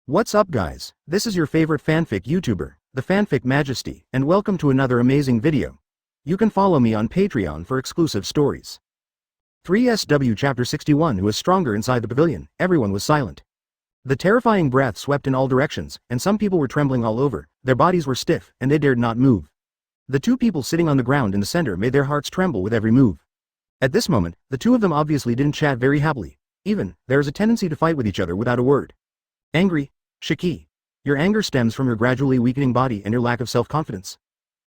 What's up guys, this is your favorite fanfic YouTuber, the fanfic Majesty, and welcome to another amazing video. You can follow me on Patreon for exclusive stories. 3SW Chapter 61. Who was stronger? Inside the pavilion, everyone was silent. The terrifying breath swept in all directions, and some people were trembling all over, their bodies were stiff, and they dared not move. The two people sitting on the ground in the center made their hearts tremble with every move. At this moment, the two of them obviously didn't chat very happily. Even, there is a tendency to fight with each other without a word. Angry? Shiki. Your anger stems from your gradually weakening body and your lack of self-confidence.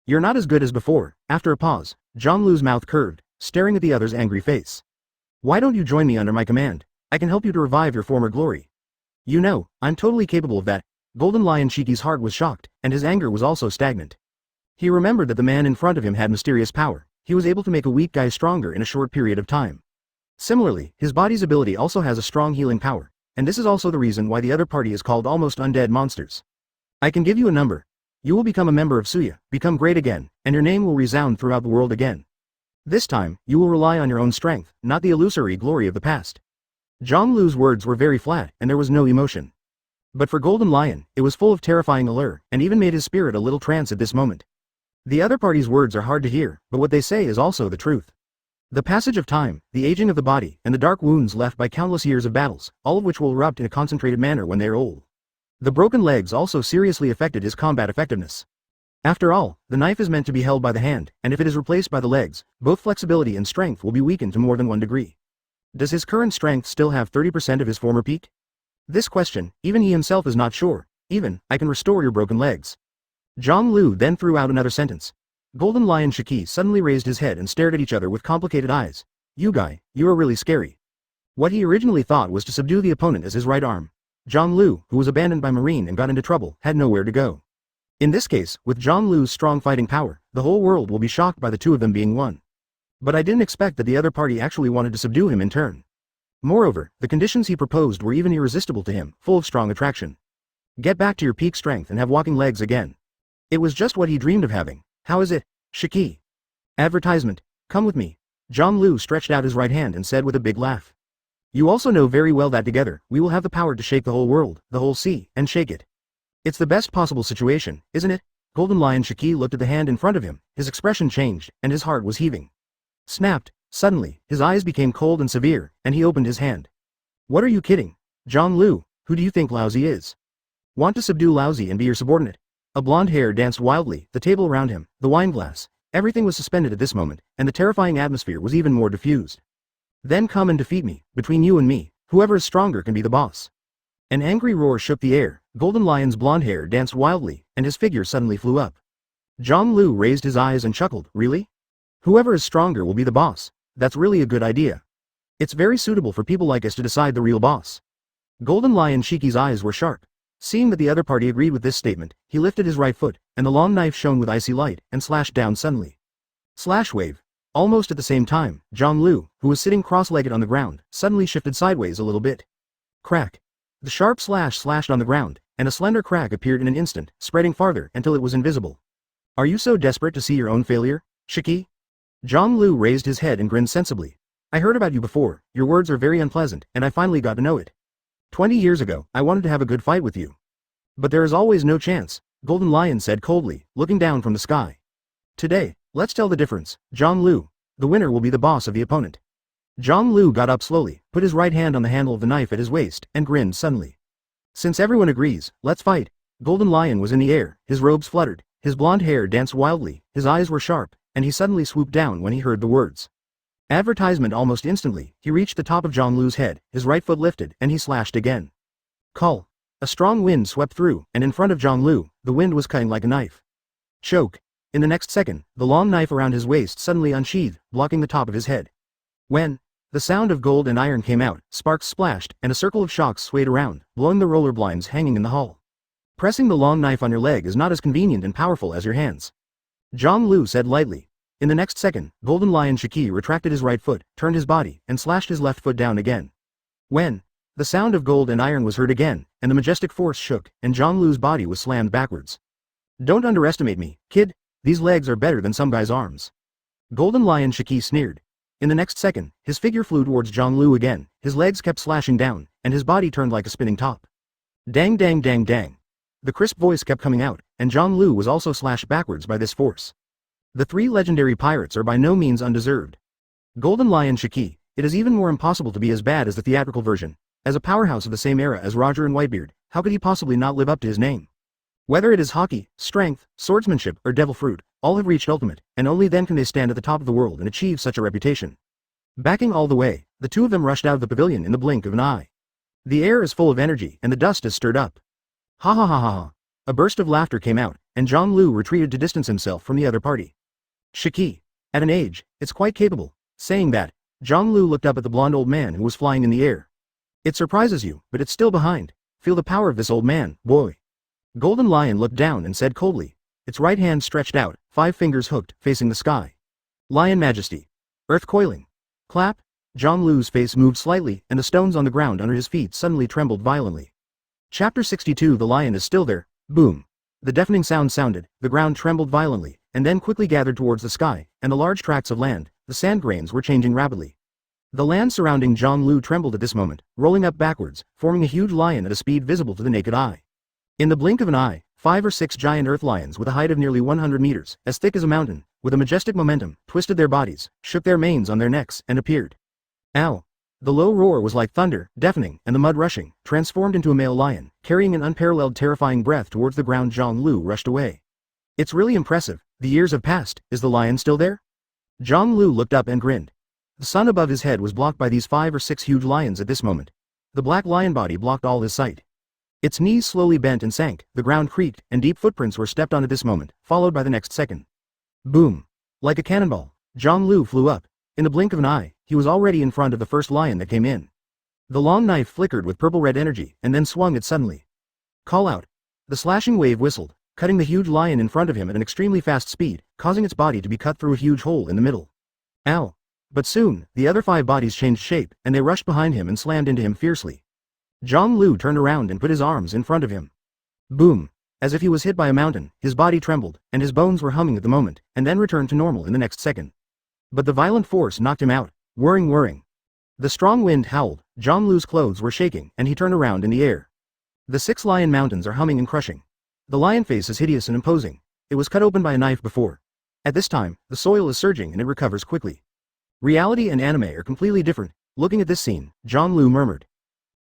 You're not as good as before. After a pause, Zhonglu's mouth curved, staring at the other's angry face. Why don't you join me under my command? I can help you to revive your former glory. You know, I'm totally capable of that. Golden Lion Shiki's heart was shocked, and his anger was also stagnant. He remembered that the man in front of him had mysterious power. He was able to make a weak guy stronger in a short period of time. Similarly, his body's ability also has a strong healing power. And this is also the reason why the other party is called almost undead monsters. I can give you a number. You will become a member of Suya, become great again, and your name will resound throughout the world again. This time, you will rely on your own strength, not the illusory glory of the past. Zhonglu's words were very flat, and there was no emotion. But for Golden Lion, it was full of terrifying allure, and even made his spirit a little trance at this moment. The other party's words are hard to hear, but what they say is also the truth. The passage of time, the aging of the body, and the dark wounds left by countless years of battles, all of which will erupt in a concentrated manner when they are old. The broken legs also seriously affected his combat effectiveness. After all, the knife is meant to be held by the hand, and if it is replaced by the legs, both flexibility and strength will be weakened to more than 1 degree. Does his current strength still have 30% of his former peak? This question, even he himself is not sure. Even, I can restore your broken legs. Zhonglu then threw out another sentence. Golden Lion Shiki suddenly raised his head and stared at each other with complicated eyes. You guy, you are really scary. What he originally thought was to subdue the opponent as his right arm. Zhonglu, who was abandoned by Marine and got into trouble, had nowhere to go. In this case, with Zhonglu's strong fighting power, the whole world will be shocked by the two of them being one. But I didn't expect that the other party actually wanted to subdue him in turn. Moreover, the conditions he proposed were even irresistible to him, full of strong attraction. Get back to your peak strength and have walking legs again. It was just what he dreamed of having. How is it, Shiki? Advertisement. Come with me. Zhonglu stretched out his right hand and said with a big laugh. You also know very well that together, we will have the power to shake the whole world, the whole sea, and shake it. It's the best possible situation, isn't it? Golden Lion Shiki looked at the hand in front of him, his expression changed, and his heart was heaving. Snapped. Suddenly, his eyes became cold and severe, and he opened his hand. What are you kidding? Zhonglu, who do you think Laozi is? Want to subdue Laozi and be your subordinate? A blonde hair danced wildly, the table around him, the wineglass, everything was suspended at this moment, and the terrifying atmosphere was even more diffused. Then come and defeat me. Between you and me, whoever is stronger can be the boss. An angry roar shook the air. Golden Lion's blonde hair danced wildly, and his figure suddenly flew up. Zhonglu raised his eyes and chuckled. Really? Whoever is stronger will be the boss. That's really a good idea. It's very suitable for people like us to decide the real boss. Golden Lion Shiki's eyes were sharp. Seeing that the other party agreed with this statement, he lifted his right foot, and the long knife shone with icy light, and slashed down suddenly. Slash wave. Almost at the same time, Zhonglu, who was sitting cross-legged on the ground, suddenly shifted sideways a little bit. Crack. The sharp slash slashed on the ground, and a slender crack appeared in an instant, spreading farther until it was invisible. Are you so desperate to see your own failure, Shiki? Zhonglu raised his head and grinned sensibly. I heard about you before, your words are very unpleasant, and I finally got to know it. 20 years ago, I wanted to have a good fight with you. But there is always no chance, Golden Lion said coldly, looking down from the sky. Today, let's tell the difference, Zhonglu. The winner will be the boss of the opponent. Zhonglu got up slowly, put his right hand on the handle of the knife at his waist, and grinned suddenly. Since everyone agrees, let's fight. Golden Lion was in the air, his robes fluttered, his blonde hair danced wildly, his eyes were sharp, and he suddenly swooped down when he heard the words. Advertisement. Almost instantly, he reached the top of Zhonglu's head, his right foot lifted, and he slashed again. Call. A strong wind swept through, and in front of Zhonglu, the wind was cutting like a knife. Choke. In the next second, the long knife around his waist suddenly unsheathed, blocking the top of his head. When the sound of gold and iron came out, sparks splashed, and a circle of shocks swayed around, blowing the roller blinds hanging in the hall. Pressing the long knife on your leg is not as convenient and powerful as your hands. Zhonglu said lightly. In the next second, Golden Lion Shiki retracted his right foot, turned his body, and slashed his left foot down again. When the sound of gold and iron was heard again, and the majestic force shook, and Zhonglu's body was slammed backwards. Don't underestimate me, kid. These legs are better than some guy's arms. Golden Lion Shiki sneered. In the next second, his figure flew towards Zhonglu again, his legs kept slashing down, and his body turned like a spinning top. Dang dang dang dang. The crisp voice kept coming out, and Zhang Lu was also slashed backwards by this force. The three legendary pirates are by no means undeserved. Golden Lion Shiki, it is even more impossible to be as bad as the theatrical version. As a powerhouse of the same era as Roger and Whitebeard, how could he possibly not live up to his name? Whether it is hockey, strength, swordsmanship, or devil fruit, all have reached ultimate, and only then can they stand at the top of the world and achieve such a reputation. Backing all the way, the two of them rushed out of the pavilion in the blink of an eye. The air is full of energy, and the dust is stirred up. Ha ha ha ha ha. A burst of laughter came out, and Zhang Lu retreated to distance himself from the other party. Shiki. At an age, it's quite capable. Saying that, Zhang Lu looked up at the blonde old man who was flying in the air. It surprises you, but it's still behind. Feel the power of this old man, boy. Golden Lion looked down and said coldly, its right hand stretched out, 5 fingers hooked, facing the sky. Lion Majesty. Earth coiling. Clap. Zhang Lu's face moved slightly, and the stones on the ground under his feet suddenly trembled violently. Chapter 62. The lion is still there. Boom. The deafening sound sounded, the ground trembled violently, and then quickly gathered towards the sky, and the large tracts of land, the sand grains were changing rapidly. The land surrounding Zhang Lu trembled at this moment, rolling up backwards, forming a huge lion at a speed visible to the naked eye. In the blink of an eye, 5 or 6 giant earth lions with a height of nearly 100 meters, as thick as a mountain, with a majestic momentum, twisted their bodies, shook their manes on their necks, and appeared. Ow! The low roar was like thunder, deafening, and the mud rushing, transformed into a male lion, carrying an unparalleled terrifying breath towards the ground. Zhang Lu rushed away. It's really impressive, the years have passed, is the lion still there? Zhang Lu looked up and grinned. The sun above his head was blocked by these 5 or 6 huge lions at this moment. The black lion body blocked all his sight. Its knees slowly bent and sank, the ground creaked, and deep footprints were stepped on at this moment, followed by the next second. Boom! Like a cannonball, Zhang Lu flew up. In the blink of an eye, he was already in front of the first lion that came in. The long knife flickered with purple-red energy, and then swung it suddenly. Call out. The slashing wave whistled, cutting the huge lion in front of him at an extremely fast speed, causing its body to be cut through a huge hole in the middle. Ow! But soon, the other 5 bodies changed shape, and they rushed behind him and slammed into him fiercely. Zhang Lu turned around and put his arms in front of him. Boom! As if he was hit by a mountain, his body trembled, and his bones were humming at the moment, and then returned to normal in the next second. But the violent force knocked him out, whirring. The strong wind howled, Zhang Lu's clothes were shaking, and he turned around in the air. The 6 lion mountains are humming and crushing. The lion face is hideous and imposing. It was cut open by a knife before. At this time, the soil is surging and it recovers quickly. Reality and anime are completely different. Looking at this scene, Zhang Lu murmured.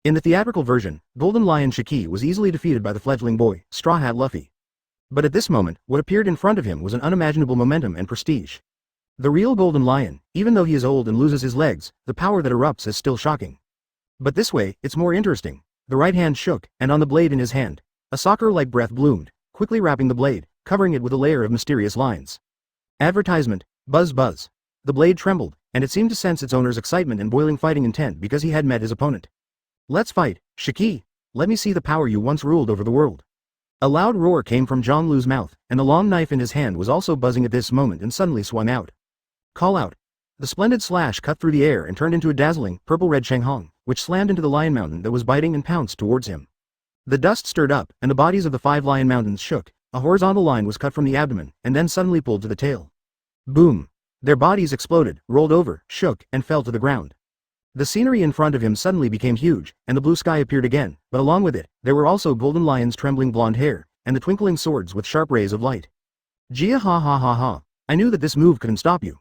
In the theatrical version, Golden Lion Shiki was easily defeated by the fledgling boy, Straw Hat Luffy. But at this moment, what appeared in front of him was an unimaginable momentum and prestige. The real Golden Lion, even though he is old and loses his legs, the power that erupts is still shocking. But this way, it's more interesting. The right hand shook, and on the blade in his hand, a soccer-like breath bloomed, quickly wrapping the blade, covering it with a layer of mysterious lines. Advertisement, buzz buzz. The blade trembled, and it seemed to sense its owner's excitement and boiling fighting intent because he had met his opponent. Let's fight, Shiki. Let me see the power you once ruled over the world. A loud roar came from Zhang Lu's mouth, and the long knife in his hand was also buzzing at this moment and suddenly swung out. Call out. The splendid slash cut through the air and turned into a dazzling, purple-red Shenghong, which slammed into the lion mountain that was biting and pounced towards him. The dust stirred up, and the bodies of the 5 lion mountains shook. A horizontal line was cut from the abdomen, and then suddenly pulled to the tail. Boom! Their bodies exploded, rolled over, shook, and fell to the ground. The scenery in front of him suddenly became huge, and the blue sky appeared again, but along with it, there were also golden lions' trembling blonde hair, and the twinkling swords with sharp rays of light. Jia ha ha ha ha! I knew that this move couldn't stop you.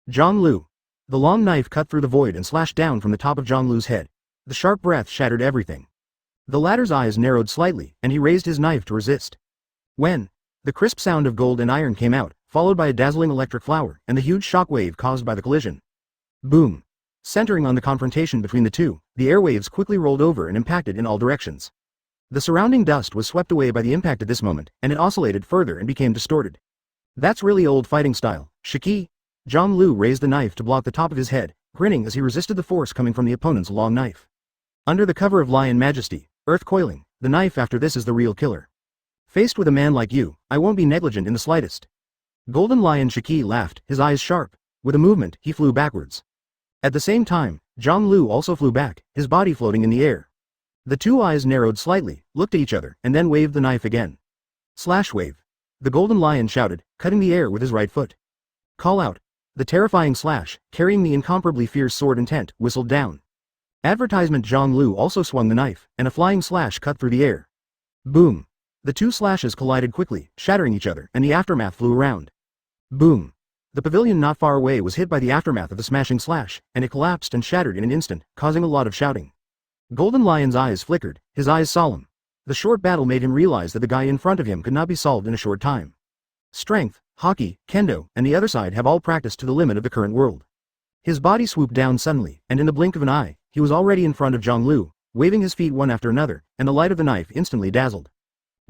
Zhang Lu. The long knife cut through the void and slashed down from the top of Zhang Lu's head. The sharp breath shattered everything. The latter's eyes narrowed slightly, and he raised his knife to resist. When the crisp sound of gold and iron came out, followed by a dazzling electric flower, and the huge shock wave caused by the collision. Boom! Centering on the confrontation between the two, the airwaves quickly rolled over and impacted in all directions. The surrounding dust was swept away by the impact at this moment, and it oscillated further and became distorted. That's really old fighting style, Shiki. Zhang Lu raised the knife to block the top of his head, grinning as he resisted the force coming from the opponent's long knife. Under the cover of Lion Majesty, Earth coiling, the knife after this is the real killer. Faced with a man like you, I won't be negligent in the slightest. Golden Lion Shiki laughed, his eyes sharp. With a movement, he flew backwards. At the same time, Zhang Lu also flew back, his body floating in the air. The 2 eyes narrowed slightly, looked at each other, and then waved the knife again. Slash wave. The Golden Lion shouted, cutting the air with his right foot. Call out. The terrifying slash, carrying the incomparably fierce sword intent, whistled down. Advertisement. Zhang Lu also swung the knife, and a flying slash cut through the air. Boom. The two slashes collided quickly, shattering each other, and the aftermath flew around. Boom. The pavilion not far away was hit by the aftermath of the smashing slash, and it collapsed and shattered in an instant, causing a lot of shouting. Golden Lion's eyes flickered, his eyes solemn. The short battle made him realize that the guy in front of him could not be solved in a short time. Strength, hockey, kendo, and the other side have all practiced to the limit of the current world. His body swooped down suddenly, and in the blink of an eye, he was already in front of Zhang Lu, waving his feet one after another, and the light of the knife instantly dazzled.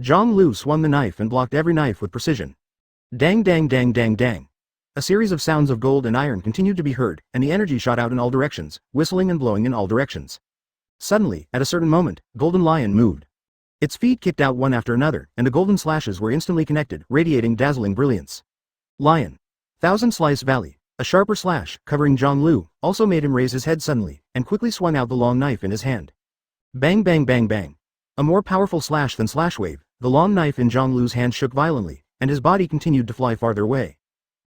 Zhang Lu swung the knife and blocked every knife with precision. Dang dang dang dang dang. A series of sounds of gold and iron continued to be heard, and the energy shot out in all directions, whistling and blowing in all directions. Suddenly, at a certain moment, Golden Lion moved. Its feet kicked out one after another, and the golden slashes were instantly connected, radiating dazzling brilliance. Lion. Thousand Slice Valley. A sharper slash, covering Zhang Lu, also made him raise his head suddenly, and quickly swung out the long knife in his hand. Bang bang bang bang. A more powerful slash than Slash Wave, the long knife in Zhang Lu's hand shook violently, and his body continued to fly farther away.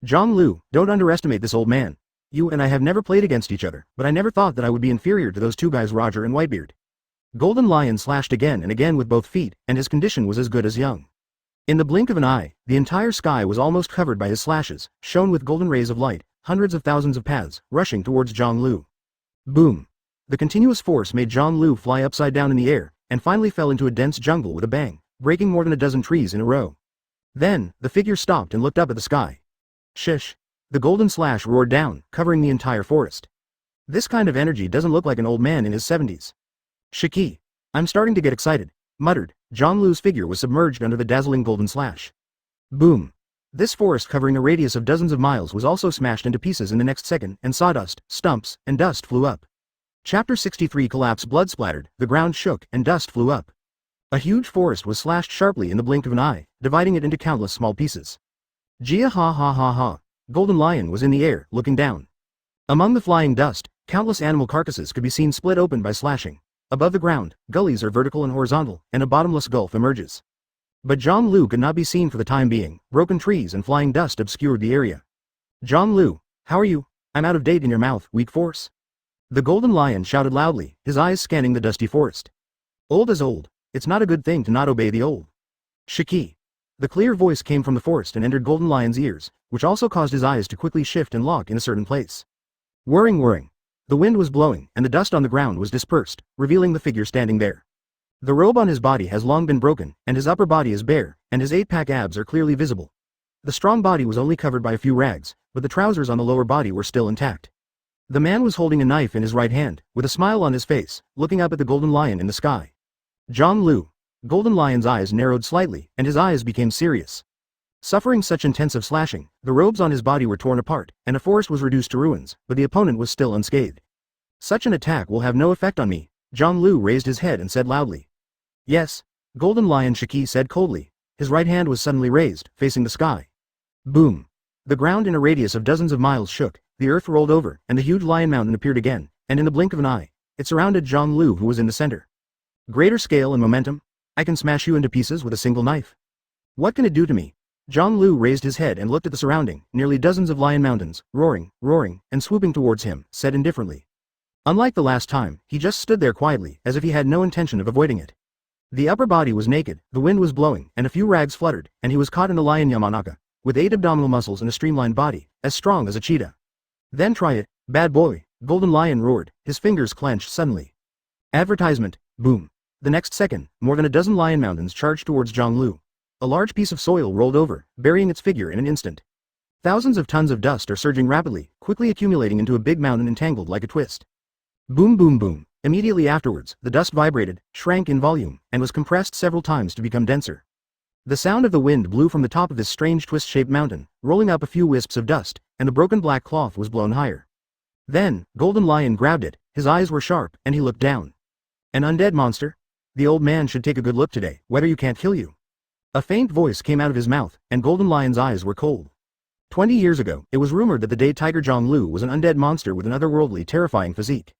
Zhang Lu, don't underestimate this old man. You and I have never played against each other, but I never thought that I would be inferior to those two guys, Roger and Whitebeard. Golden Lion slashed again and again with both feet, and his condition was as good as young. In the blink of an eye, the entire sky was almost covered by his slashes, shone with golden rays of light, hundreds of thousands of paths, rushing towards Zhang Lu. Boom. The continuous force made Zhang Lu fly upside down in the air, and finally fell into a dense jungle with a bang, breaking more than a dozen trees in a row. Then, the figure stopped and looked up at the sky. Shish. The golden slash roared down, covering the entire forest. This kind of energy doesn't look like an old man in his 70s. Shiki. I'm starting to get excited, muttered. Zhang Lu's figure was submerged under the dazzling golden slash. Boom. This forest covering a radius of dozens of miles was also smashed into pieces in the next second, and sawdust, stumps, and dust flew up. Chapter 63 Collapse. Blood splattered, the ground shook, and dust flew up. A huge forest was slashed sharply in the blink of an eye, dividing it into countless small pieces. Jia ha ha ha ha. Golden Lion was in the air, looking down. Among the flying dust, countless animal carcasses could be seen split open by slashing. Above the ground, gullies are vertical and horizontal, and a bottomless gulf emerges. But Zhang Lu could not be seen for the time being. Broken trees and flying dust obscured the area. Zhang Lu, how are you? I'm out of date in your mouth, weak force. The Golden Lion shouted loudly, his eyes scanning the dusty forest. Old as old. It's not a good thing to not obey the old. Shiki. The clear voice came from the forest and entered Golden Lion's ears, which also caused his eyes to quickly shift and lock in a certain place. Whirring whirring. The wind was blowing, and the dust on the ground was dispersed, revealing the figure standing there. The robe on his body has long been broken, and his upper body is bare, and his 8-pack abs are clearly visible. The strong body was only covered by a few rags, but the trousers on the lower body were still intact. The man was holding a knife in his right hand, with a smile on his face, looking up at the Golden Lion in the sky. Zhang Lu. Golden Lion's eyes narrowed slightly, and his eyes became serious. Suffering such intensive slashing, the robes on his body were torn apart, and a forest was reduced to ruins, but the opponent was still unscathed. Such an attack will have no effect on me. Zhang Lu raised his head and said loudly. Yes. Golden Lion. Shiki said coldly. His right hand was suddenly raised, facing the sky. Boom. The ground in a radius of dozens of miles shook, the earth rolled over, and the huge lion mountain appeared again, and in the blink of an eye, it surrounded Zhang Lu, who was in the center. Greater scale and momentum? I can smash you into pieces with a single knife. What can it do to me? Zhang Lu raised his head and looked at the surrounding, nearly dozens of lion mountains, roaring, and swooping towards him, said indifferently. Unlike the last time, he just stood there quietly, as if he had no intention of avoiding it. The upper body was naked, the wind was blowing, and a few rags fluttered, and he was caught in a lion Yamanaka, with 8 abdominal muscles and a streamlined body, as strong as a cheetah. Then try it, bad boy, Golden Lion roared, his fingers clenched suddenly. Advertisement, boom. The next second, more than a dozen lion mountains charged towards Zhang Lu. A large piece of soil rolled over, burying its figure in an instant. Thousands of tons of dust are surging rapidly, quickly accumulating into a big mountain entangled like a twist. Boom boom boom. Immediately afterwards, the dust vibrated, shrank in volume, and was compressed several times to become denser. The sound of the wind blew from the top of this strange twist-shaped mountain, rolling up a few wisps of dust, and the broken black cloth was blown higher. Then, Golden Lion grabbed it, his eyes were sharp, and he looked down. An undead monster? The old man should take a good look today, whether you can't kill you. A faint voice came out of his mouth, and Golden Lion's eyes were cold. 20 years ago, it was rumored that the day Tiger Zhang Lu was an undead monster with an otherworldly terrifying physique.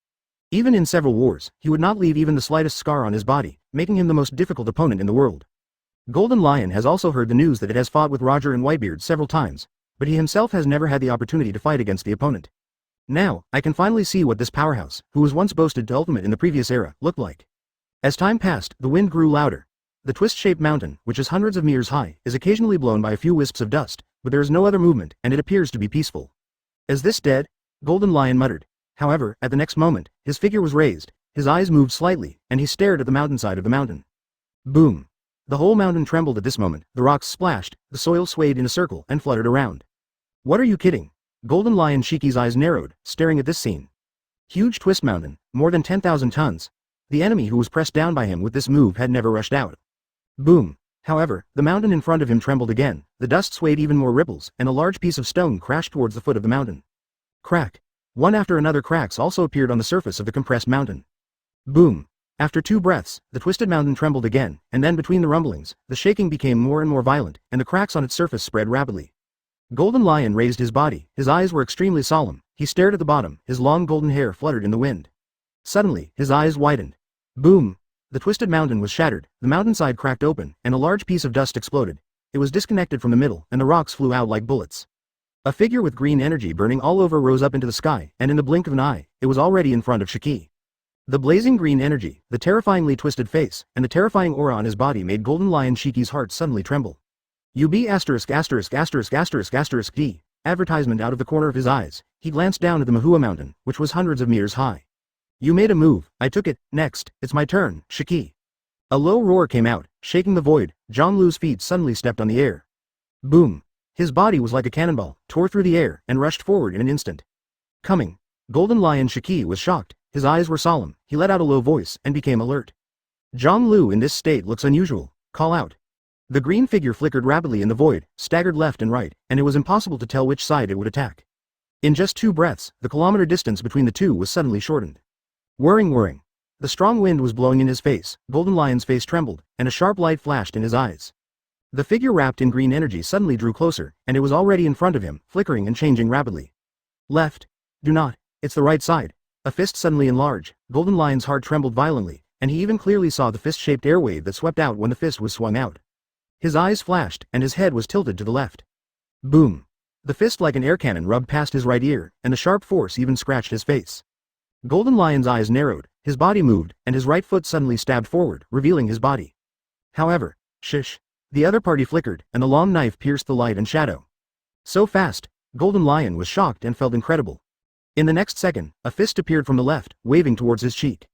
Even in several wars, he would not leave even the slightest scar on his body, making him the most difficult opponent in the world. Golden Lion has also heard the news that it has fought with Roger and Whitebeard several times, but he himself has never had the opportunity to fight against the opponent. Now, I can finally see what this powerhouse, who was once boasted to ultimate in the previous era, looked like. As time passed, the wind grew louder. The twist-shaped mountain, which is hundreds of meters high, is occasionally blown by a few wisps of dust, but there is no other movement, and it appears to be peaceful. Is this dead? Golden Lion muttered. However, at the next moment, his figure was raised, his eyes moved slightly, and he stared at the mountainside of the mountain. Boom! The whole mountain trembled at this moment, the rocks splashed, the soil swayed in a circle and fluttered around. What are you kidding? Golden Lion Shiki's eyes narrowed, staring at this scene. Huge twist mountain, more than 10,000 tons. The enemy who was pressed down by him with this move had never rushed out. Boom! However, the mountain in front of him trembled again, the dust swayed even more ripples, and a large piece of stone crashed towards the foot of the mountain. Crack! One after another cracks also appeared on the surface of the compressed mountain. Boom! After 2 breaths, the twisted mountain trembled again, and then between the rumblings, the shaking became more and more violent, and the cracks on its surface spread rapidly. Golden Lion raised his body, his eyes were extremely solemn, he stared at the bottom, his long golden hair fluttered in the wind. Suddenly, his eyes widened. Boom! The twisted mountain was shattered, the mountainside cracked open, and a large piece of dust exploded. It was disconnected from the middle, and the rocks flew out like bullets. A figure with green energy burning all over rose up into the sky, and in the blink of an eye, it was already in front of Shiki. The blazing green energy, the terrifyingly twisted face, and the terrifying aura on his body made Golden Lion Shiki's heart suddenly tremble. UB*************** D. Advertisement out of the corner of his eyes, he glanced down at the Mahua mountain, which was hundreds of meters high. You made a move, I took it, next, it's my turn, Shiki. A low roar came out, shaking the void, Zhonglu's feet suddenly stepped on the air. Boom! His body was like a cannonball, tore through the air, and rushed forward in an instant. Coming! Golden Lion Shiki was shocked, his eyes were solemn, he let out a low voice, and became alert. Zhonglu in this state looks unusual, call out. The green figure flickered rapidly in the void, staggered left and right, and it was impossible to tell which side it would attack. In just 2 breaths, the kilometer distance between the two was suddenly shortened. Whirring. The strong wind was blowing in his face, Golden Lion's face trembled, and a sharp light flashed in his eyes. The figure wrapped in green energy suddenly drew closer, and it was already in front of him, flickering and changing rapidly. Left. Do not. It's the right side. A fist suddenly enlarged, Golden Lion's heart trembled violently, and he even clearly saw the fist-shaped airwave that swept out when the fist was swung out. His eyes flashed, and his head was tilted to the left. Boom! The fist like an air cannon rubbed past his right ear, and the sharp force even scratched his face. Golden Lion's eyes narrowed, his body moved, and his right foot suddenly stabbed forward, revealing his body. However, shish! The other party flickered, and the long knife pierced the light and shadow. So fast! Golden Lion was shocked and felt incredible. In the next second, a fist appeared from the left, waving towards his cheek.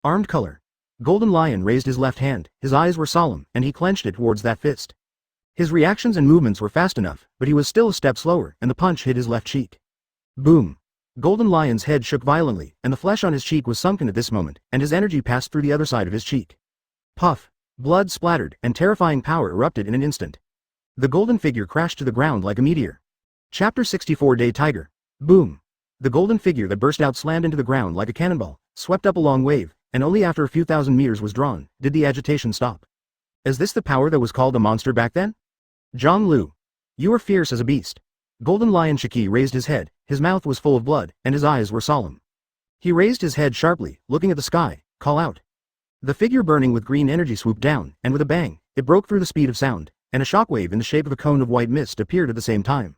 Armed color. Golden Lion raised his left hand, his eyes were solemn, and he clenched it towards that fist. His reactions and movements were fast enough, but he was still a step slower, and the punch hit his left cheek. Boom! Golden Lion's head shook violently, and the flesh on his cheek was sunken at this moment, and his energy passed through the other side of his cheek. Puff! Blood splattered, and terrifying power erupted in an instant. The golden figure crashed to the ground like a meteor. Chapter 64 Day Tiger. Boom! The golden figure that burst out slammed into the ground like a cannonball, swept up a long wave, and only after a few thousand meters was drawn, did the agitation stop. Is this the power that was called a monster back then? Zhonglu. You are fierce as a beast. Golden Lion Shiki raised his head, his mouth was full of blood, and his eyes were solemn. He raised his head sharply, looking at the sky, call out. The figure burning with green energy swooped down, and with a bang, it broke through the speed of sound, and a shockwave in the shape of a cone of white mist appeared at the same time.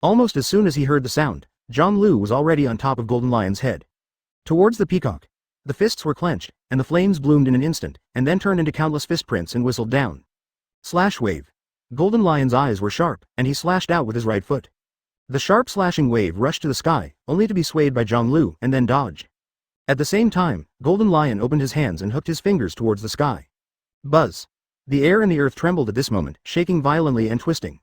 Almost as soon as he heard the sound, Zhonglu was already on top of Golden Lion's head. Towards the peacock. The fists were clenched, and the flames bloomed in an instant, and then turned into countless fist prints and whistled down. Slash wave. Golden Lion's eyes were sharp, and he slashed out with his right foot. The sharp slashing wave rushed to the sky, only to be swayed by Zhonglu and then dodged. At the same time, Golden Lion opened his hands and hooked his fingers towards the sky. Buzz. The air and the earth trembled at this moment, shaking violently and twisting.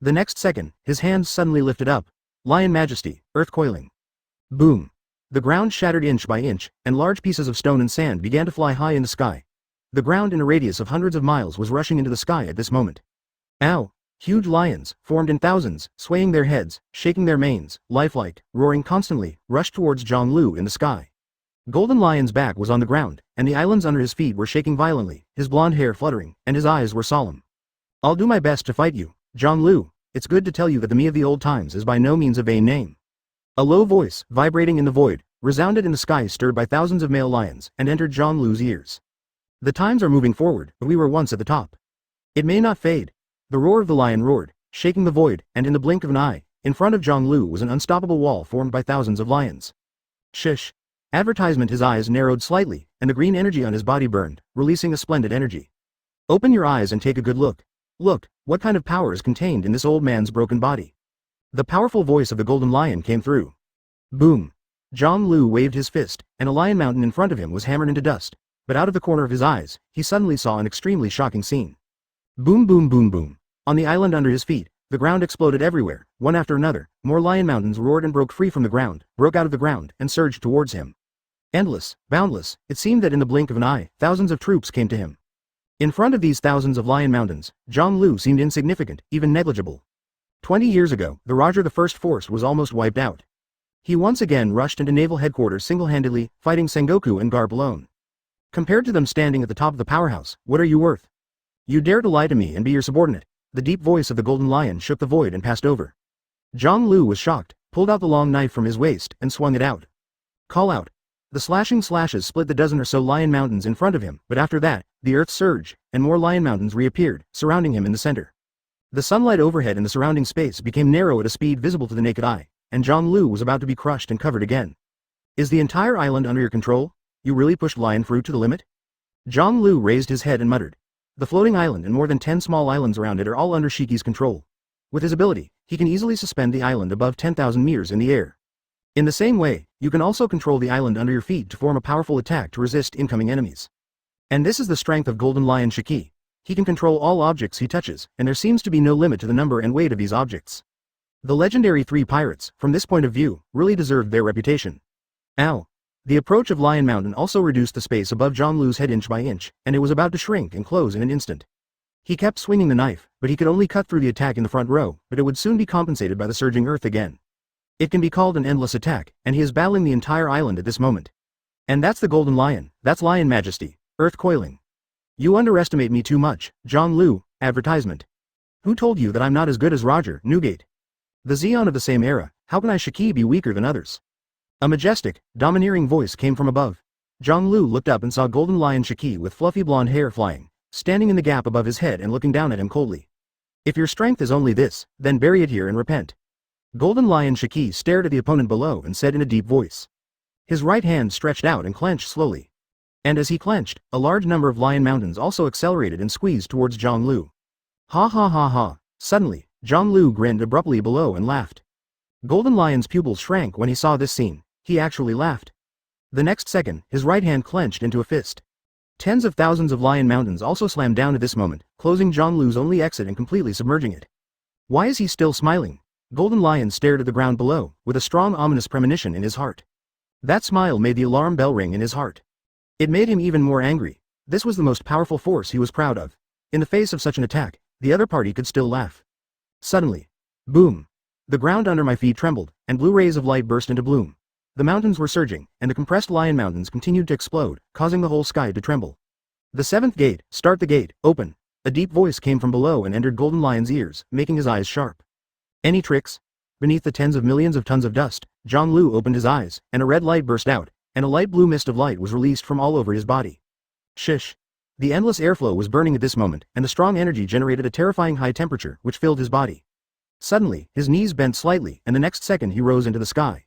The next second, his hands suddenly lifted up. Lion Majesty, earth coiling. Boom. The ground shattered inch by inch, and large pieces of stone and sand began to fly high in the sky. The ground in a radius of hundreds of miles was rushing into the sky at this moment. Ow! Huge lions, formed in thousands, swaying their heads, shaking their manes, lifelike, roaring constantly, rushed towards Zhonglu in the sky. Golden Lion's back was on the ground, and the islands under his feet were shaking violently, his blonde hair fluttering, and his eyes were solemn. I'll do my best to fight you, Zhonglu. It's good to tell you that the me of the old times is by no means a vain name. A low voice, vibrating in the void, resounded in the sky stirred by thousands of male lions, and entered Zhonglu's ears. The times are moving forward, but we were once at the top. It may not fade. The roar of the lion roared, shaking the void, and in the blink of an eye, In front of Zhang Lu was an unstoppable wall formed by thousands of lions. Shish. Advertisement. His eyes narrowed slightly, and the green energy on his body burned, releasing a splendid energy. Open your eyes and take a good look. Look, what kind of power is contained in this old man's broken body? The powerful voice of the Golden Lion came through. Boom. Zhang Lu waved his fist, and a lion mountain in front of him was hammered into dust, but out of the corner of his eyes, he suddenly saw an extremely shocking scene. Boom boom boom boom. On the island under his feet, the ground exploded everywhere, one after another. More lion mountains roared and broke free from the ground, broke out of the ground, and surged towards him. Endless, boundless, it seemed that in the blink of an eye, thousands of troops came to him. In front of these thousands of lion mountains, Zhang Lu seemed insignificant, even negligible. 20 years ago, the Roger I force was almost wiped out. He once again rushed into naval headquarters single-handedly, fighting Sengoku and Garp alone. Compared to them standing at the top of the powerhouse, what are you worth? You dare to lie to me and be your subordinate? The deep voice of the Golden Lion shook the void and passed over. Zhang Lu was shocked, pulled out the long knife from his waist, and swung it out. Call out. The slashing slashes split the dozen or so lion mountains in front of him, but after that, the earth surged, and more lion mountains reappeared, surrounding him in the center. The sunlight overhead in the surrounding space became narrow at a speed visible to the naked eye, and Zhang Lu was about to be crushed and covered again. Is the entire island under your control? You really pushed lion fruit to the limit? Zhang Lu raised his head and muttered. The floating island and more than 10 small islands around it are all under Shiki's control. With his ability, he can easily suspend the island above 10,000 meters in the air. In the same way, you can also control the island under your feet to form a powerful attack to resist incoming enemies. And this is the strength of Golden Lion Shiki. He can control all objects he touches, and there seems to be no limit to the number and weight of these objects. The legendary 3 pirates, from this point of view, really deserved their reputation. Ow. The approach of Lion Mountain also reduced the space above Zhang Lu's head inch by inch, and it was about to shrink and close in an instant. He kept swinging the knife, but he could only cut through the attack in the front row, but it would soon be compensated by the surging earth again. It can be called an endless attack, and he is battling the entire island at this moment. And that's the Golden Lion, that's Lion Majesty, Earth Coiling. You underestimate me too much, Zhang Lu. Advertisement. Who told you that I'm not as good as Roger, Newgate? The Zeon of the same era, how can I Shiki be weaker than others? A majestic, domineering voice came from above. Zhang Lu looked up and saw Golden Lion Shiki with fluffy blonde hair flying, standing in the gap above his head and looking down at him coldly. If your strength is only this, then bury it here and repent. Golden Lion Shiki stared at the opponent below and said in a deep voice. His right hand stretched out and clenched slowly. And as he clenched, a large number of lion mountains also accelerated and squeezed towards Zhang Lu. Ha ha ha ha. Suddenly, Zhang Lu grinned abruptly below and laughed. Golden Lion's pupils shrank when he saw this scene. He actually laughed. The next second, his right hand clenched into a fist. Tens of thousands of lion mountains also slammed down at this moment, closing Zhang Lu's only exit and completely submerging it. Why is he still smiling? Golden Lion stared at the ground below, with a strong ominous premonition in his heart. That smile made the alarm bell ring in his heart. It made him even more angry. This was the most powerful force he was proud of. In the face of such an attack, the other party could still laugh. Suddenly. Boom. The ground under my feet trembled, and blue rays of light burst into bloom. The mountains were surging, and the compressed lion mountains continued to explode, causing the whole sky to tremble. The 7th gate, start the gate, open. A deep voice came from below and entered Golden Lion's ears, making his eyes sharp. Any tricks? Beneath the tens of millions of tons of dust, Zhang Lu opened his eyes, and a red light burst out, and a light blue mist of light was released from all over his body. Shish. The endless airflow was burning at this moment, and the strong energy generated a terrifying high temperature which filled his body. Suddenly, his knees bent slightly, and the next second he rose into the sky.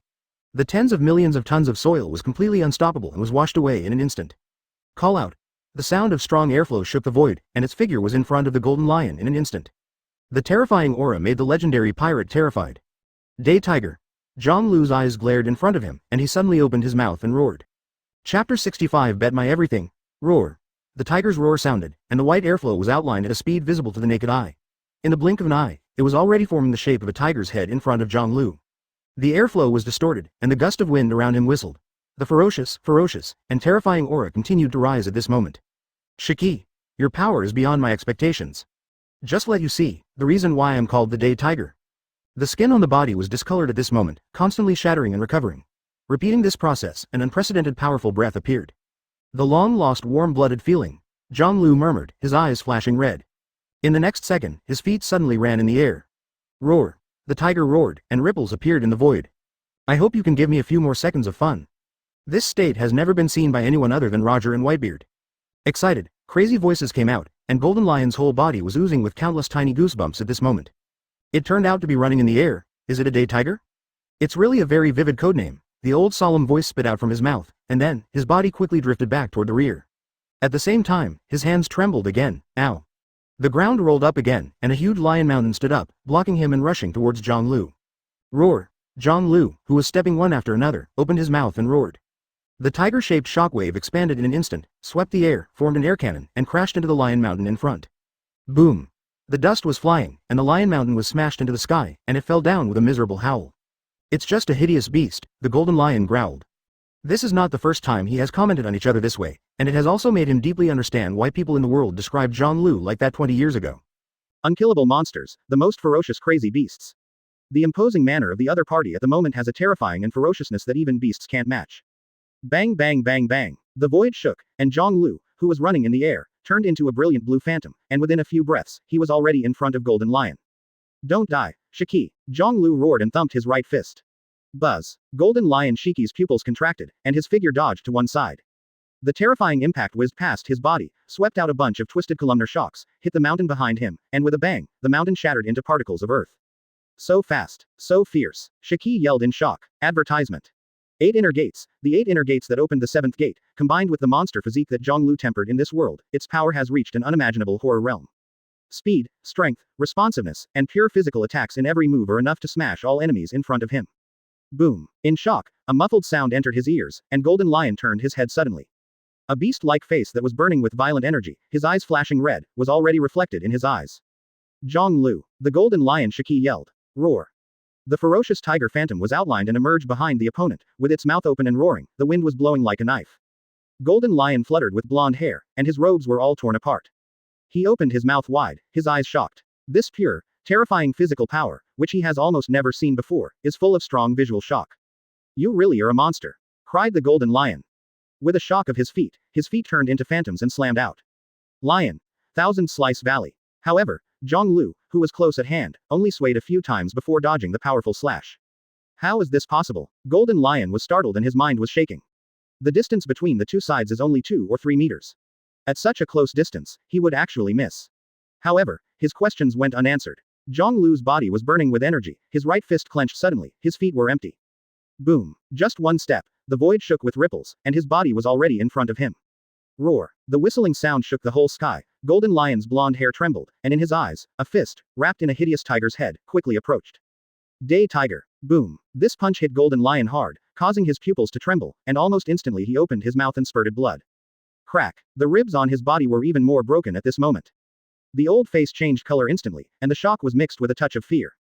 The tens of millions of tons of soil was completely unstoppable and was washed away in an instant. Call out. The sound of strong airflow shook the void, and its figure was in front of the Golden Lion in an instant. The terrifying aura made the legendary pirate terrified. Day Tiger. Zhang Lu's eyes glared in front of him, and he suddenly opened his mouth and roared. Chapter 65 Bet my everything. Roar. The tiger's roar sounded, and the white airflow was outlined at a speed visible to the naked eye. In the blink of an eye, it was already forming the shape of a tiger's head in front of Zhang Lu. The airflow was distorted, and the gust of wind around him whistled. The ferocious, and terrifying aura continued to rise at this moment. Shiki, your power is beyond my expectations. Just let you see, the reason why I'm called the Day Tiger. The skin on the body was discolored at this moment, constantly shattering and recovering. Repeating this process, an unprecedented powerful breath appeared. The long-lost warm-blooded feeling, Zhang Lu murmured, his eyes flashing red. In the next second, his feet suddenly ran in the air. Roar. The tiger roared, and ripples appeared in the void. I hope you can give me a few more seconds of fun. This state has never been seen by anyone other than Roger and Whitebeard. Excited, crazy voices came out, and Golden Lion's whole body was oozing with countless tiny goosebumps at this moment. It turned out to be running in the air, Is it a day tiger? It's really a very vivid codename, the old solemn voice spit out from his mouth, and then, his body quickly drifted back toward the rear. At the same time, his hands trembled again. Ow. The ground rolled up again, and a huge lion mountain stood up, blocking him and rushing towards Zhonglu. Roar. Zhonglu, who was stepping one after another, opened his mouth and roared. The tiger-shaped shockwave expanded in an instant, swept the air, formed an air cannon, and crashed into the lion mountain in front. Boom. The dust was flying, and the lion mountain was smashed into the sky, and it fell down with a miserable howl. It's just a hideous beast, the golden lion growled. This is not the first time he has commented on each other this way, and it has also made him deeply understand why people in the world described Zhonglu like that 20 years ago. Unkillable monsters, the most ferocious crazy beasts. The imposing manner of the other party at the moment has a terrifying and ferociousness that even beasts can't match. Bang bang bang bang. The void shook, and Zhonglu, who was running in the air, turned into a brilliant blue phantom, and within a few breaths, he was already in front of Golden Lion. Don't die, Shiki. Zhonglu roared and thumped his right fist. Buzz. Golden Lion Shiki's pupils contracted, and his figure dodged to one side. The terrifying impact whizzed past his body, swept out a bunch of twisted columnar shocks, hit the mountain behind him, and with a bang, the mountain shattered into particles of earth. So fast, so fierce, Shiki yelled in shock. Advertisement. 8 inner gates, the 8 inner gates that opened the 7th gate, combined with the monster physique that Zhonglu tempered in this world, its power has reached an unimaginable horror realm. Speed, strength, responsiveness, and pure physical attacks in every move are enough to smash all enemies in front of him. Boom. In shock, a muffled sound entered his ears, and Golden Lion turned his head suddenly. A beast-like face that was burning with violent energy, his eyes flashing red, was already reflected in his eyes. Zhonglu. The Golden Lion Shiki yelled. Roar. The ferocious tiger phantom was outlined and emerged behind the opponent, with its mouth open and roaring, the wind was blowing like a knife. Golden Lion fluttered with blonde hair, and his robes were all torn apart. He opened his mouth wide, his eyes shocked. This pure, terrifying physical power, which he has almost never seen before, is full of strong visual shock. You really are a monster, cried the Golden Lion. With a shock of his feet turned into phantoms and slammed out. Lion. Thousand Slice Valley. However, Zhonglu, who was close at hand, only swayed a few times before dodging the powerful slash. How is this possible? Golden Lion was startled and his mind was shaking. The distance between the two sides is only 2 or 3 meters. At such a close distance, he would actually miss. However, his questions went unanswered. Zhonglu's body was burning with energy, his right fist clenched suddenly, his feet were empty. Boom. Just one step, the void shook with ripples, and his body was already in front of him. Roar. The whistling sound shook the whole sky, Golden Lion's blonde hair trembled, and in his eyes, a fist, wrapped in a hideous tiger's head, quickly approached. Day Tiger. Boom. This punch hit Golden Lion hard, causing his pupils to tremble, and almost instantly he opened his mouth and spurted blood. Crack. The ribs on his body were even more broken at this moment. The old face changed color instantly, and the shock was mixed with a touch of fear.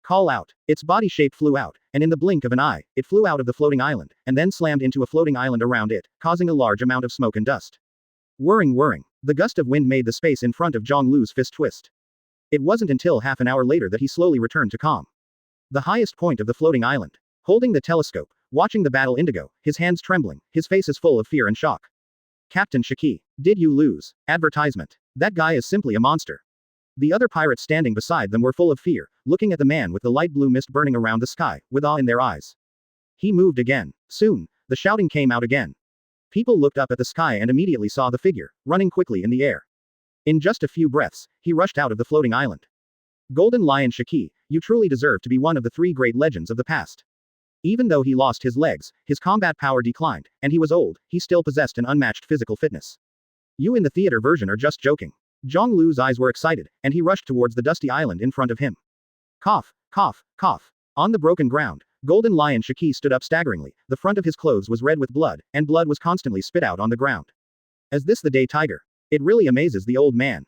Call out. Its body shape flew out, and in the blink of an eye, it flew out of the floating island, and then slammed into a floating island around it, causing a large amount of smoke and dust. Whirring whirring. The gust of wind made the space in front of Zhonglu's fist twist. It wasn't until half an hour later that he slowly returned to calm. The highest point of the floating island. Holding the telescope, watching the battle indigo, his hands trembling, his face is full of fear and shock. Captain Shiki. Did you lose? Advertisement. That guy is simply a monster. The other pirates standing beside them were full of fear, looking at the man with the light blue mist burning around the sky, with awe in their eyes. He moved again. Soon, the shouting came out again. People looked up at the sky and immediately saw the figure, running quickly in the air. In just a few breaths, he rushed out of the floating island. Golden Lion Shiki, you truly deserve to be one of the 3 great legends of the past. Even though he lost his legs, his combat power declined, and he was old, he still possessed an unmatched physical fitness. You in the theater version are just joking. Zhonglu's eyes were excited, and he rushed towards the dusty island in front of him. Cough, cough, cough. On the broken ground, Golden Lion Shiki stood up staggeringly, the front of his clothes was red with blood, and blood was constantly spit out on the ground. Is this the Day Tiger? It really amazes the old man.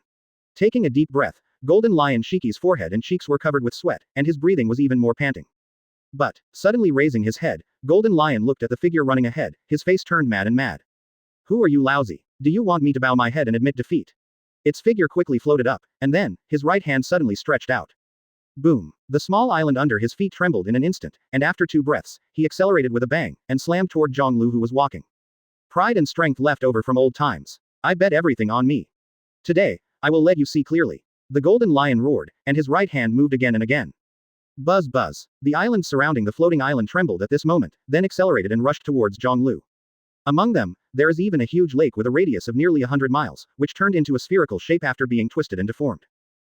Taking a deep breath, Golden Lion Shiki's forehead and cheeks were covered with sweat, and his breathing was even more panting. But, suddenly raising his head, Golden Lion looked at the figure running ahead, his face turned mad and mad. Who are you, lousy? Do you want me to bow my head and admit defeat? Its figure quickly floated up, and then, his right hand suddenly stretched out. Boom. The small island under his feet trembled in an instant, and after 2 breaths, he accelerated with a bang, and slammed toward Zhonglu who was walking. Pride and strength left over from old times. I bet everything on me. Today, I will let you see clearly. The Golden Lion roared, and his right hand moved again and again. Buzz buzz. The islands surrounding the floating island trembled at this moment, then accelerated and rushed towards Zhonglu. Among them, there is even a huge lake with a radius of nearly 100 miles, which turned into a spherical shape after being twisted and deformed.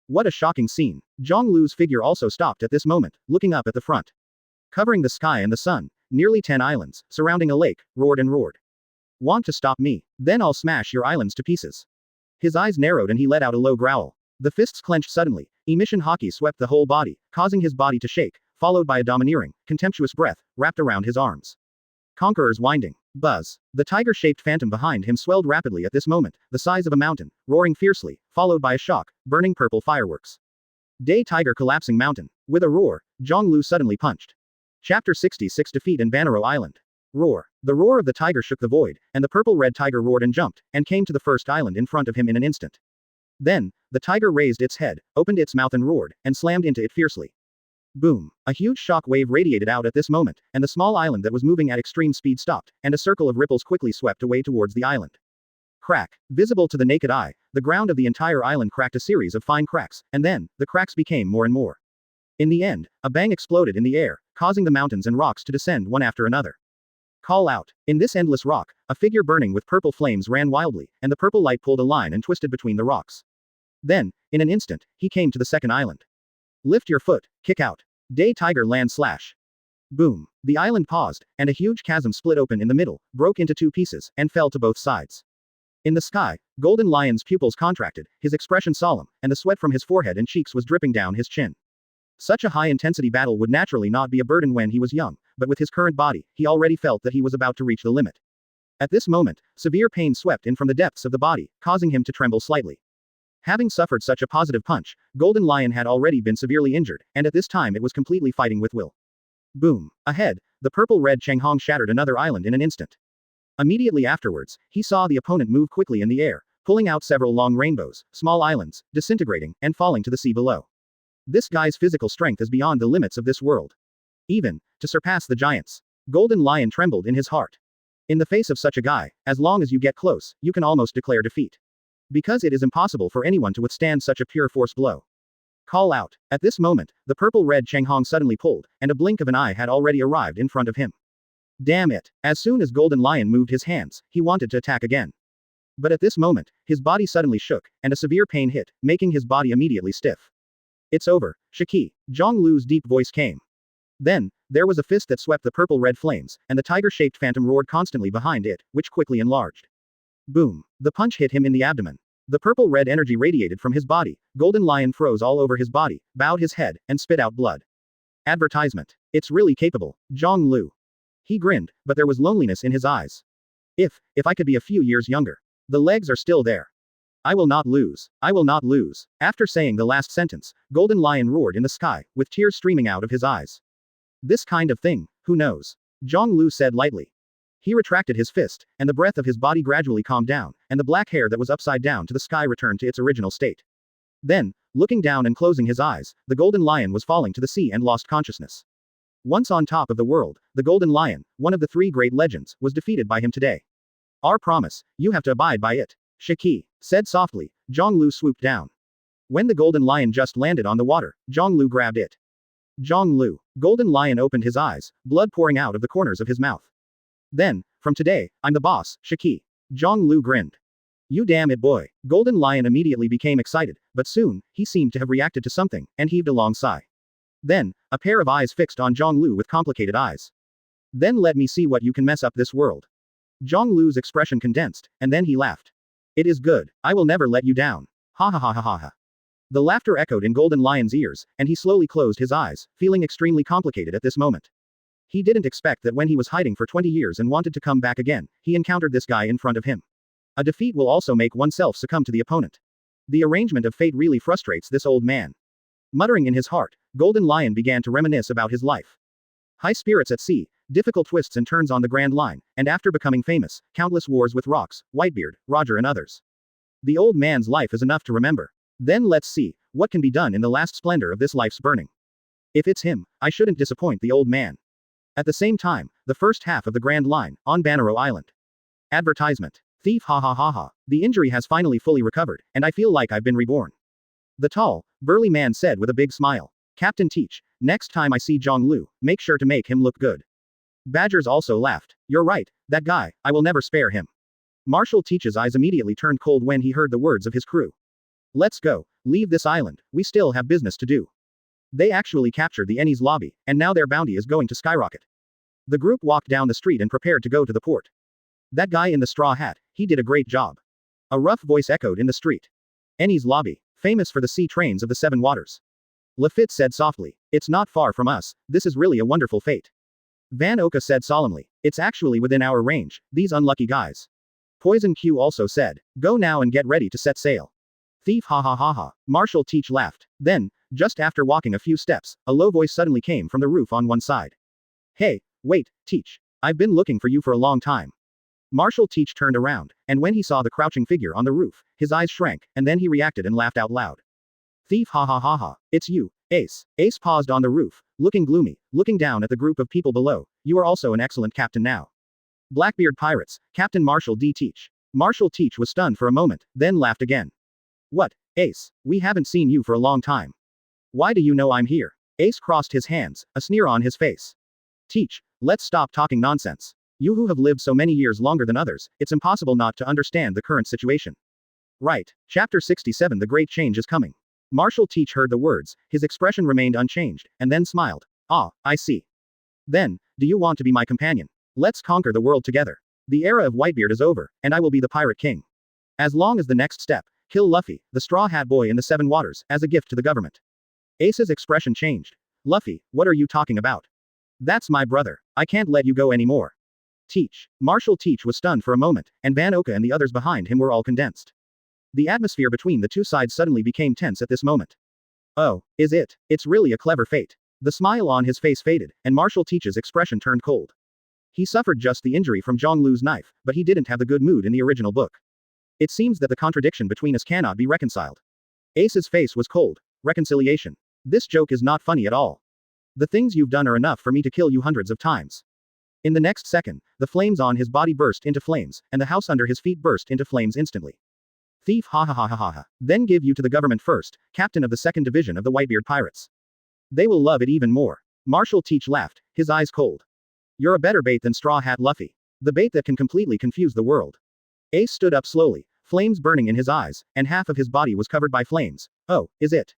What a shocking scene. Zhonglu's figure also stopped at this moment, looking up at the front. Covering the sky and the sun, nearly 10 islands, surrounding a lake, roared and roared. Want to stop me? Then I'll smash your islands to pieces. His eyes narrowed and he let out a low growl. The fists clenched suddenly. Emission hockey swept the whole body, causing his body to shake, followed by a domineering, contemptuous breath, wrapped around his arms. Conqueror's winding. Buzz. The tiger-shaped phantom behind him swelled rapidly at this moment, the size of a mountain, roaring fiercely, followed by a shock, burning purple fireworks. Day tiger collapsing mountain. With a roar, Zhonglu suddenly punched. Chapter 66 Defeat in Banaro Island. Roar. The roar of the tiger shook the void, and the purple-red tiger roared and jumped, and came to the first island in front of him in an instant. Then, the tiger raised its head, opened its mouth and roared, and slammed into it fiercely. Boom. A huge shock wave radiated out at this moment, and the small island that was moving at extreme speed stopped, and a circle of ripples quickly swept away towards the island. Crack. Visible to the naked eye, the ground of the entire island cracked a series of fine cracks, and then, the cracks became more and more. In the end, a bang exploded in the air, causing the mountains and rocks to descend one after another. Call out. In this endless rock, a figure burning with purple flames ran wildly, and the purple light pulled a line and twisted between the rocks. Then, in an instant, he came to the second island. Lift your foot, kick out. Day tiger land slash. Boom. The island paused, and a huge chasm split open in the middle, broke into two pieces, and fell to both sides. In the sky, Golden Lion's pupils contracted, his expression solemn, and the sweat from his forehead and cheeks was dripping down his chin. Such a high-intensity battle would naturally not be a burden when he was young, but with his current body, he already felt that he was about to reach the limit. At this moment, severe pain swept in from the depths of the body, causing him to tremble slightly. Having suffered such a positive punch, Golden Lion had already been severely injured, and at this time it was completely fighting with will. Boom. Ahead, the purple-red Changhong shattered another island in an instant. Immediately afterwards, he saw the opponent move quickly in the air, pulling out several long rainbows, small islands, disintegrating, and falling to the sea below. This guy's physical strength is beyond the limits of this world. Even, to surpass the giants. Golden Lion trembled in his heart. In the face of such a guy, as long as you get close, you can almost declare defeat. Because it is impossible for anyone to withstand such a pure force blow. Call out. At this moment, the purple-red Changhong suddenly pulled, and a blink of an eye had already arrived in front of him. Damn it. As soon as Golden Lion moved his hands, he wanted to attack again. But at this moment, his body suddenly shook, and a severe pain hit, making his body immediately stiff. It's over, Shiki. Zhonglu's deep voice came. Then, there was a fist that swept the purple-red flames, and the tiger-shaped phantom roared constantly behind it, which quickly enlarged. Boom. The punch hit him in the abdomen. The purple-red energy radiated from his body. Golden Lion froze all over his body, bowed his head, and spit out blood. Advertisement. It's really capable, Zhonglu. He grinned, but there was loneliness in his eyes. If I could be a few years younger. The legs are still there. I will not lose. I will not lose. After saying the last sentence, Golden Lion roared in the sky, with tears streaming out of his eyes. This kind of thing, who knows? Zhonglu said lightly. He retracted his fist, and the breath of his body gradually calmed down, and the black hair that was upside down to the sky returned to its original state. Then, looking down and closing his eyes, the Golden Lion was falling to the sea and lost consciousness. Once on top of the world, the Golden Lion, one of the three great legends, was defeated by him today. Our promise, you have to abide by it. Shiki said softly. Zhonglu swooped down. When the Golden Lion just landed on the water, Zhonglu grabbed it. Zhonglu. Golden Lion opened his eyes, blood pouring out of the corners of his mouth. Then, from today, I'm the boss, Shiki. Zhonglu grinned. You damn it boy. Golden Lion immediately became excited, but soon, he seemed to have reacted to something, and heaved a long sigh. Then, a pair of eyes fixed on Zhonglu with complicated eyes. Then let me see what you can mess up this world. Zhonglu's expression condensed, and then he laughed. It is good. I will never let you down. Ha ha ha ha ha ha. The laughter echoed in Golden Lion's ears, and he slowly closed his eyes, feeling extremely complicated at this moment. He didn't expect that when he was hiding for 20 years and wanted to come back again, he encountered this guy in front of him. A defeat will also make oneself succumb to the opponent. The arrangement of fate really frustrates this old man. Muttering in his heart, Golden Lion began to reminisce about his life. High spirits at sea, difficult twists and turns on the Grand Line, and after becoming famous, countless wars with Rocks, Whitebeard, Roger and others. The old man's life is enough to remember. Then let's see, what can be done in the last splendor of this life's burning. If it's him, I shouldn't disappoint the old man. At the same time, the first half of the Grand Line, on Banaro Island. Advertisement. Thief ha ha ha ha. The injury has finally fully recovered, and I feel like I've been reborn. The tall, burly man said with a big smile. Captain Teach, next time I see Zhonglu, make sure to make him look good. Badgers also laughed. You're right, that guy, I will never spare him. Marshal Teach's eyes immediately turned cold when he heard the words of his crew. Let's go, leave this island, we still have business to do. They actually captured the Eni's lobby, and now their bounty is going to skyrocket. The group walked down the street and prepared to go to the port. That guy in the straw hat, he did a great job. A rough voice echoed in the street. Eni's lobby, famous for the sea trains of the Seven Waters. Lafitte said softly, it's not far from us, this is really a wonderful fate. Van Oka said solemnly, it's actually within our range, these unlucky guys. Poison Q also said, go now and get ready to set sail. Thief ha ha ha ha, Marshal Teach laughed. Then, just after walking a few steps, a low voice suddenly came from the roof on one side. Hey, wait, Teach. I've been looking for you for a long time. Marshal Teach turned around, and when he saw the crouching figure on the roof, his eyes shrank, and then he reacted and laughed out loud. Thief ha ha ha ha, it's you, Ace. Ace paused on the roof, looking gloomy, looking down at the group of people below. You are also an excellent captain now. Blackbeard Pirates, Captain Marshal D. Teach. Marshal Teach was stunned for a moment, then laughed again. What, Ace? We haven't seen you for a long time. Why do you know I'm here? Ace crossed his hands, a sneer on his face. Teach, let's stop talking nonsense. You who have lived so many years longer than others, it's impossible not to understand the current situation. Right. Chapter 67 The Great Change is coming. Marshal Teach heard the words, his expression remained unchanged, and then smiled. Ah, I see. Then, do you want to be my companion? Let's conquer the world together. The era of Whitebeard is over, and I will be the Pirate King. As long as the next step, kill Luffy, the Straw Hat Boy in the Seven Waters, as a gift to the government. Ace's expression changed. Luffy, what are you talking about? That's my brother. I can't let you go anymore. Teach. Marshal Teach was stunned for a moment, and Van Oka and the others behind him were all condensed. The atmosphere between the two sides suddenly became tense at this moment. Oh, is it? It's really a clever fate. The smile on his face faded, and Marshal Teach's expression turned cold. He suffered just the injury from Zhonglu's knife, but he didn't have the good mood in the original book. It seems that the contradiction between us cannot be reconciled. Ace's face was cold. Reconciliation. This joke is not funny at all. The things you've done are enough for me to kill you hundreds of times. In the next second, the flames on his body burst into flames, and the house under his feet burst into flames instantly. Thief ha ha ha ha ha ha. Then give you to the government first, captain of the 2nd Division of the Whitebeard Pirates. They will love it even more. Marshal Teach laughed, his eyes cold. You're a better bait than Straw Hat Luffy. The bait that can completely confuse the world. Ace stood up slowly, flames burning in his eyes, and half of his body was covered by flames. Oh, is it?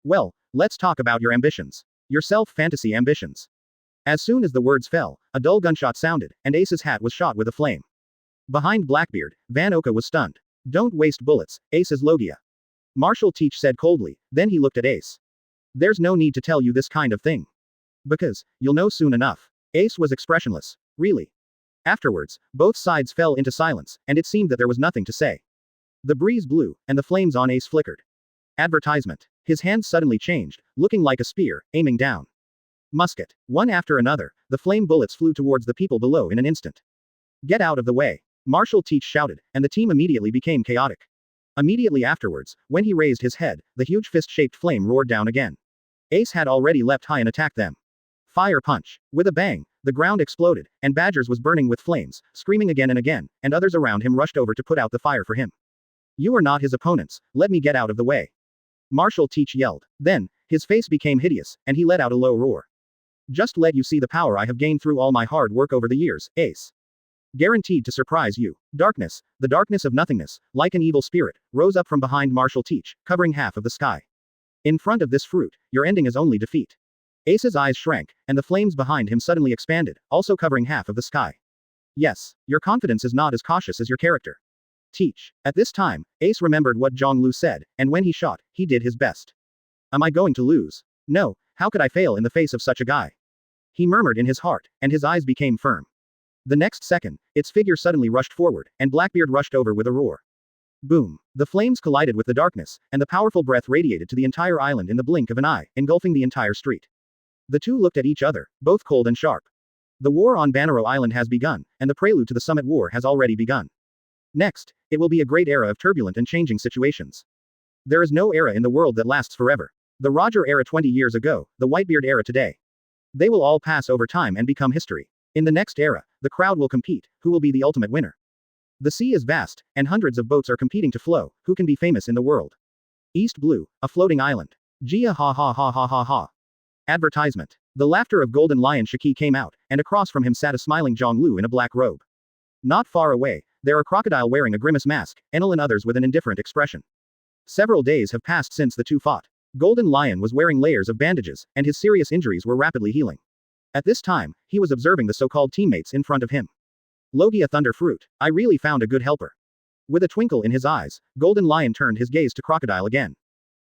Well, let's talk about your ambitions. Your self-fantasy ambitions. As soon as the words fell, a dull gunshot sounded, and Ace's hat was shot with a flame. Behind Blackbeard, Van Oka was stunned. Don't waste bullets, Ace is Logia. Marshal Teach said coldly, then he looked at Ace. There's no need to tell you this kind of thing. Because, you'll know soon enough. Ace was expressionless. Really? Afterwards, both sides fell into silence, and it seemed that there was nothing to say. The breeze blew, and the flames on Ace flickered. Advertisement. His hand suddenly changed, looking like a spear, aiming down. Musket. One after another, the flame bullets flew towards the people below in an instant. Get out of the way. Marshal Teach shouted, and the team immediately became chaotic. Immediately afterwards, when he raised his head, the huge fist-shaped flame roared down again. Ace had already leapt high and attacked them. Fire punch. With a bang, the ground exploded, and Badgers was burning with flames, screaming again and again, and others around him rushed over to put out the fire for him. You are not his opponents, let me get out of the way. Marshal Teach yelled. Then, his face became hideous, and he let out a low roar. Just let you see the power I have gained through all my hard work over the years, Ace. Guaranteed to surprise you. Darkness, the darkness of nothingness, like an evil spirit, rose up from behind Marshal Teach, covering half of the sky. In front of this fruit, your ending is only defeat. Ace's eyes shrank, and the flames behind him suddenly expanded, also covering half of the sky. Yes, your confidence is not as cautious as your character. Teach. At this time, Ace remembered what Zhonglu said, and when he shot, he did his best. Am I going to lose? No, how could I fail in the face of such a guy? He murmured in his heart, and his eyes became firm. The next second, its figure suddenly rushed forward, and Blackbeard rushed over with a roar. Boom. The flames collided with the darkness, and the powerful breath radiated to the entire island in the blink of an eye, engulfing the entire street. The two looked at each other, both cold and sharp. The war on Banaro Island has begun, and the prelude to the Summit War has already begun. Next, it will be a great era of turbulent and changing situations. There is no era in the world that lasts forever. The Roger era 20 years ago, the Whitebeard era today. They will all pass over time and become history. In the next era, the crowd will compete, who will be the ultimate winner. The sea is vast, and hundreds of boats are competing to flow, who can be famous in the world. East Blue, a floating island. Gia ha ha ha ha ha ha. Advertisement. The laughter of Golden Lion Shiki came out, and across from him sat a smiling Zhonglu in a black robe. Not far away, there are crocodile wearing a grimace mask, Enel and others with an indifferent expression. Several days have passed since the two fought. Golden Lion was wearing layers of bandages, and his serious injuries were rapidly healing. At this time, he was observing the so-called teammates in front of him. Logia Thunder Fruit, I really found a good helper. With a twinkle in his eyes, Golden Lion turned his gaze to Crocodile again.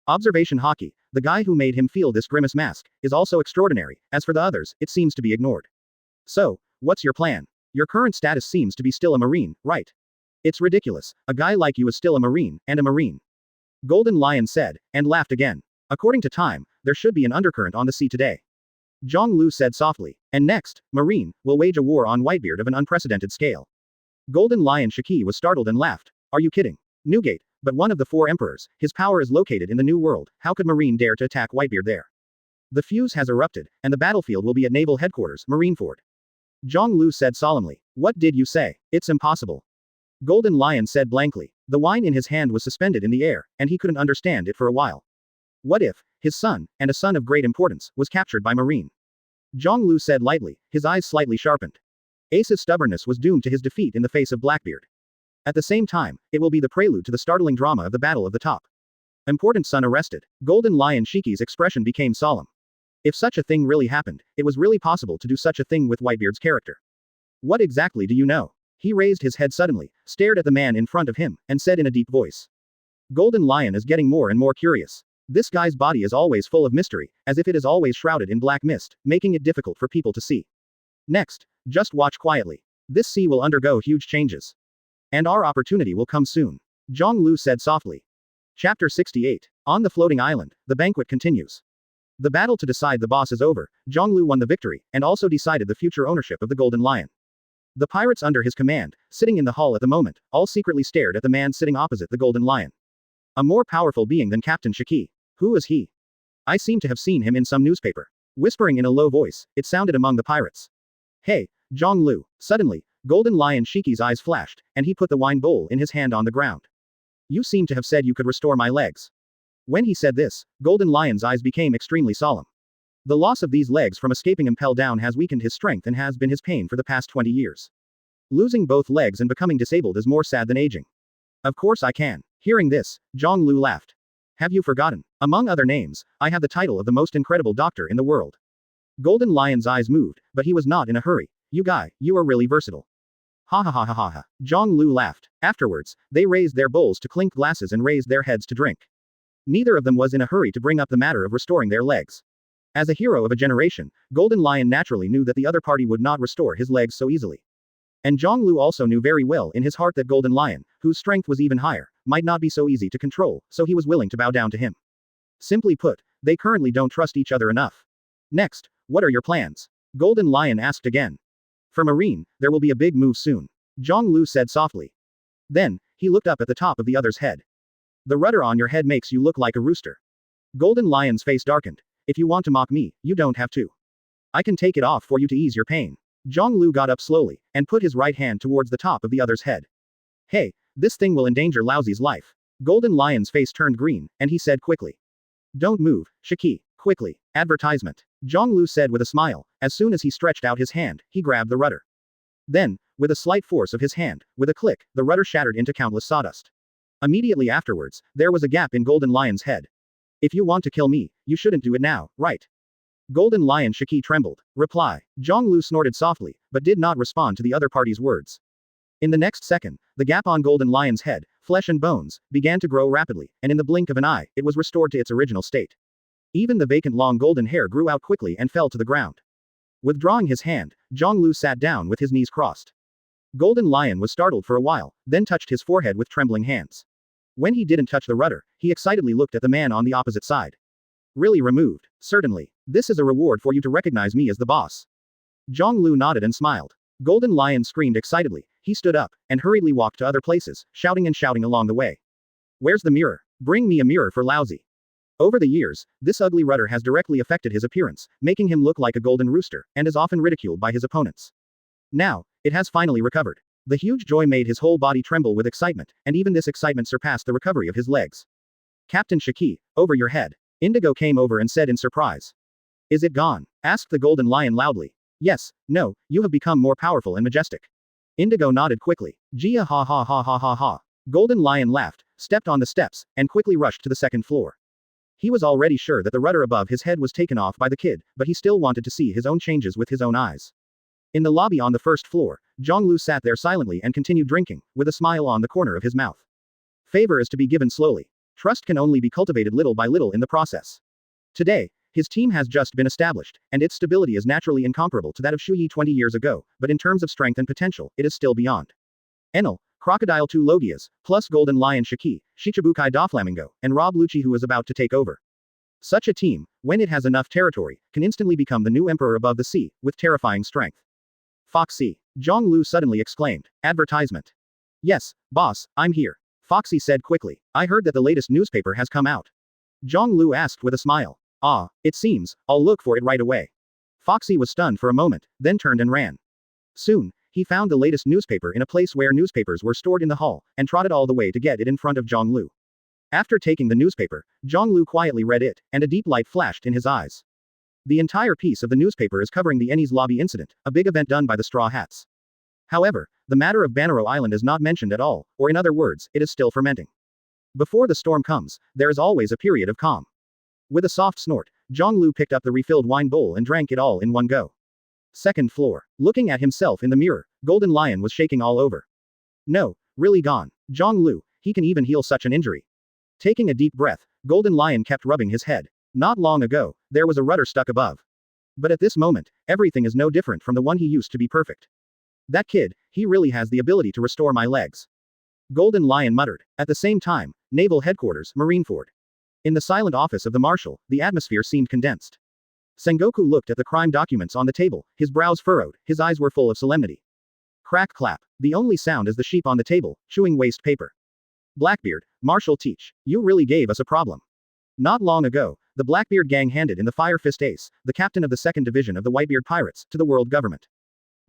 Observation Hockey, the guy who made him feel this grimace mask, is also extraordinary. As for the others, it seems to be ignored. So, what's your plan? Your current status seems to be still a Marine, right? It's ridiculous, a guy like you is still a Marine, and a Marine. Golden Lion said, and laughed again. According to time, there should be an undercurrent on the sea today. Zhang Lu said softly, and next, Marine, will wage a war on Whitebeard of an unprecedented scale. Golden Lion Shiki was startled and laughed. Are you kidding? Newgate, but one of the 4 emperors, his power is located in the New World, how could Marine dare to attack Whitebeard there? The fuse has erupted, and the battlefield will be at Naval Headquarters, Marineford. Zhang Lu said solemnly. What did you say? It's impossible. Golden Lion said blankly. The wine in his hand was suspended in the air, and he couldn't understand it for a while. What if, his son, and a son of great importance, was captured by Marine? Zhang Lu said lightly, his eyes slightly sharpened. Ace's stubbornness was doomed to his defeat in the face of Blackbeard. At the same time, it will be the prelude to the startling drama of the Battle of the Top. Important son arrested. Golden Lion Shiki's expression became solemn. If such a thing really happened, it was really possible to do such a thing with Whitebeard's character. What exactly do you know? He raised his head suddenly, stared at the man in front of him, and said in a deep voice. Golden Lion is getting more and more curious. This guy's body is always full of mystery, as if it is always shrouded in black mist, making it difficult for people to see. Next, just watch quietly. This sea will undergo huge changes. And our opportunity will come soon. Zhang Lu said softly. Chapter 68. On the floating island, the banquet continues. The battle to decide the boss is over. Zhang Lu won the victory, and also decided the future ownership of the Golden Lion. The pirates under his command, sitting in the hall at the moment, all secretly stared at the man sitting opposite the Golden Lion. A more powerful being than Captain Shiki. Who is he? I seem to have seen him in some newspaper. Whispering in a low voice, it sounded among the pirates. Hey, Zhang Lu. Suddenly, Golden Lion Shiki's eyes flashed, and he put the wine bowl in his hand on the ground. You seem to have said you could restore my legs. When he said this, Golden Lion's eyes became extremely solemn. The loss of these legs from escaping Impel Down has weakened his strength and has been his pain for the past 20 years. Losing both legs and becoming disabled is more sad than aging. Of course I can. Hearing this, Zhang Lu laughed. Have you forgotten? Among other names, I have the title of the most incredible doctor in the world. Golden Lion's eyes moved, but he was not in a hurry. You guy, you are really versatile. Ha ha ha ha ha ha. Zhang Lu laughed. Afterwards, they raised their bowls to clink glasses and raised their heads to drink. Neither of them was in a hurry to bring up the matter of restoring their legs. As a hero of a generation, Golden Lion naturally knew that the other party would not restore his legs so easily. And Zhang Lu also knew very well in his heart that Golden Lion, whose strength was even higher, might not be so easy to control, so he was willing to bow down to him. Simply put, they currently don't trust each other enough. Next, what are your plans? Golden Lion asked again. For Marine, there will be a big move soon. Zhang Lu said softly. Then, he looked up at the top of the other's head. The rudder on your head makes you look like a rooster. Golden Lion's face darkened. If you want to mock me, you don't have to. I can take it off for you to ease your pain. Zhang Lu got up slowly, and put his right hand towards the top of the other's head. Hey, this thing will endanger Laozi's life. Golden Lion's face turned green, and he said quickly. Don't move, Shiki, quickly. Advertisement. Zhang Lu said with a smile. As soon as he stretched out his hand, he grabbed the rudder. Then, with a slight force of his hand, with a click, the rudder shattered into countless sawdust. Immediately afterwards, there was a gap in Golden Lion's head. If you want to kill me, you shouldn't do it now, right? Golden Lion Shiki trembled. Reply. Zhang Lu snorted softly, but did not respond to the other party's words. In the next second, the gap on Golden Lion's head, flesh and bones, began to grow rapidly, and in the blink of an eye, it was restored to its original state. Even the vacant long golden hair grew out quickly and fell to the ground. Withdrawing his hand, Zhang Lu sat down with his knees crossed. Golden Lion was startled for a while, then touched his forehead with trembling hands. When he didn't touch the rudder, he excitedly looked at the man on the opposite side. Really removed? Certainly. This is a reward for you to recognize me as the boss. Zhang Lu nodded and smiled. Golden Lion screamed excitedly. He stood up, and hurriedly walked to other places, shouting and shouting along the way. Where's the mirror? Bring me a mirror for Laozi. Over the years, this ugly rudder has directly affected his appearance, making him look like a golden rooster, and is often ridiculed by his opponents. Now, it has finally recovered. The huge joy made his whole body tremble with excitement, and even this excitement surpassed the recovery of his legs. Captain Shiki, over your head. Indigo came over and said in surprise. Is it gone? Asked the Golden Lion loudly. Yes, no, you have become more powerful and majestic. Indigo nodded quickly. Gia ha ha ha ha ha ha. Golden Lion laughed, stepped on the steps, and quickly rushed to the second floor. He was already sure that the rudder above his head was taken off by the kid, but he still wanted to see his own changes with his own eyes. In the lobby on the first floor, Zhonglu sat there silently and continued drinking, with a smile on the corner of his mouth. Favor is to be given slowly. Trust can only be cultivated little by little in the process. Today, his team has just been established, and its stability is naturally incomparable to that of Shuyi 20 years ago, but in terms of strength and potential, it is still beyond. Enel, Crocodile 2 Logias, plus Golden Lion Shiki, Shichibukai Doflamingo, and Rob Lucci who is about to take over. Such a team, when it has enough territory, can instantly become the new emperor above the sea, with terrifying strength. Foxy. Zhonglu suddenly exclaimed. Advertisement. Yes, boss, I'm here. Foxy said quickly. I heard that the latest newspaper has come out. Zhonglu asked with a smile. Ah, it seems, I'll look for it right away. Foxy was stunned for a moment, then turned and ran. Soon, he found the latest newspaper in a place where newspapers were stored in the hall, and trotted all the way to get it in front of Zhonglu. After taking the newspaper, Zhonglu quietly read it, and a deep light flashed in his eyes. The entire piece of the newspaper is covering the Enies Lobby incident, a big event done by the Straw Hats. However, the matter of Banero Island is not mentioned at all, or in other words, it is still fermenting. Before the storm comes, there is always a period of calm. With a soft snort, Zhonglu picked up the refilled wine bowl and drank it all in one go. Second floor. Looking at himself in the mirror, Golden Lion was shaking all over. No, really gone. Zhonglu, he can even heal such an injury. Taking a deep breath, Golden Lion kept rubbing his head. Not long ago, there was a rudder stuck above. But at this moment, everything is no different from the one he used to be perfect. That kid, he really has the ability to restore my legs. Golden Lion muttered. At the same time, Naval Headquarters, Marineford. In the silent office of the Marshal, the atmosphere seemed condensed. Sengoku looked at the crime documents on the table, his brows furrowed, his eyes were full of solemnity. Crack clap. The only sound is the sheep on the table, chewing waste paper. Blackbeard, Marshal Teach, you really gave us a problem. Not long ago, the Blackbeard gang handed in the Fire Fist Ace, the captain of the 2nd Division of the Whitebeard Pirates, to the world government.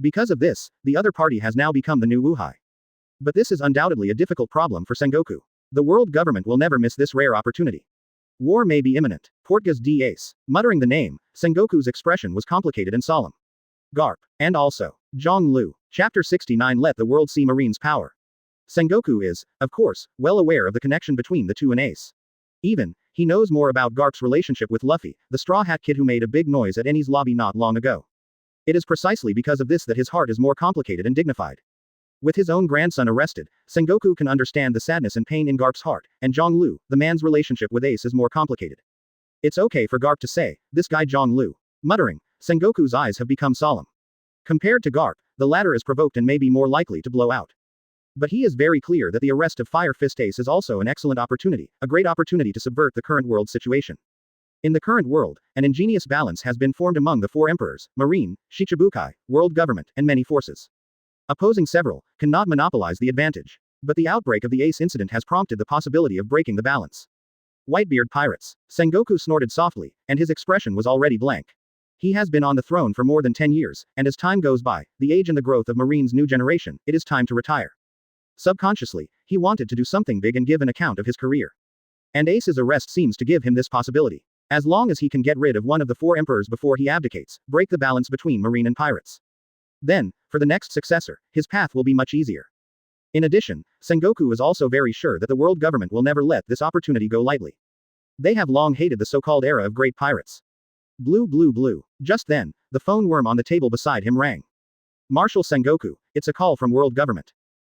Because of this, the other party has now become the new Wuhai. But this is undoubtedly a difficult problem for Sengoku. The world government will never miss this rare opportunity. War may be imminent. Portgas D. Ace. Muttering the name, Sengoku's expression was complicated and solemn. Garp. And also, Zhonglu. Chapter 69 Let the world see Marine's power. Sengoku is, of course, well aware of the connection between the two and Ace. Even, he knows more about Garp's relationship with Luffy, the Straw Hat Kid who made a big noise at Enies Lobby not long ago. It is precisely because of this that his heart is more complicated and dignified. With his own grandson arrested, Sengoku can understand the sadness and pain in Garp's heart, and Zhonglu, the man's relationship with Ace is more complicated. It's okay for Garp to say, this guy Zhonglu. Muttering, Sengoku's eyes have become solemn. Compared to Garp, the latter is provoked and may be more likely to blow out. But he is very clear that the arrest of Fire Fist Ace is also an excellent opportunity, a great opportunity to subvert the current world situation. In the current world, an ingenious balance has been formed among the 4 emperors, Marine, Shichibukai, world government, and many forces. Opposing several, cannot monopolize the advantage. But the outbreak of the Ace incident has prompted the possibility of breaking the balance. Whitebeard Pirates. Sengoku snorted softly, and his expression was already blank. He has been on the throne for more than 10 years, and as time goes by, the age and the growth of Marine's new generation, it is time to retire. Subconsciously, he wanted to do something big and give an account of his career. And Ace's arrest seems to give him this possibility. As long as he can get rid of one of the 4 emperors before he abdicates, break the balance between Marine and pirates. Then, for the next successor, his path will be much easier. In addition, Sengoku is also very sure that the world government will never let this opportunity go lightly. They have long hated the so-called era of great pirates. Blue blue blue. Just then, the phone worm on the table beside him rang. Marshal Sengoku, it's a call from world government.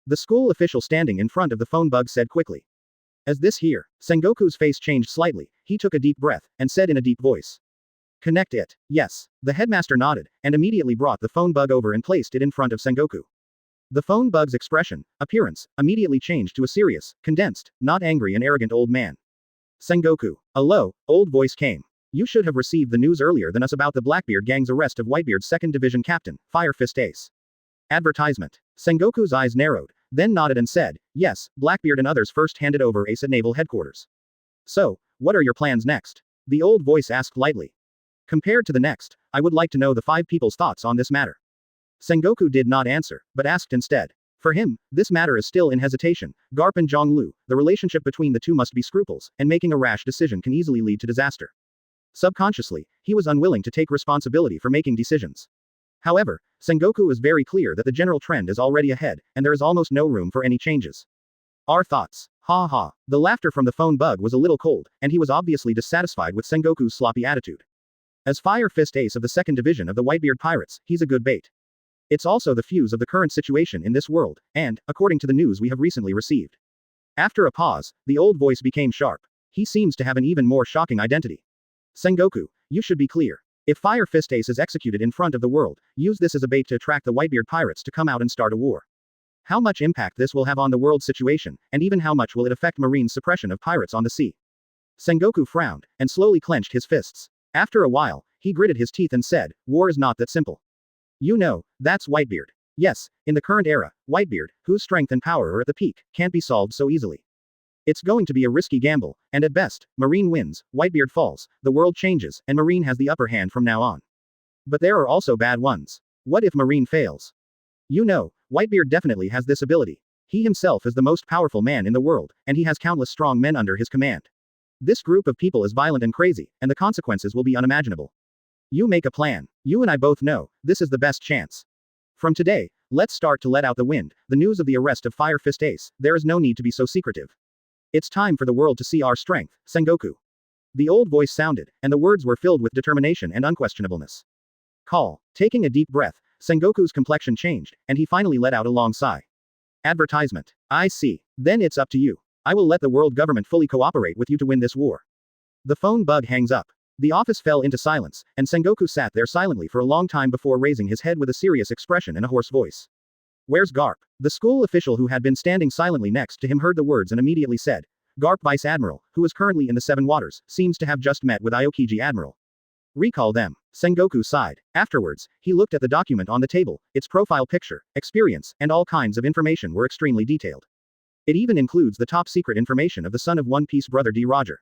The school official standing in front of the phone bug said quickly. As this here, Sengoku's face changed slightly, he took a deep breath, and said in a deep voice. Connect it. Yes. The headmaster nodded, and immediately brought the phone bug over and placed it in front of Sengoku. The phone bug's expression, appearance, immediately changed to a serious, condensed, not angry and arrogant old man. Sengoku. A low, old voice came. You should have received the news earlier than us about the Blackbeard gang's arrest of Whitebeard's 2nd Division captain, Fire Fist Ace. Advertisement. Sengoku's eyes narrowed, then nodded and said, yes, Blackbeard and others first handed over Ace at Naval Headquarters. So, what are your plans next? The old voice asked lightly. Compared to the next, I would like to know the 5 people's thoughts on this matter. Sengoku did not answer, but asked instead. For him, this matter is still in hesitation. Garp and Zhonglu, the relationship between the two must be scruples, and making a rash decision can easily lead to disaster. Subconsciously, he was unwilling to take responsibility for making decisions. However, Sengoku is very clear that the general trend is already ahead, and there is almost no room for any changes. Our thoughts. Ha ha. The laughter from the phone bug was a little cold, and he was obviously dissatisfied with Sengoku's sloppy attitude. As Fire Fist Ace of the 2nd Division of the Whitebeard Pirates, he's a good bait. It's also the fuse of the current situation in this world, and, according to the news we have recently received. After a pause, the old voice became sharp. He seems to have an even more shocking identity. Sengoku, you should be clear. If Fire Fist Ace is executed in front of the world, use this as a bait to attract the Whitebeard Pirates to come out and start a war. How much impact this will have on the world situation, and even how much will it affect Marine's suppression of pirates on the sea? Sengoku frowned, and slowly clenched his fists. After a while, he gritted his teeth and said, war is not that simple. You know, that's Whitebeard. Yes, in the current era, Whitebeard, whose strength and power are at the peak, can't be solved so easily. It's going to be a risky gamble, and at best, Marine wins, Whitebeard falls, the world changes, and Marine has the upper hand from now on. But there are also bad ones. What if Marine fails? You know, Whitebeard definitely has this ability. He himself is the most powerful man in the world, and he has countless strong men under his command. This group of people is violent and crazy, and the consequences will be unimaginable. You make a plan. You and I both know, this is the best chance. From today, let's start to let out the wind, the news of the arrest of Fire Fist Ace, there is no need to be so secretive. It's time for the world to see our strength, Sengoku. The old voice sounded, and the words were filled with determination and unquestionableness. Call. Taking a deep breath, Sengoku's complexion changed, and he finally let out a long sigh. Advertisement. I see. Then it's up to you. I will let the world government fully cooperate with you to win this war. The phone bug hangs up. The office fell into silence, and Sengoku sat there silently for a long time before raising his head with a serious expression and a hoarse voice. Where's Garp? The school official who had been standing silently next to him heard the words and immediately said, Garp Vice Admiral, who is currently in the Seven Waters, seems to have just met with Aokiji Admiral. Recall them. Sengoku sighed. Afterwards, he looked at the document on the table, its profile picture, experience, and all kinds of information were extremely detailed. It even includes the top secret information of the son of One Piece brother D. Roger.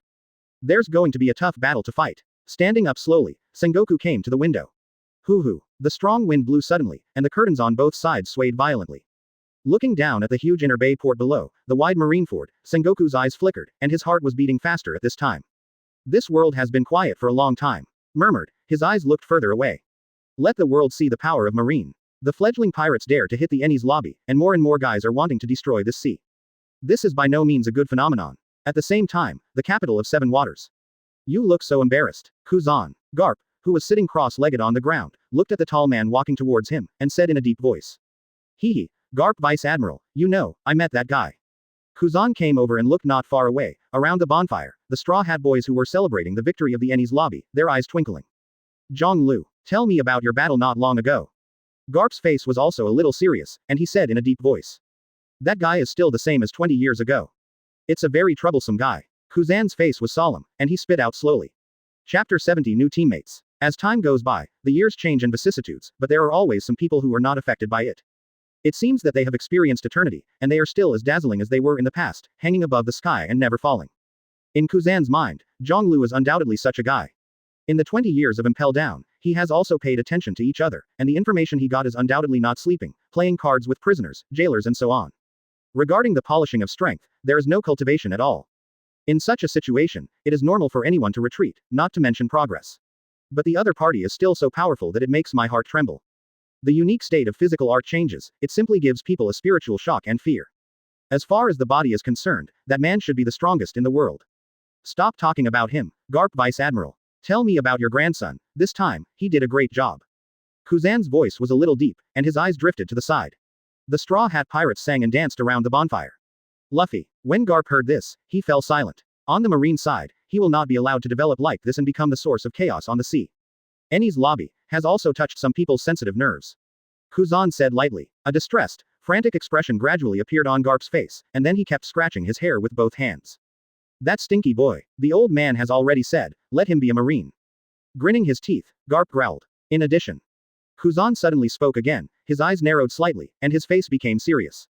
There's going to be a tough battle to fight. Standing up slowly, Sengoku came to the window. Hoo-hoo. The strong wind blew suddenly, and the curtains on both sides swayed violently. Looking down at the huge inner bay port below, the wide Marineford, Sengoku's eyes flickered, and his heart was beating faster at this time. This world has been quiet for a long time. Murmured, his eyes looked further away. Let the world see the power of Marine. The fledgling pirates dare to hit the Enies lobby, and more guys are wanting to destroy this sea. This is by no means a good phenomenon. At the same time, the capital of Seven Waters. You look so embarrassed. Kuzan. Garp, who was sitting cross-legged on the ground, looked at the tall man walking towards him, and said in a deep voice. Hee. Garp Vice Admiral, you know, I met that guy. Kuzan came over and looked not far away, around the bonfire, the Straw Hat Boys who were celebrating the victory of the Enies lobby, their eyes twinkling. Zhonglu, tell me about your battle not long ago. Garp's face was also a little serious, and he said in a deep voice. That guy is still the same as 20 years ago. It's a very troublesome guy. Kuzan's face was solemn, and he spit out slowly. Chapter 70 New Teammates. As time goes by, the years change and vicissitudes, but there are always some people who are not affected by it. It seems that they have experienced eternity, and they are still as dazzling as they were in the past, hanging above the sky and never falling. In Kuzan's mind, Zhonglu is undoubtedly such a guy. In the 20 years of Impel Down, he has also paid attention to each other, and the information he got is undoubtedly not sleeping, playing cards with prisoners, jailers and so on. Regarding the polishing of strength, there is no cultivation at all. In such a situation, it is normal for anyone to retreat, not to mention progress. But the other party is still so powerful that it makes my heart tremble. The unique state of physical art changes, it simply gives people a spiritual shock and fear. As far as the body is concerned, that man should be the strongest in the world. Stop talking about him, Garp Vice Admiral. Tell me about your grandson. This time, he did a great job. Kuzan's voice was a little deep, and his eyes drifted to the side. The Straw Hat Pirates sang and danced around the bonfire. Luffy. When Garp heard this, he fell silent. On the Marine side, he will not be allowed to develop like this and become the source of chaos on the sea. Enies lobby has also touched some people's sensitive nerves. Kuzan said lightly. A distressed, frantic expression gradually appeared on Garp's face, and then he kept scratching his hair with both hands. That stinky boy. The old man has already said, let him be a Marine. Grinning his teeth, Garp growled. In addition. Kuzan suddenly spoke again, his eyes narrowed slightly, and his face became serious.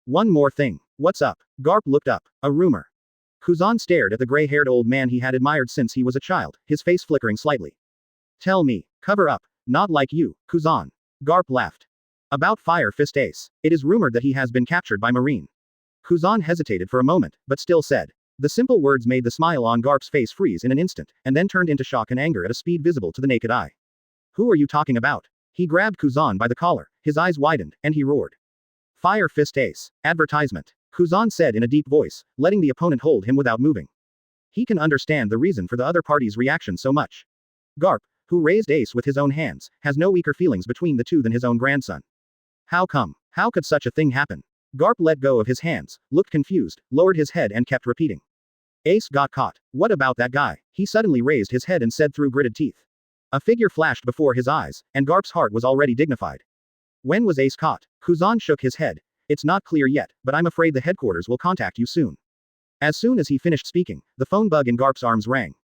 One more thing. What's up? Garp looked up. A rumor. Kuzan stared at the gray-haired old man he had admired since he was a child, his face flickering slightly. Tell me. Cover up. Not like you, Kuzan. Garp laughed. About Fire Fist Ace. It is rumored that he has been captured by Marine. Kuzan hesitated for a moment, but still said. The simple words made the smile on Garp's face freeze in an instant, and then turned into shock and anger at a speed visible to the naked eye. Who are you talking about? He grabbed Kuzan by the collar, his eyes widened, and he roared. Fire Fist Ace. Advertisement. Kuzan said in a deep voice, letting the opponent hold him without moving. He can understand the reason for the other party's reaction so much. Garp, who raised ace with his own hands, has no weaker feelings between the two than his own grandson. How come? How could such a thing happen? Garp let go of his hands, looked confused, lowered his head and kept repeating. Ace got caught. What about that guy? He suddenly raised his head and said through gritted teeth. A figure flashed before his eyes, and Garp's heart was already dignified. When was Ace caught? Kuzan shook his head. It's not clear yet, but I'm afraid the headquarters will contact you soon. As soon as he finished speaking, the phone bug in Garp's arms rang.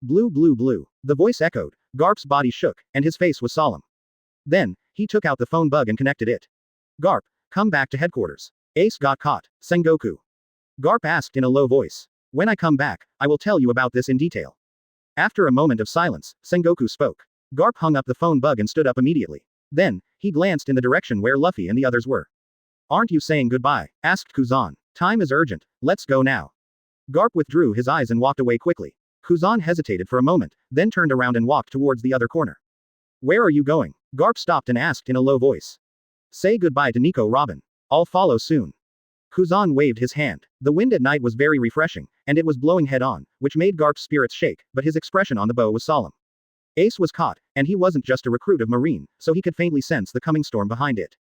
Blue blue blue. The voice echoed, Garp's body shook, and his face was solemn. Then, he took out the phone bug and connected it. Garp, come back to headquarters. Ace got caught. Sengoku. Garp asked in a low voice. When I come back, I will tell you about this in detail. After a moment of silence, Sengoku spoke. Garp hung up the phone bug and stood up immediately. Then, he glanced in the direction where Luffy and the others were. Aren't you saying goodbye? Asked Kuzan. Time is urgent, let's go now. Garp withdrew his eyes and walked away quickly. Kuzan hesitated for a moment, then turned around and walked towards the other corner. Where are you going? Garp stopped and asked in a low voice. Say goodbye to Nico Robin. I'll follow soon. Kuzan waved his hand. The wind at night was very refreshing, and it was blowing head-on, which made Garp's spirits shake, but his expression on the bow was solemn. Ace was caught, and he wasn't just a recruit of Marine, so he could faintly sense the coming storm behind it.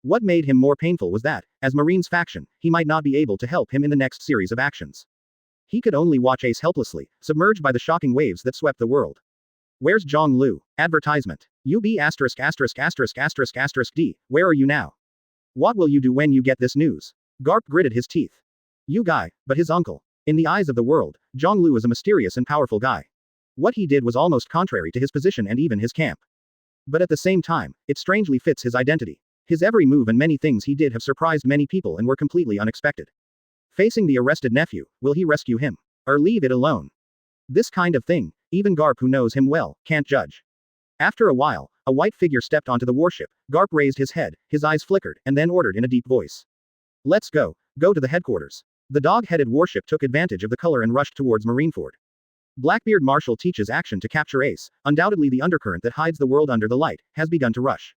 What made him more painful was that, as Marine's faction, he might not be able to help him in the next series of actions. He could only watch Ace helplessly, submerged by the shocking waves that swept the world. Where's Zhong Lu? Advertisement. UB**********************************************************************************************************************************************************************************************************************$$$$$$$$$$$$$$$*$$*$$*$*$*$*$*$*$*$*$*$*$*$*$*$*$*$*$�$ Where are you now? What will you do when you get this news? Garp gritted his teeth. You guy, but his uncle. In the eyes of the world, Zhong Lu is a mysterious and powerful guy. What he did was almost contrary to his position and even his camp. But at the same time, it strangely fits his identity. His every move and many things he did have surprised many people and were completely unexpected. Facing the arrested nephew, will he rescue him? Or leave it alone? This kind of thing, even Garp, who knows him well, can't judge. After a while, a white figure stepped onto the warship. Garp raised his head, his eyes flickered, and then ordered in a deep voice. Let's go. Go to the headquarters. The dog-headed warship took advantage of the color and rushed towards Marineford. Blackbeard Marshal teaches action to capture Ace. Undoubtedly the undercurrent that hides the world under the light has begun to rush.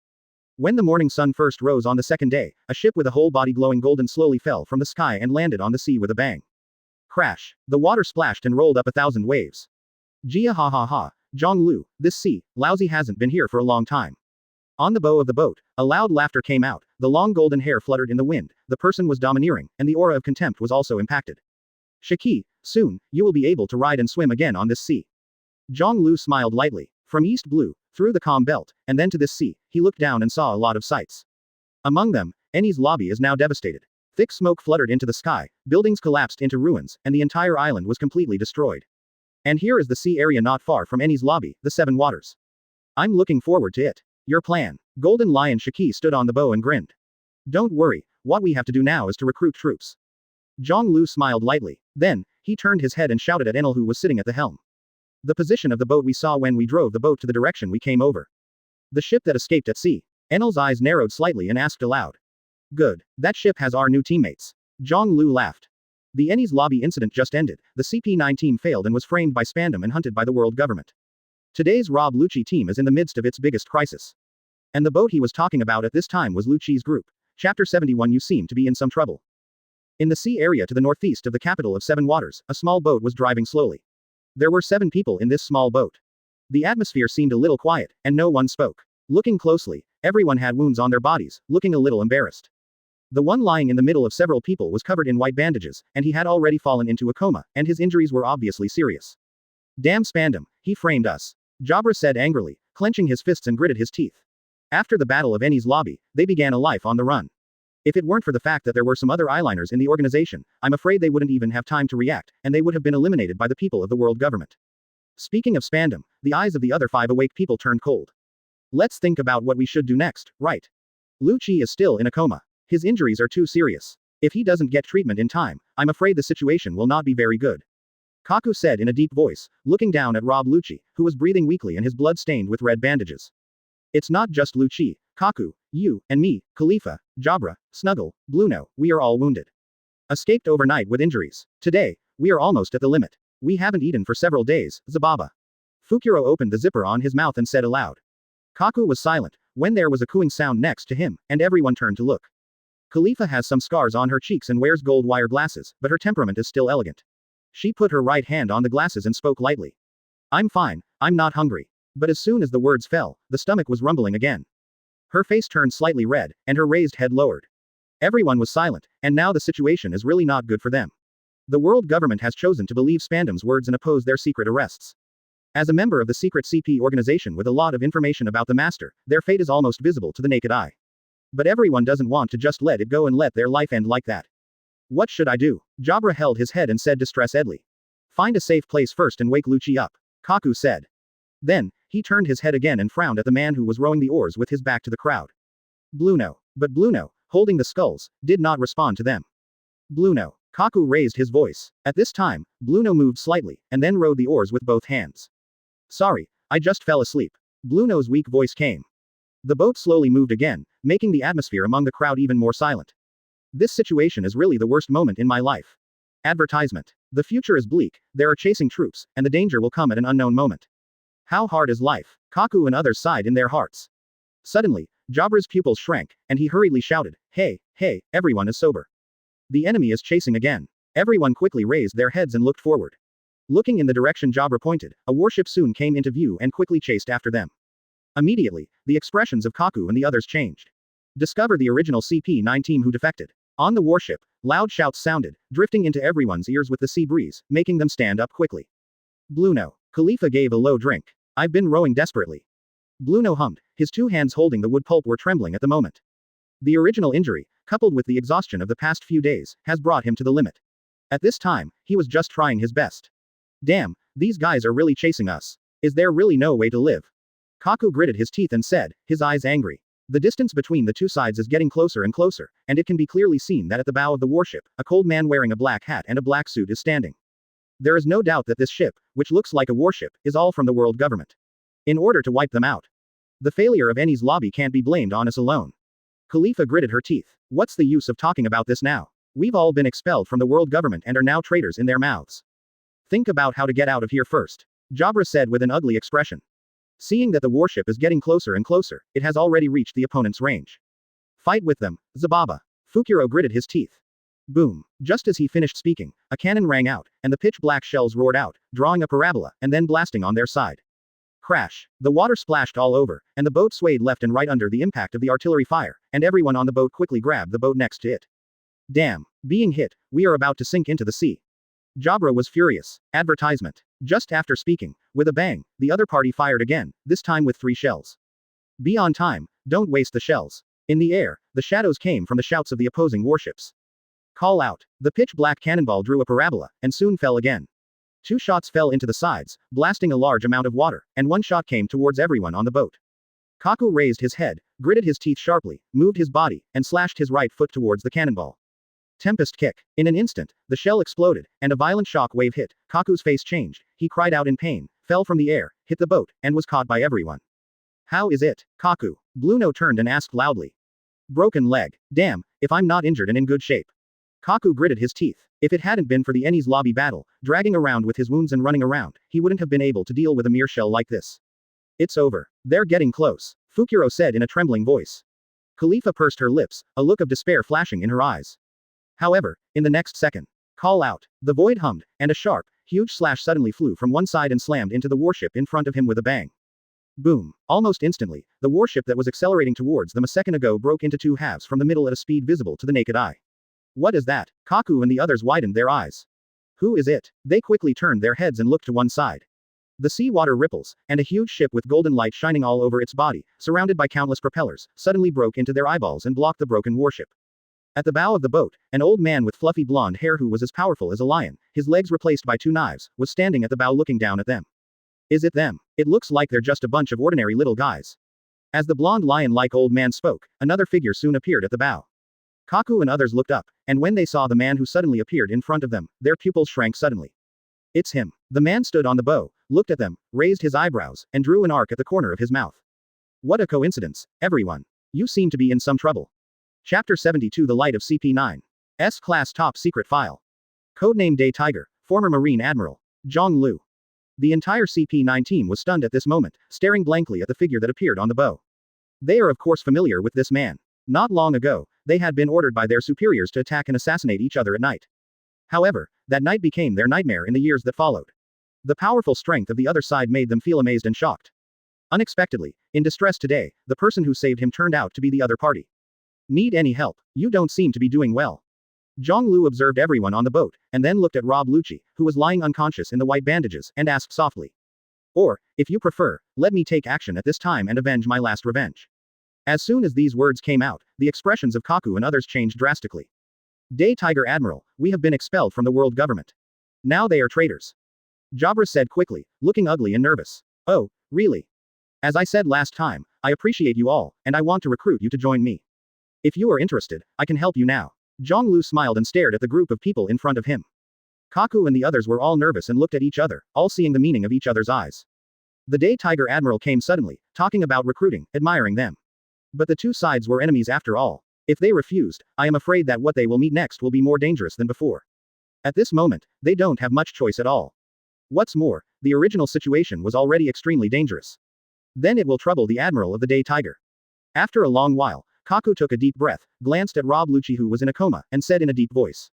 When the morning sun first rose on the second day, a ship with a whole body glowing golden slowly fell from the sky and landed on the sea with a bang. Crash. The water splashed and rolled up 1,000 waves. Jia ha ha ha. Zhong Lu, this sea, lousy hasn't been here for a long time. On the bow of the boat, a loud laughter came out, the long golden hair fluttered in the wind, the person was domineering, and the aura of contempt was also impacted. Shiki, soon, you will be able to ride and swim again on this sea. Zhong Lu smiled lightly. From East Blue, through the calm belt, and then to this sea, he looked down and saw a lot of sights. Among them, Eni's lobby is now devastated. Thick smoke fluttered into the sky, buildings collapsed into ruins, and the entire island was completely destroyed. And here is the sea area not far from Eni's lobby, the Seven Waters. I'm looking forward to it. Your plan. Golden Lion Shiki stood on the bow and grinned. Don't worry, what we have to do now is to recruit troops. Zhong Lu smiled lightly. Then, he turned his head and shouted at Enel, who was sitting at the helm. The position of the boat we saw when we drove the boat to the direction we came over. The ship that escaped at sea. Enel's eyes narrowed slightly and asked aloud. Good. That ship has our new teammates. Zhong Lu laughed. The Eni's lobby incident just ended. The CP9 team failed and was framed by Spandam and hunted by the world government. Today's Rob Lucci team is in the midst of its biggest crisis. And the boat he was talking about at this time was Lucci's group. Chapter 71. You seem to be in some trouble. In the sea area to the northeast of the capital of Seven Waters, a small boat was driving slowly. There were 7 people in this small boat. The atmosphere seemed a little quiet, and no one spoke. Looking closely, everyone had wounds on their bodies, looking a little embarrassed. The one lying in the middle of several people was covered in white bandages, and he had already fallen into a coma, and his injuries were obviously serious. Damn Spandam, he framed us. Jabra said angrily, clenching his fists and gritted his teeth. After the battle of Eni's lobby, they began a life on the run. If it weren't for the fact that there were some other eyeliners in the organization, I'm afraid they wouldn't even have time to react, and they would have been eliminated by the people of the world government. Speaking of Spandam, the eyes of the other 5 awake people turned cold. Let's think about what we should do next, right? Lucci is still in a coma. His injuries are too serious. If he doesn't get treatment in time, I'm afraid the situation will not be very good. Kaku said in a deep voice, looking down at Rob Lucci, who was breathing weakly and his blood stained with red bandages. It's not just Lucci, Kaku, you, and me, Khalifa, Jabra, Snuggle, Bluno, we are all wounded. Escaped overnight with injuries. Today, we are almost at the limit. We haven't eaten for several days, Zababa. Fukuro opened the zipper on his mouth and said aloud. Kaku was silent, when there was a cooing sound next to him, and everyone turned to look. Khalifa has some scars on her cheeks and wears gold wire glasses, but her temperament is still elegant. She put her right hand on the glasses and spoke lightly. I'm fine, I'm not hungry. But as soon as the words fell, the stomach was rumbling again. Her face turned slightly red, and her raised head lowered. Everyone was silent, and now the situation is really not good for them. The world government has chosen to believe Spandam's words and oppose their secret arrests. As a member of the secret CP organization with a lot of information about the master, their fate is almost visible to the naked eye. But everyone doesn't want to just let it go and let their life end like that. What should I do? Jabra held his head and said distressedly. Find a safe place first and wake Lucci up, Kaku said. Then, he turned his head again and frowned at the man who was rowing the oars with his back to the crowd. Bluno. But Bluno, holding the sculls, did not respond to them. Bluno. Kaku raised his voice. At this time, Bluno moved slightly, and then rowed the oars with both hands. Sorry, I just fell asleep. Bluno's weak voice came. The boat slowly moved again, making the atmosphere among the crowd even more silent. This situation is really the worst moment in my life. Advertisement. The future is bleak, there are chasing troops, and the danger will come at an unknown moment. How hard is life? Kaku and others sighed in their hearts. Suddenly, Jabra's pupils shrank, and he hurriedly shouted, Hey, everyone is sober. The enemy is chasing again. Everyone quickly raised their heads and looked forward. Looking in the direction Jabra pointed, a warship soon came into view and quickly chased after them. Immediately, the expressions of Kaku and the others changed. Discover the original CP9 team who defected. On the warship, loud shouts sounded, drifting into everyone's ears with the sea breeze, making them stand up quickly. Bluno. Khalifa gave a low drink. I've been rowing desperately. Bluno hummed, his two hands holding the wood pulp were trembling at the moment. The original injury, coupled with the exhaustion of the past few days, has brought him to the limit. At this time, he was just trying his best. Damn, these guys are really chasing us. Is there really no way to live? Kaku gritted his teeth and said, his eyes angry. The distance between the two sides is getting closer and closer, and it can be clearly seen that at the bow of the warship, a cold man wearing a black hat and a black suit is standing. There is no doubt that this ship, which looks like a warship, is all from the world government. In order to wipe them out. The failure of Eni's lobby can't be blamed on us alone. Khalifa gritted her teeth. What's the use of talking about this now? We've all been expelled from the world government and are now traitors in their mouths. Think about how to get out of here first. Jabra said with an ugly expression. Seeing that the warship is getting closer and closer, it has already reached the opponent's range. Fight with them, Zababa. Fukuro gritted his teeth. Boom. Just as he finished speaking, a cannon rang out, and the pitch-black shells roared out, drawing a parabola, and then blasting on their side. Crash. The water splashed all over, and the boat swayed left and right under the impact of the artillery fire, and everyone on the boat quickly grabbed the boat next to it. Damn. Being hit, we are about to sink into the sea. Jabra was furious. Advertisement. Just after speaking, with a bang, the other party fired again, this time with 3 shells. Be on time, don't waste the shells. In the air, the shadows came from the shouts of the opposing warships. Call out. The pitch-black cannonball drew a parabola, and soon fell again. 2 shots fell into the sides, blasting a large amount of water, and 1 shot came towards everyone on the boat. Kaku raised his head, gritted his teeth sharply, moved his body, and slashed his right foot towards the cannonball. Tempest kick. In an instant, the shell exploded, and a violent shock wave hit. Kaku's face changed, he cried out in pain, fell from the air, hit the boat, and was caught by everyone. How is it, Kaku? Bluno turned and asked loudly. Broken leg. Damn, if I'm not injured and in good shape. Kaku gritted his teeth. If it hadn't been for the Eni's lobby battle, dragging around with his wounds and running around, he wouldn't have been able to deal with a mere shell like this. It's over. They're getting close, Fukuro said in a trembling voice. Khalifa pursed her lips, a look of despair flashing in her eyes. However, in the next second, call out. The void hummed, and a sharp, huge slash suddenly flew from one side and slammed into the warship in front of him with a bang. Boom. Almost instantly, the warship that was accelerating towards them a second ago broke into 2 halves from the middle at a speed visible to the naked eye. What is that? Kaku and the others widened their eyes. Who is it? They quickly turned their heads and looked to one side. The sea water ripples, and a huge ship with golden light shining all over its body, surrounded by countless propellers, suddenly broke into their eyeballs and blocked the broken warship. At the bow of the boat, an old man with fluffy blonde hair who was as powerful as a lion, his legs replaced by 2 knives, was standing at the bow looking down at them. Is it them? It looks like they're just a bunch of ordinary little guys. As the blonde lion-like old man spoke, another figure soon appeared at the bow. Kaku and others looked up, and when they saw the man who suddenly appeared in front of them, their pupils shrank suddenly. It's him. The man stood on the bow, looked at them, raised his eyebrows, and drew an arc at the corner of his mouth. What a coincidence, everyone. You seem to be in some trouble. Chapter 72 The Light of CP9. S-Class Top Secret File. Codename Day Tiger, former Marine Admiral. Zhang Lu. The entire CP9 team was stunned at this moment, staring blankly at the figure that appeared on the bow. They are of course familiar with this man. Not long ago, they had been ordered by their superiors to attack and assassinate each other at night. However, that night became their nightmare in the years that followed. The powerful strength of the other side made them feel amazed and shocked. Unexpectedly, in distress today, the person who saved him turned out to be the other party. Need any help? You don't seem to be doing well. Zhonglu observed everyone on the boat, and then looked at Rob Lucci, who was lying unconscious in the white bandages, and asked softly. Or, if you prefer, let me take action at this time and avenge my last revenge. As soon as these words came out, the expressions of Kaku and others changed drastically. Day Tiger Admiral, we have been expelled from the world government. Now they are traitors. Jabra said quickly, looking ugly and nervous. Oh, really? As I said last time, I appreciate you all, and I want to recruit you to join me. If you are interested, I can help you now. Zhonglu smiled and stared at the group of people in front of him. Kaku and the others were all nervous and looked at each other, all seeing the meaning of each other's eyes. The Day Tiger Admiral came suddenly, talking about recruiting, admiring them. But the two sides were enemies after all. If they refused, I am afraid that what they will meet next will be more dangerous than before. At this moment, they don't have much choice at all. What's more, the original situation was already extremely dangerous. Then it will trouble the Admiral of the Day Tiger. After a long while, Kaku took a deep breath, glanced at Rob Lucci who was in a coma, and said in a deep voice.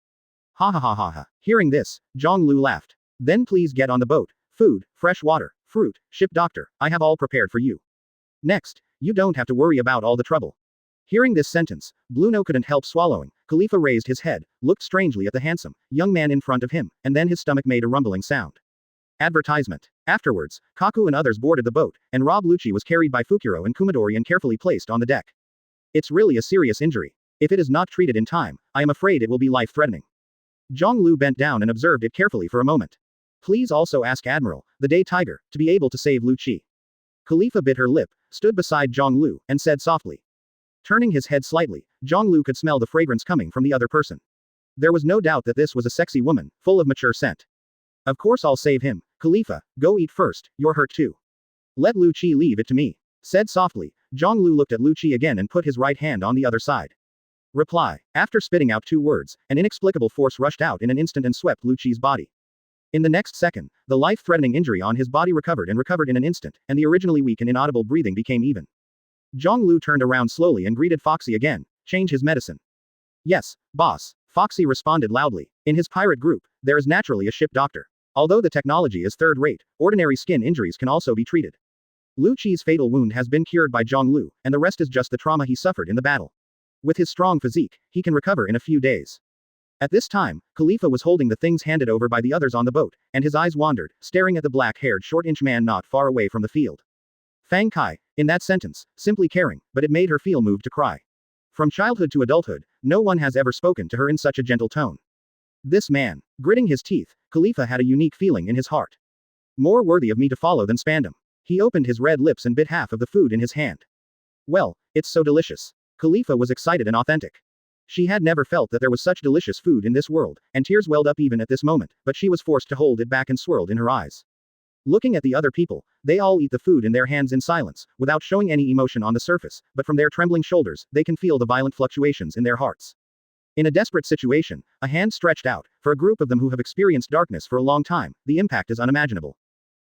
Ha ha ha ha ha. Hearing this, Zhonglu laughed. Then please get on the boat. Food, fresh water, fruit, ship doctor, I have all prepared for you. Next, you don't have to worry about all the trouble. Hearing this sentence, Bluno couldn't help swallowing. Khalifa raised his head, looked strangely at the handsome, young man in front of him, and then his stomach made a rumbling sound. Advertisement. Afterwards, Kaku and others boarded the boat, and Rob Lucci was carried by Fukuro and Kumadori and carefully placed on the deck. It's really a serious injury. If it is not treated in time, I am afraid it will be life-threatening. Zhonglu bent down and observed it carefully for a moment. Please also ask Admiral, the Day Tiger, to be able to save Lucci. Khalifa bit her lip, stood beside Zhonglu, and said softly. Turning his head slightly, Zhonglu could smell the fragrance coming from the other person. There was no doubt that this was a sexy woman, full of mature scent. Of course I'll save him. Khalifa, go eat first, you're hurt too. Let Lucci leave it to me. Said softly, Zhonglu looked at Lucci again and put his right hand on the other side. Reply. After spitting out 2 words, an inexplicable force rushed out in an instant and swept Lucci's body. In the next second, the life-threatening injury on his body recovered in an instant, and the originally weak and inaudible breathing became even. Zhonglu turned around slowly and greeted Foxy again. Change his medicine. Yes, boss. Foxy responded loudly. In his pirate group, there is naturally a ship doctor. Although the technology is third-rate, ordinary skin injuries can also be treated. Lucci's fatal wound has been cured by Zhonglu, and the rest is just the trauma he suffered in the battle. With his strong physique, he can recover in a few days. At this time, Khalifa was holding the things handed over by the others on the boat, and his eyes wandered, staring at the black-haired short-inch man not far away from the field. Fang Kai, in that sentence, simply caring, but it made her feel moved to cry. From childhood to adulthood, no one has ever spoken to her in such a gentle tone. This man. Gritting his teeth, Khalifa had a unique feeling in his heart. More worthy of me to follow than Spandam. He opened his red lips and bit half of the food in his hand. Well, it's so delicious. Khalifa was excited and authentic. She had never felt that there was such delicious food in this world, and tears welled up even at this moment, but she was forced to hold it back and swirled in her eyes. Looking at the other people, they all eat the food in their hands in silence, without showing any emotion on the surface, but from their trembling shoulders, they can feel the violent fluctuations in their hearts. In a desperate situation, a hand stretched out, for a group of them who have experienced darkness for a long time, the impact is unimaginable.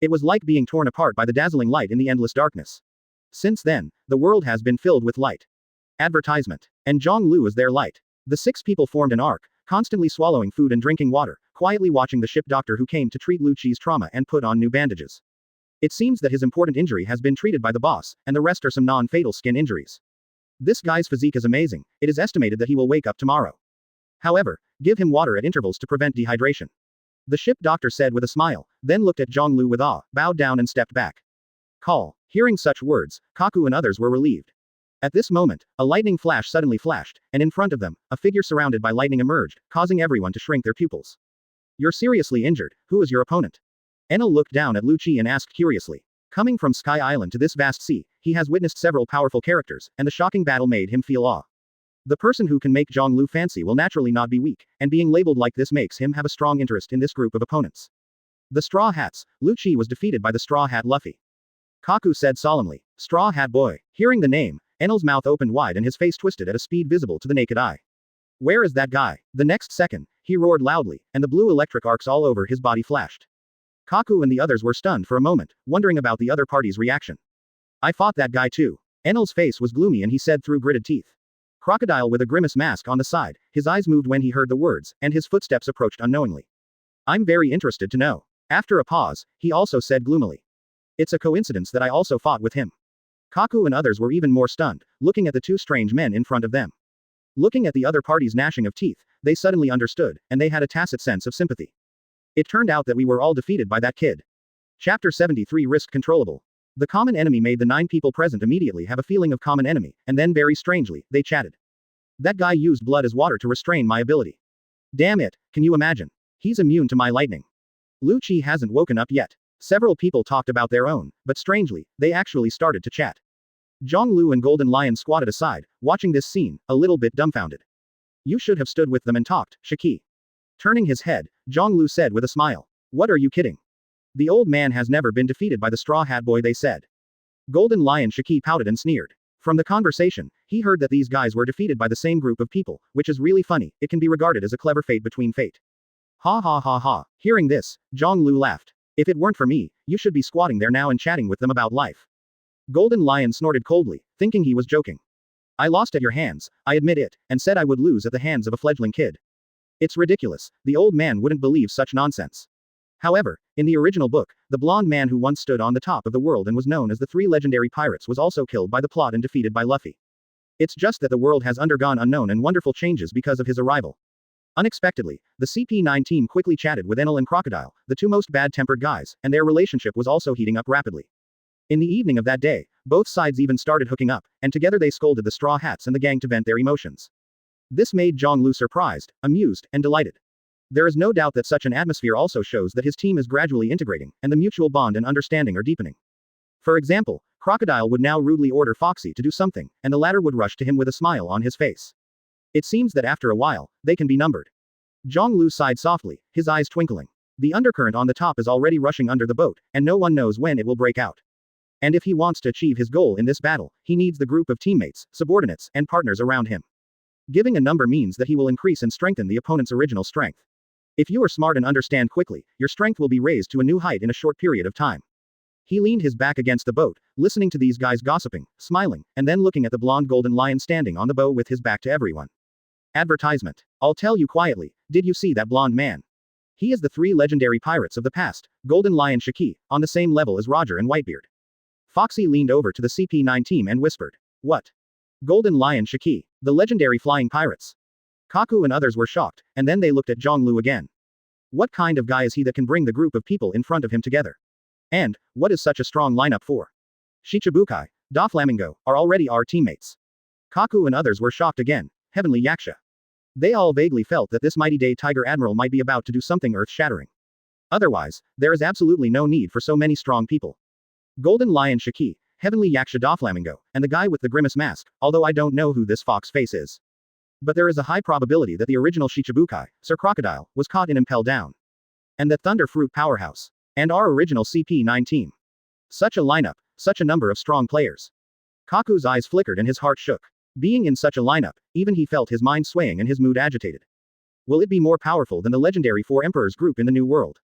It was like being torn apart by the dazzling light in the endless darkness. Since then, the world has been filled with light. Advertisement. And Zhonglu is their light. The 6 people formed an arc, constantly swallowing food and drinking water, quietly watching the ship doctor who came to treat Lucci's trauma and put on new bandages. It seems that his important injury has been treated by the boss, and the rest are some non-fatal skin injuries. This guy's physique is amazing. It is estimated that he will wake up tomorrow. However, give him water at intervals to prevent dehydration. The ship doctor said with a smile, then looked at Zhonglu with awe, bowed down and stepped back. Call. Hearing such words, Kaku and others were relieved. At this moment, a lightning flash suddenly flashed, and in front of them, a figure surrounded by lightning emerged, causing everyone to shrink their pupils. You're seriously injured. Who is your opponent? Enel looked down at Lucci and asked curiously. Coming from Sky Island to this vast sea, he has witnessed several powerful characters, and the shocking battle made him feel awe. The person who can make Zhonglu fancy will naturally not be weak, and being labeled like this makes him have a strong interest in this group of opponents. The Straw Hats. Lucci was defeated by the Straw Hat Luffy. Kaku said solemnly. Straw Hat Boy. Hearing the name, Enel's mouth opened wide and his face twisted at a speed visible to the naked eye. Where is that guy? The next second, he roared loudly, and the blue electric arcs all over his body flashed. Kaku and the others were stunned for a moment, wondering about the other party's reaction. I fought that guy too. Enel's face was gloomy and he said through gritted teeth. Crocodile with a grimace mask on the side, his eyes moved when he heard the words, and his footsteps approached unknowingly. I'm very interested to know. After a pause, he also said gloomily. It's a coincidence that I also fought with him. Kaku and others were even more stunned, looking at the two strange men in front of them. Looking at the other party's gnashing of teeth, they suddenly understood, and they had a tacit sense of sympathy. It turned out that we were all defeated by that kid. Chapter 73 Risk Controllable. The common enemy made the 9 people present immediately have a feeling of common enemy, and then very strangely, they chatted. That guy used blood as water to restrain my ability. Damn it, can you imagine? He's immune to my lightning. Lu Chi hasn't woken up yet. Several people talked about their own, but strangely, they actually started to chat. Zhonglu and Golden Lion squatted aside, watching this scene, a little bit dumbfounded. You should have stood with them and talked, Shiki. Turning his head, Zhonglu said with a smile. What are you kidding? The old man has never been defeated by the Straw Hat Boy, they said. Golden Lion Shiki pouted and sneered. From the conversation, he heard that these guys were defeated by the same group of people, which is really funny. It can be regarded as a clever fate between fate. Ha ha ha ha. Hearing this, Zhonglu laughed. If it weren't for me, you should be squatting there now and chatting with them about life. Golden Lion snorted coldly, thinking he was joking. I lost at your hands, I admit it, and said I would lose at the hands of a fledgling kid. It's ridiculous, the old man wouldn't believe such nonsense. However, in the original book, the blonde man who once stood on the top of the world and was known as the 3 legendary pirates was also killed by the plot and defeated by Luffy. It's just that the world has undergone unknown and wonderful changes because of his arrival. Unexpectedly, the CP9 team quickly chatted with Enel and Crocodile, the 2 most bad-tempered guys, and their relationship was also heating up rapidly. In the evening of that day, both sides even started hooking up, and together they scolded the Straw Hats and the gang to vent their emotions. This made Zhonglu surprised, amused, and delighted. There is no doubt that such an atmosphere also shows that his team is gradually integrating, and the mutual bond and understanding are deepening. For example, Crocodile would now rudely order Foxy to do something, and the latter would rush to him with a smile on his face. It seems that after a while, they can be numbered. Zhonglu sighed softly, his eyes twinkling. The undercurrent on the top is already rushing under the boat, and no one knows when it will break out. And if he wants to achieve his goal in this battle, he needs the group of teammates, subordinates, and partners around him. Giving a number means that he will increase and strengthen the opponent's original strength. If you are smart and understand quickly, your strength will be raised to a new height in a short period of time. He leaned his back against the boat, listening to these guys gossiping, smiling, and then looking at the blonde Golden Lion standing on the bow with his back to everyone. Advertisement. I'll tell you quietly, did you see that blonde man? He is the 3 legendary pirates of the past, Golden Lion Shiki, on the same level as Roger and Whitebeard. Foxy leaned over to the CP9 team and whispered. What? Golden Lion Shiki, the legendary flying pirates. Kaku and others were shocked, and then they looked at Zhonglu again. What kind of guy is he that can bring the group of people in front of him together? And, what is such a strong lineup for? Shichibukai, Doflamingo, are already our teammates. Kaku and others were shocked again. Heavenly Yaksha. They all vaguely felt that this mighty day Tiger Admiral might be about to do something earth-shattering. Otherwise, there is absolutely no need for so many strong people. Golden Lion Shiki, Heavenly Yaksha Doflamingo, and the guy with the grimace mask, although I don't know who this fox face is. But there is a high probability that the original Shichibukai, Sir Crocodile, was caught in Impel Down. And that Thunder Fruit Powerhouse. And our original CP9 team. Such a lineup, such a number of strong players. Kaku's eyes flickered and his heart shook. Being in such a lineup, even he felt his mind swaying and his mood agitated. Will it be more powerful than the legendary 4 Emperors group in the New World?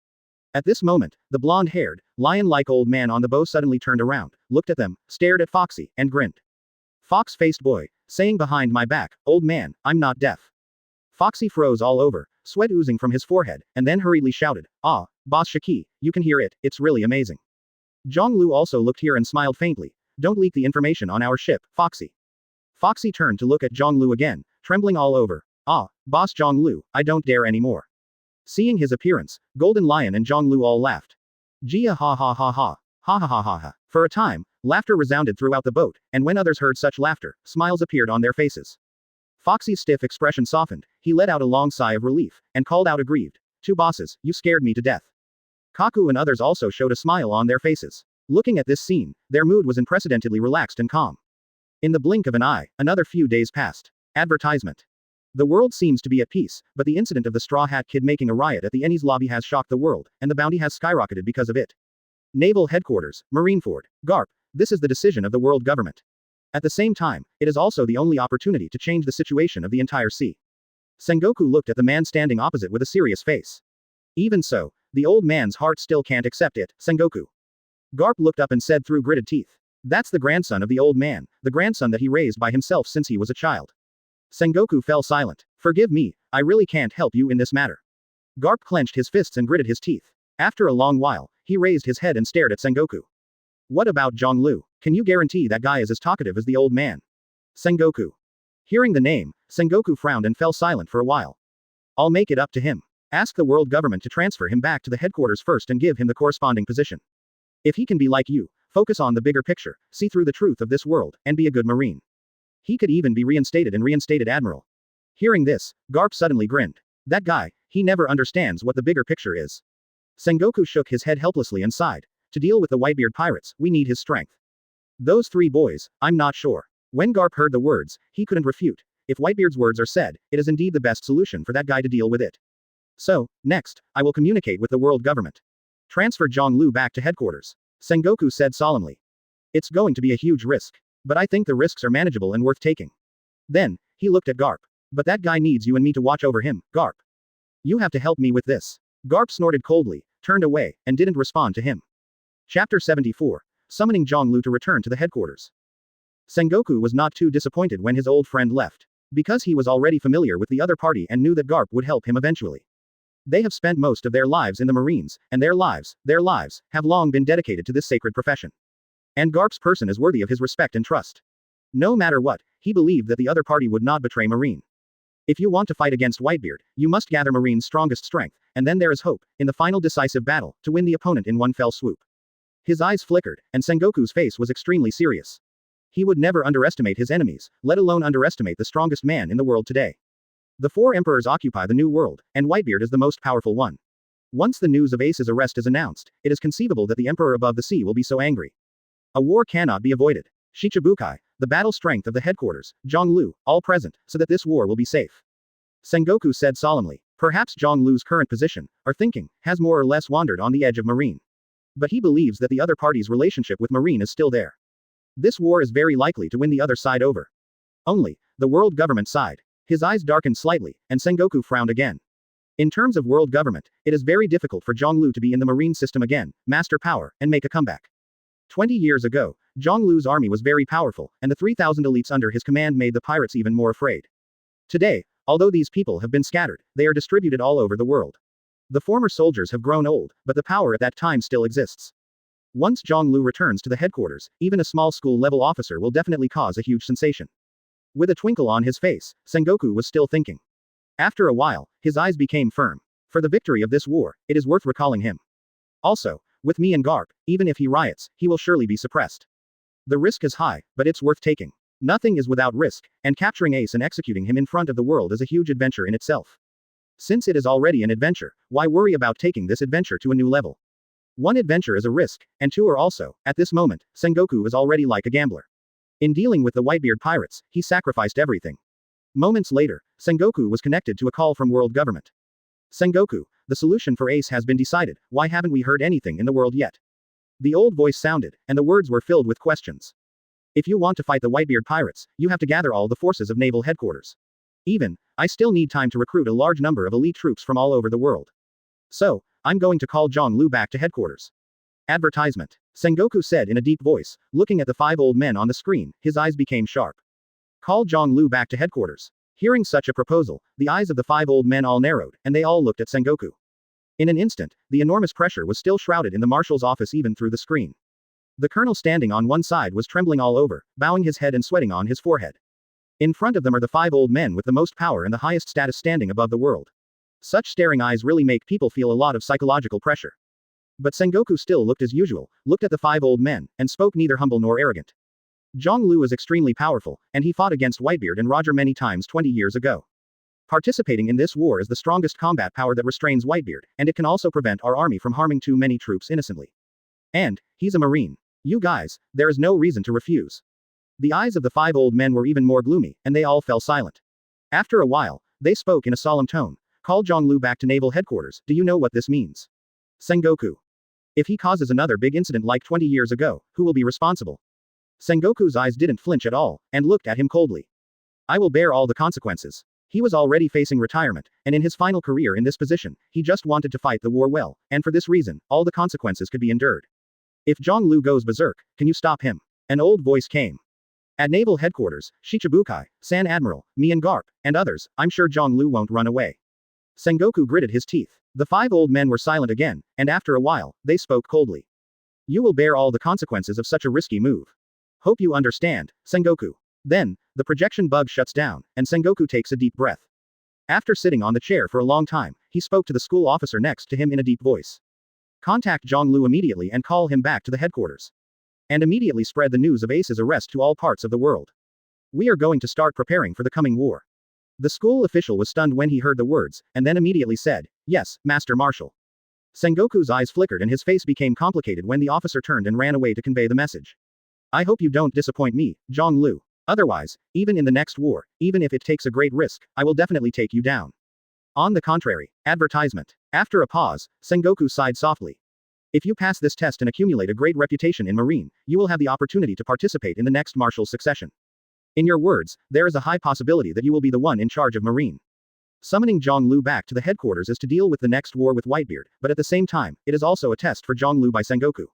At this moment, the blonde-haired, lion-like old man on the bow suddenly turned around, looked at them, stared at Foxy, and grinned. Fox-faced boy, saying behind my back, old man, I'm not deaf. Foxy froze all over, sweat oozing from his forehead, and then hurriedly shouted, Ah, Boss Shiki, you can hear it, it's really amazing. Zhonglu also looked here and smiled faintly. Don't leak the information on our ship, Foxy. Foxy turned to look at Zhonglu again, trembling all over. Ah, Boss Zhonglu, I don't dare anymore. Seeing his appearance, Golden Lion and Zhonglu all laughed. Jia ha ha ha ha. Ha ha ha ha ha. For a time, laughter resounded throughout the boat, and when others heard such laughter, smiles appeared on their faces. Foxy's stiff expression softened, he let out a long sigh of relief, and called out aggrieved. 2 bosses, you scared me to death. Kaku and others also showed a smile on their faces. Looking at this scene, their mood was unprecedentedly relaxed and calm. In the blink of an eye, another few days passed. Advertisement. The world seems to be at peace, but the incident of the Straw Hat Kid making a riot at the Ennie's lobby has shocked the world, and the bounty has skyrocketed because of it. Naval Headquarters, Marineford, Garp, this is the decision of the world government. At the same time, it is also the only opportunity to change the situation of the entire sea. Sengoku looked at the man standing opposite with a serious face. Even so, the old man's heart still can't accept it, Sengoku. Garp looked up and said through gritted teeth. That's the grandson of the old man, the grandson that he raised by himself since he was a child. Sengoku fell silent. Forgive me, I really can't help you in this matter. Garp clenched his fists and gritted his teeth. After a long while, he raised his head and stared at Sengoku. What about Zhonglu? Can you guarantee that guy is as talkative as the old man? Sengoku. Hearing the name, Sengoku frowned and fell silent for a while. I'll make it up to him. Ask the world government to transfer him back to the headquarters first and give him the corresponding position. If he can be like you, focus on the bigger picture, see through the truth of this world, and be a good marine. He could even be reinstated admiral. Hearing this, Garp suddenly grinned. That guy, he never understands what the bigger picture is. Sengoku shook his head helplessly and sighed. To deal with the Whitebeard Pirates, we need his strength. Those 3 boys, I'm not sure. When Garp heard the words, he couldn't refute. If Whitebeard's words are said, it is indeed the best solution for that guy to deal with it. So, next, I will communicate with the world government. Transfer Zhonglu back to headquarters. Sengoku said solemnly. It's going to be a huge risk. But I think the risks are manageable and worth taking. Then, he looked at Garp. But that guy needs you and me to watch over him, Garp. You have to help me with this. Garp snorted coldly, turned away, and didn't respond to him. Chapter 74. Summoning Zhonglu to return to the headquarters. Sengoku was not too disappointed when his old friend left. Because he was already familiar with the other party and knew that Garp would help him eventually. They have spent most of their lives in the Marines, and their lives, have long been dedicated to this sacred profession. And Garp's person is worthy of his respect and trust. No matter what, he believed that the other party would not betray Marine. If you want to fight against Whitebeard, you must gather Marine's strongest strength, and then there is hope, in the final decisive battle, to win the opponent in one fell swoop. His eyes flickered, and Sengoku's face was extremely serious. He would never underestimate his enemies, let alone underestimate the strongest man in the world today. The 4 emperors occupy the New World, and Whitebeard is the most powerful one. Once the news of Ace's arrest is announced, it is conceivable that the emperor above the sea will be so angry. A war cannot be avoided. Shichibukai, the battle strength of the headquarters, Zhonglu, all present, so that this war will be safe. Sengoku said solemnly. Perhaps Zhonglu's current position, or thinking, has more or less wandered on the edge of Marine. But he believes that the other party's relationship with Marine is still there. This war is very likely to win the other side over. Only, the world government side. His eyes darkened slightly, and Sengoku frowned again. In terms of world government, it is very difficult for Zhonglu to be in the Marine system again, master power, and make a comeback. 20 years ago, Zhonglu's army was very powerful, and the 3,000 elites under his command made the pirates even more afraid. Today, although these people have been scattered, they are distributed all over the world. The former soldiers have grown old, but the power at that time still exists. Once Zhonglu returns to the headquarters, even a small school-level officer will definitely cause a huge sensation. With a twinkle on his face, Sengoku was still thinking. After a while, his eyes became firm. For the victory of this war, it is worth recalling him. Also, with me and Garp, even if he riots, he will surely be suppressed. The risk is high, but it's worth taking. Nothing is without risk, and capturing Ace and executing him in front of the world is a huge adventure in itself. Since it is already an adventure, why worry about taking this adventure to a new level? 1 adventure is a risk, and 2 are also. At this moment, Sengoku is already like a gambler. In dealing with the Whitebeard Pirates, he sacrificed everything. Moments later, Sengoku was connected to a call from world government. Sengoku, the solution for Ace has been decided, why haven't we heard anything in the world yet? The old voice sounded, and the words were filled with questions. If you want to fight the Whitebeard Pirates, you have to gather all the forces of naval headquarters. I still need time to recruit a large number of elite troops from all over the world. So, I'm going to call Zhonglu back to headquarters. Advertisement. Sengoku said in a deep voice, looking at the 5 old men on the screen, his eyes became sharp. Call Zhonglu back to headquarters. Hearing such a proposal, the eyes of the 5 old men all narrowed, and they all looked at Sengoku. In an instant, the enormous pressure was still shrouded in the marshal's office even through the screen. The colonel standing on one side was trembling all over, bowing his head and sweating on his forehead. In front of them are the 5 old men with the most power and the highest status standing above the world. Such staring eyes really make people feel a lot of psychological pressure. But Sengoku still looked as usual, looked at the 5 old men, and spoke neither humble nor arrogant. Zhonglu is extremely powerful, and he fought against Whitebeard and Roger many times 20 years ago. Participating in this war is the strongest combat power that restrains Whitebeard, and it can also prevent our army from harming too many troops innocently. And, he's a Marine. You guys, there is no reason to refuse. The eyes of the 5 old men were even more gloomy, and they all fell silent. After a while, they spoke in a solemn tone. Call Zhonglu back to naval headquarters, do you know what this means? Sengoku. If he causes another big incident like 20 years ago, who will be responsible? Sengoku's eyes didn't flinch at all, and looked at him coldly. I will bear all the consequences. He was already facing retirement, and in his final career in this position, he just wanted to fight the war well, and for this reason, all the consequences could be endured. If Zhonglu goes berserk, can you stop him? An old voice came. At Naval Headquarters, Shichibukai, San Admiral, me and Garp, and others, I'm sure Zhonglu won't run away. Sengoku gritted his teeth. The 5 old men were silent again, and after a while, they spoke coldly. You will bear all the consequences of such a risky move. Hope you understand, Sengoku. Then, the projection bug shuts down, and Sengoku takes a deep breath. After sitting on the chair for a long time, he spoke to the school officer next to him in a deep voice. Contact Zhonglu immediately and call him back to the headquarters. And immediately spread the news of Ace's arrest to all parts of the world. We are going to start preparing for the coming war. The school official was stunned when he heard the words, and then immediately said, Yes, Master Marshal. Sengoku's eyes flickered and his face became complicated when the officer turned and ran away to convey the message. I hope you don't disappoint me, Zhonglu. Otherwise, even in the next war, even if it takes a great risk, I will definitely take you down. On the contrary, advertisement. After a pause, Sengoku sighed softly. If you pass this test and accumulate a great reputation in Marine, you will have the opportunity to participate in the next Marshal's succession. In your words, there is a high possibility that you will be the one in charge of Marine. Summoning Zhonglu back to the headquarters is to deal with the next war with Whitebeard, but at the same time, it is also a test for Zhonglu by Sengoku.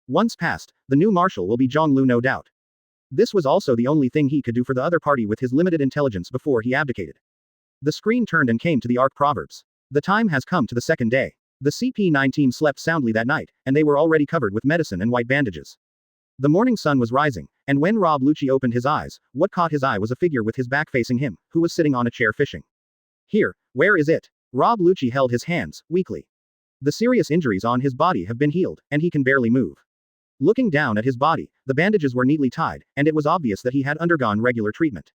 Once passed, the new Marshal will be Zhonglu no doubt. This was also the only thing he could do for the other party with his limited intelligence before he abdicated. The screen turned and came to the arc proverbs. The time has come to the second day. The CP9 team slept soundly that night, and they were already covered with medicine and white bandages. The morning sun was rising, and when Rob Lucci opened his eyes, what caught his eye was a figure with his back facing him, who was sitting on a chair fishing. Here, where is it? Rob Lucci held his hands, weakly. The serious injuries on his body have been healed, and he can barely move. Looking down at his body, the bandages were neatly tied, and it was obvious that he had undergone regular treatment.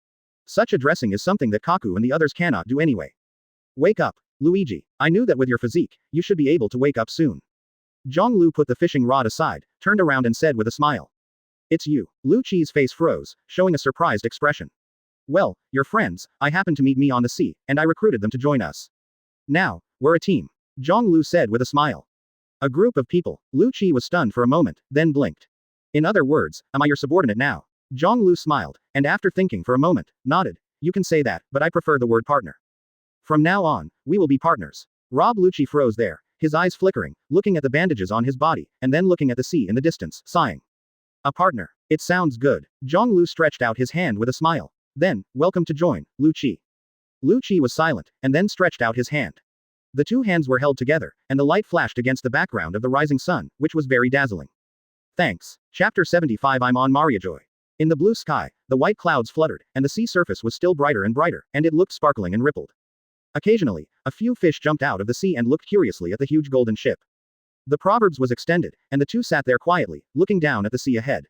Such a dressing is something that Kaku and the others cannot do anyway. Wake up, Luigi. I knew that with your physique, you should be able to wake up soon. Zhonglu put the fishing rod aside, turned around and said with a smile. It's you. Lucci's face froze, showing a surprised expression. Well, your friends, I happened to meet me on the sea, and I recruited them to join us. Now, we're a team. Zhonglu said with a smile. A group of people. Lucci was stunned for a moment, then blinked. In other words, am I your subordinate now? Zhonglu smiled, and after thinking for a moment, nodded. You can say that, but I prefer the word partner. From now on, we will be partners. Rob Lucci froze there, his eyes flickering, looking at the bandages on his body, and then looking at the sea in the distance, sighing. A partner. It sounds good. Zhonglu stretched out his hand with a smile. Then, welcome to join, Lucci. Lucci was silent, and then stretched out his hand. The two hands were held together, and the light flashed against the background of the rising sun, which was very dazzling. Thanks. Chapter 75 I'm on Mariajoy. In the blue sky, the white clouds fluttered, and the sea surface was still brighter and brighter, and it looked sparkling and rippled. Occasionally, a few fish jumped out of the sea and looked curiously at the huge golden ship. The proverbs was extended, and the two sat there quietly, looking down at the sea ahead.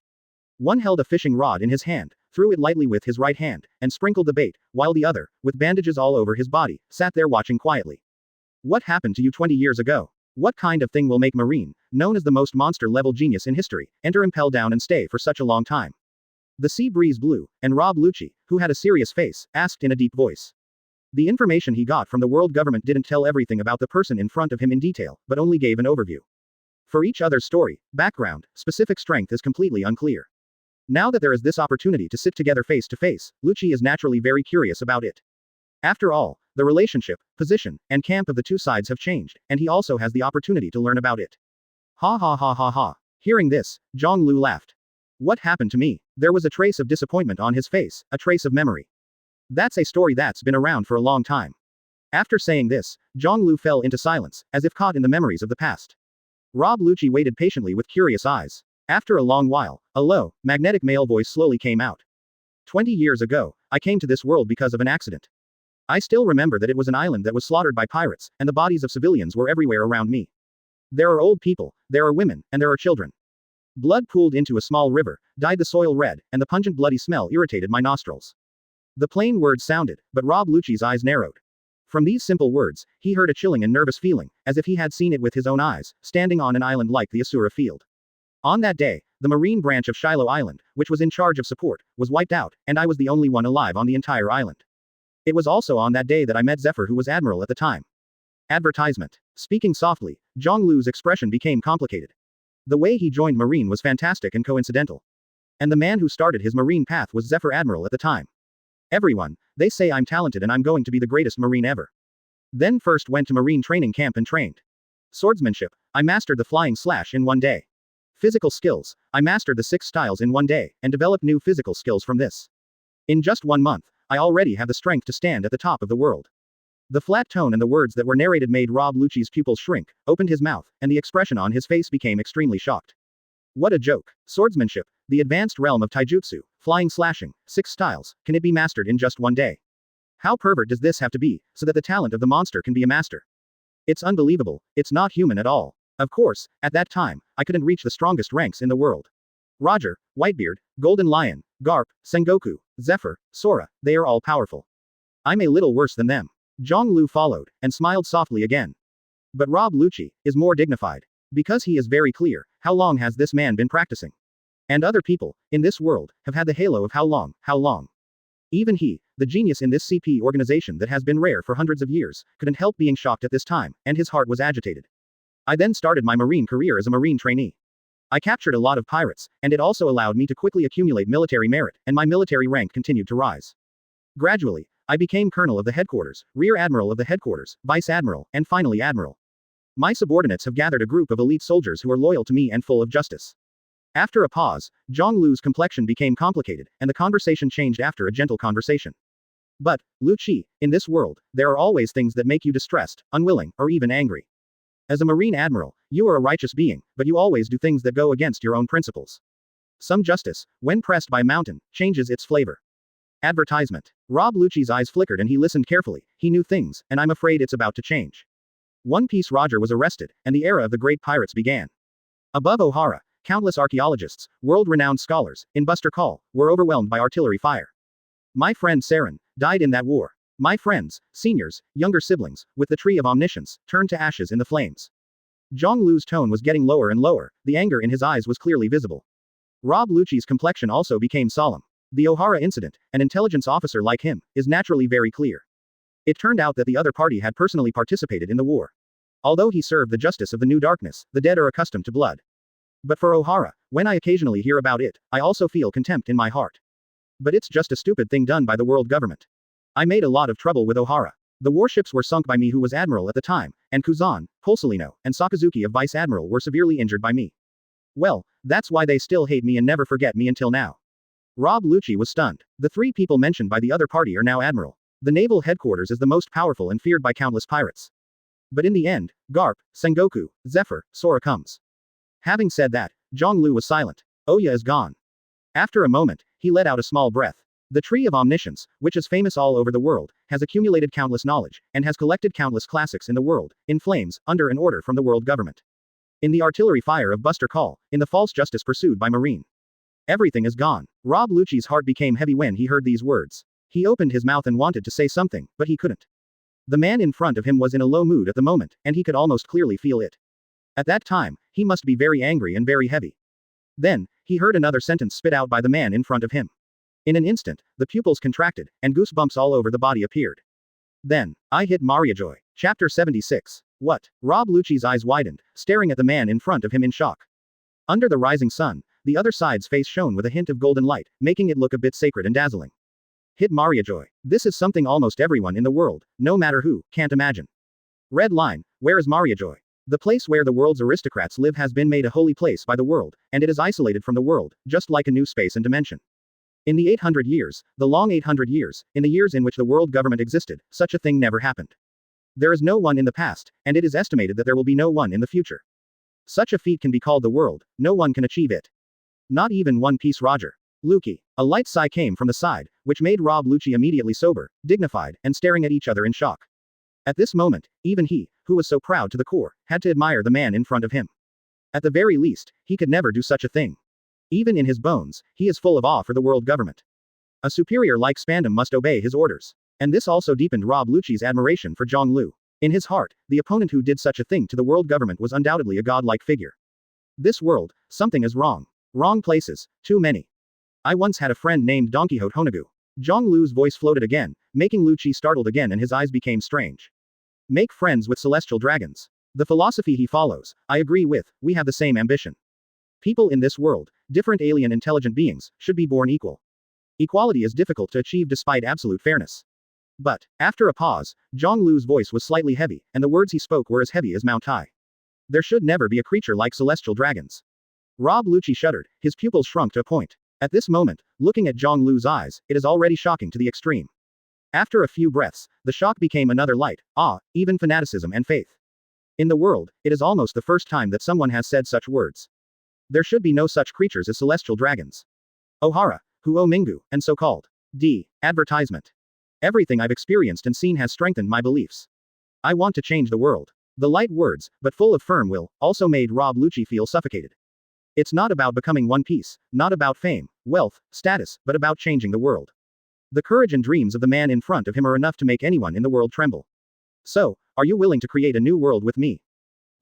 One held a fishing rod in his hand, threw it lightly with his right hand, and sprinkled the bait, while the other, with bandages all over his body, sat there watching quietly. What happened to you 20 years ago? What kind of thing will make Marine, known as the most monster-level genius in history, enter impel down and stay for such a long time? The sea breeze blew, and Rob Lucci, who had a serious face, asked in a deep voice. The information he got from the world government didn't tell everything about the person in front of him in detail, but only gave an overview. For each other's story, background, specific strength is completely unclear. Now that there is this opportunity to sit together face to face, Lucci is naturally very curious about it. After all, the relationship, position, and camp of the two sides have changed, and he also has the opportunity to learn about it. Ha ha ha ha ha. Hearing this, Zhonglu laughed. What happened to me? There was a trace of disappointment on his face, a trace of memory. That's a story that's been around for a long time. After saying this, Zhonglu fell into silence, as if caught in the memories of the past. Rob Lucci waited patiently with curious eyes. After a long while, a low, magnetic male voice slowly came out. 20 years ago, I came to this world because of an accident. I still remember that it was an island that was slaughtered by pirates, and the bodies of civilians were everywhere around me. There are old people, there are women, and there are children. Blood pooled into a small river, dyed the soil red, and the pungent bloody smell irritated my nostrils. The plain words sounded, but Rob Lucci's eyes narrowed. From these simple words, he heard a chilling and nervous feeling, as if he had seen it with his own eyes, standing on an island like the Asura Field. On that day, the marine branch of Shiloh Island, which was in charge of support, was wiped out, and I was the only one alive on the entire island. It was also on that day that I met Zephyr, who was admiral at the time. Advertisement. Speaking softly, Zhonglu's expression became complicated. The way he joined Marine was fantastic and coincidental. And the man who started his Marine path was Zephyr Admiral at the time. Everyone, they say I'm talented and I'm going to be the greatest Marine ever. Then first went to Marine training camp and trained. Swordsmanship, I mastered the flying slash in one day. Physical skills. I mastered the 6 styles in one day, and developed new physical skills from this. In just 1 month, I already have the strength to stand at the top of the world. The flat tone and the words that were narrated made Rob Lucci's pupils shrink, opened his mouth, and the expression on his face became extremely shocked. What a joke. Swordsmanship, the advanced realm of taijutsu, flying slashing, 6 styles, can it be mastered in just 1 day? How pervert does this have to be, so that the talent of the monster can be a master? It's unbelievable, it's not human at all. Of course, at that time, I couldn't reach the strongest ranks in the world. Roger, Whitebeard, Golden Lion, Garp, Sengoku, Zephyr, Sora, they are all powerful. I'm a little worse than them. Zhonglu followed, and smiled softly again. But Rob Lucci is more dignified. Because he is very clear, how long has this man been practicing? And other people, in this world, have had the halo of how long, how long? Even he, the genius in this CP organization that has been rare for hundreds of years, couldn't help being shocked at this time, and his heart was agitated. I then started my marine career as a marine trainee. I captured a lot of pirates, and it also allowed me to quickly accumulate military merit, and my military rank continued to rise. Gradually, I became colonel of the headquarters, rear admiral of the headquarters, vice admiral, and finally admiral. My subordinates have gathered a group of elite soldiers who are loyal to me and full of justice. After a pause, Zhonglu's complexion became complicated, and the conversation changed after a gentle conversation. But, Lucci, in this world, there are always things that make you distressed, unwilling, or even angry. As a marine admiral, you are a righteous being, but you always do things that go against your own principles. Some justice, when pressed by mountain, changes its flavor. Advertisement. Rob Lucci's eyes flickered and he listened carefully. He knew things, and I'm afraid it's about to change. One Piece Roger was arrested, and the era of the great pirates began. Above Ohara, countless archaeologists, world-renowned scholars, in Buster Call, were overwhelmed by artillery fire. My friend Saren died in that war. My friends, seniors, younger siblings, with the tree of omniscience, turned to ashes in the flames. Zhonglu's tone was getting lower and lower, the anger in his eyes was clearly visible. Rob Lucci's complexion also became solemn. The Ohara incident, an intelligence officer like him, is naturally very clear. It turned out that the other party had personally participated in the war. Although he served the justice of the new darkness, the dead are accustomed to blood. But for Ohara, when I occasionally hear about it, I also feel contempt in my heart. But it's just a stupid thing done by the world government. I made a lot of trouble with Ohara. The warships were sunk by me who was admiral at the time, and Kuzan, Polsolino, and Sakazuki of vice admiral were severely injured by me. Well, that's why they still hate me and never forget me until now. Rob Lucci was stunned. The 3 people mentioned by the other party are now admiral. The naval headquarters is the most powerful and feared by countless pirates. But in the end, Garp, Sengoku, Zephyr, Sora comes. Having said that, Zhonglu was silent. Oya is gone. After a moment, he let out a small breath. The tree of omniscience, which is famous all over the world, has accumulated countless knowledge, and has collected countless classics in the world, in flames, under an order from the world government. In the artillery fire of Buster Call, in the false justice pursued by Marine. Everything is gone. Rob Lucci's heart became heavy when he heard these words. He opened his mouth and wanted to say something, but he couldn't. The man in front of him was in a low mood at the moment, and he could almost clearly feel it. At that time, he must be very angry and very heavy. Then, he heard another sentence spit out by the man in front of him. In an instant, the pupils contracted, and goosebumps all over the body appeared. Then, I hit Mariajoy. Chapter 76. What? Rob Lucci's eyes widened, staring at the man in front of him in shock. Under the rising sun, the other side's face shone with a hint of golden light, making it look a bit sacred and dazzling. Hit Mariajoy. This is something almost everyone in the world, no matter who, can't imagine. Red line, where is Mariajoy? The place where the world's aristocrats live has been made a holy place by the world, and it is isolated from the world, just like a new space and dimension. In the 800 years, the long 800 years, in the years in which the world government existed, such a thing never happened. There is no one in the past, and it is estimated that there will be no one in the future. Such a feat can be called the world, no one can achieve it. Not even One Piece Roger. Lucci. A light sigh came from the side, which made Rob Lucci immediately sober, dignified, and staring at each other in shock. At this moment, even he, who was so proud to the core, had to admire the man in front of him. At the very least, he could never do such a thing. Even in his bones, he is full of awe for the world government. A superior like Spandam must obey his orders. And this also deepened Rob Lucci's admiration for Zhonglu. In his heart, the opponent who did such a thing to the world government was undoubtedly a godlike figure. This world, something is wrong. Wrong places, too many. I once had a friend named Don Quixote Honagu. Zhonglu's voice floated again, making Lucci startled again and his eyes became strange. Make friends with celestial dragons. The philosophy he follows, I agree with, we have the same ambition. People in this world, different alien intelligent beings, should be born equal. Equality is difficult to achieve despite absolute fairness. But, after a pause, Zhonglu's voice was slightly heavy, and the words he spoke were as heavy as Mount Tai. There should never be a creature like celestial dragons. Rob Lucci shuddered, his pupils shrunk to a point. At this moment, looking at Zhang Lu's eyes, it is already shocking to the extreme. After a few breaths, the shock became another light, awe, even fanaticism and faith. In the world, it is almost the first time that someone has said such words. There should be no such creatures as celestial dragons. Ohara, Huo Mingu, and so-called advertisement. Everything I've experienced and seen has strengthened my beliefs. I want to change the world. The light words, but full of firm will, also made Rob Lucci feel suffocated. It's not about becoming One Piece, not about fame, wealth, status, but about changing the world. The courage and dreams of the man in front of him are enough to make anyone in the world tremble. So, are you willing to create a new world with me?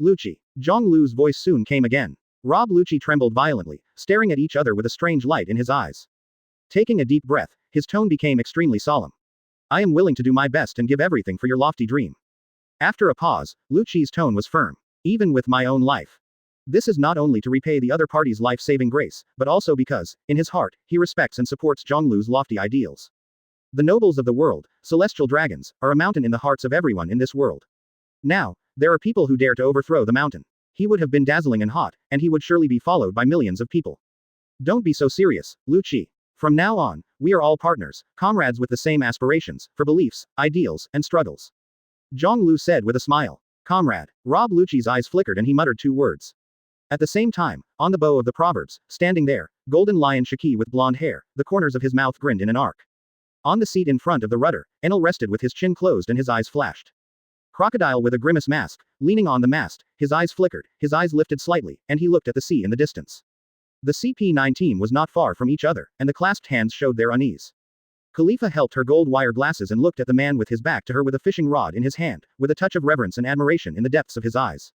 Lucci. Zhang Lu's voice soon came again. Rob Lucci trembled violently, staring at each other with a strange light in his eyes. Taking a deep breath, his tone became extremely solemn. I am willing to do my best and give everything for your lofty dream. After a pause, Lucci's tone was firm. Even with my own life. This is not only to repay the other party's life-saving grace, but also because, in his heart, he respects and supports Zhang Lu's lofty ideals. The nobles of the world, celestial dragons, are a mountain in the hearts of everyone in this world. Now, there are people who dare to overthrow the mountain. He would have been dazzling and hot, and he would surely be followed by millions of people. Don't be so serious, Lucci. From now on, we are all partners, comrades with the same aspirations, for beliefs, ideals, and struggles. Zhang Lu said with a smile. Comrade. Rob Lucci's eyes flickered and he muttered two words. At the same time, on the bow of the Proverbs, standing there, golden lion Shiki with blonde hair, the corners of his mouth grinned in an arc. On the seat in front of the rudder, Enel rested with his chin closed and his eyes flashed. Crocodile with a grimace mask, leaning on the mast, his eyes flickered, his eyes lifted slightly, and he looked at the sea in the distance. The CP9 team was not far from each other, and the clasped hands showed their unease. Khalifa helped her gold wire glasses and looked at the man with his back to her with a fishing rod in his hand, with a touch of reverence and admiration in the depths of his eyes.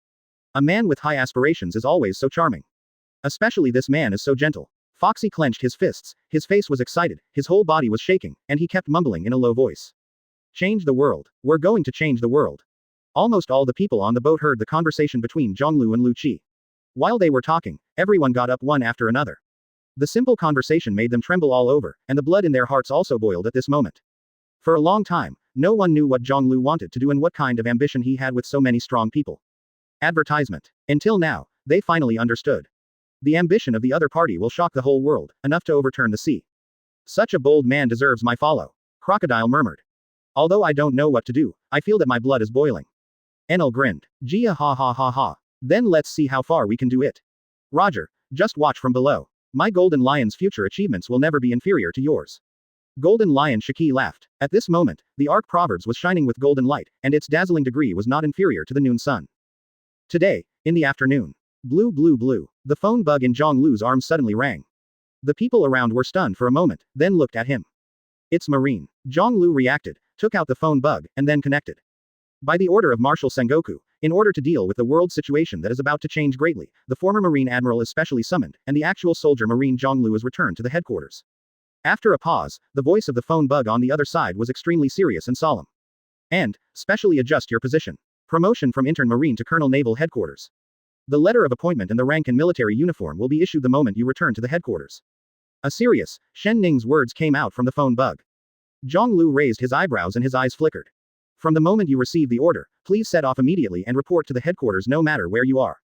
A man with high aspirations is always so charming. Especially this man is so gentle. Foxy clenched his fists, his face was excited, his whole body was shaking, and he kept mumbling in a low voice. Change the world. We're going to change the world. Almost all the people on the boat heard the conversation between Zhang Lu and Lucci. While they were talking, everyone got up one after another. The simple conversation made them tremble all over, and the blood in their hearts also boiled at this moment. For a long time, no one knew what Zhang Lu wanted to do and what kind of ambition he had with so many strong people. Advertisement. Until now, they finally understood. The ambition of the other party will shock the whole world, enough to overturn the sea. Such a bold man deserves my follow. Crocodile murmured. Although I don't know what to do, I feel that my blood is boiling. Enel grinned. Gia ha ha ha ha. Then let's see how far we can do it. Roger, just watch from below. My Golden Lion's future achievements will never be inferior to yours. Golden Lion Shiki laughed. At this moment, the Ark Proverbs was shining with golden light, and its dazzling degree was not inferior to the noon sun. Today, in the afternoon. Blue blue blue. The phone bug in Zhang Lu's arm suddenly rang. The people around were stunned for a moment, then looked at him. It's Marine. Zhang Lu reacted, took out the phone bug, and then connected. By the order of Marshal Sengoku, in order to deal with the world situation that is about to change greatly, the former Marine Admiral is specially summoned, and the actual soldier Marine Zhang Lu is returned to the headquarters. After a pause, the voice of the phone bug on the other side was extremely serious and solemn. And, specially adjust your position. Promotion from intern Marine to Colonel Naval Headquarters. The letter of appointment and the rank and military uniform will be issued the moment you return to the headquarters. A serious, Shen Ning's words came out from the phone bug. Zhang Lu raised his eyebrows and his eyes flickered. From the moment you receive the order, please set off immediately and report to the headquarters no matter where you are.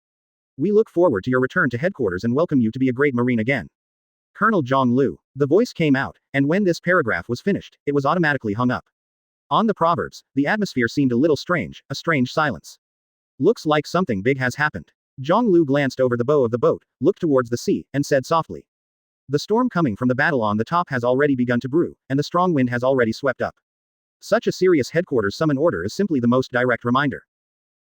We look forward to your return to headquarters and welcome you to be a great Marine again. Colonel Zhang Lu. The voice came out, and when this paragraph was finished, it was automatically hung up. On the Proverbs, the atmosphere seemed a little strange, a strange silence. Looks like something big has happened. Zhang Lu glanced over the bow of the boat, looked towards the sea, and said softly. The storm coming from the battle on the top has already begun to brew, and the strong wind has already swept up. Such a serious headquarters summon order is simply the most direct reminder.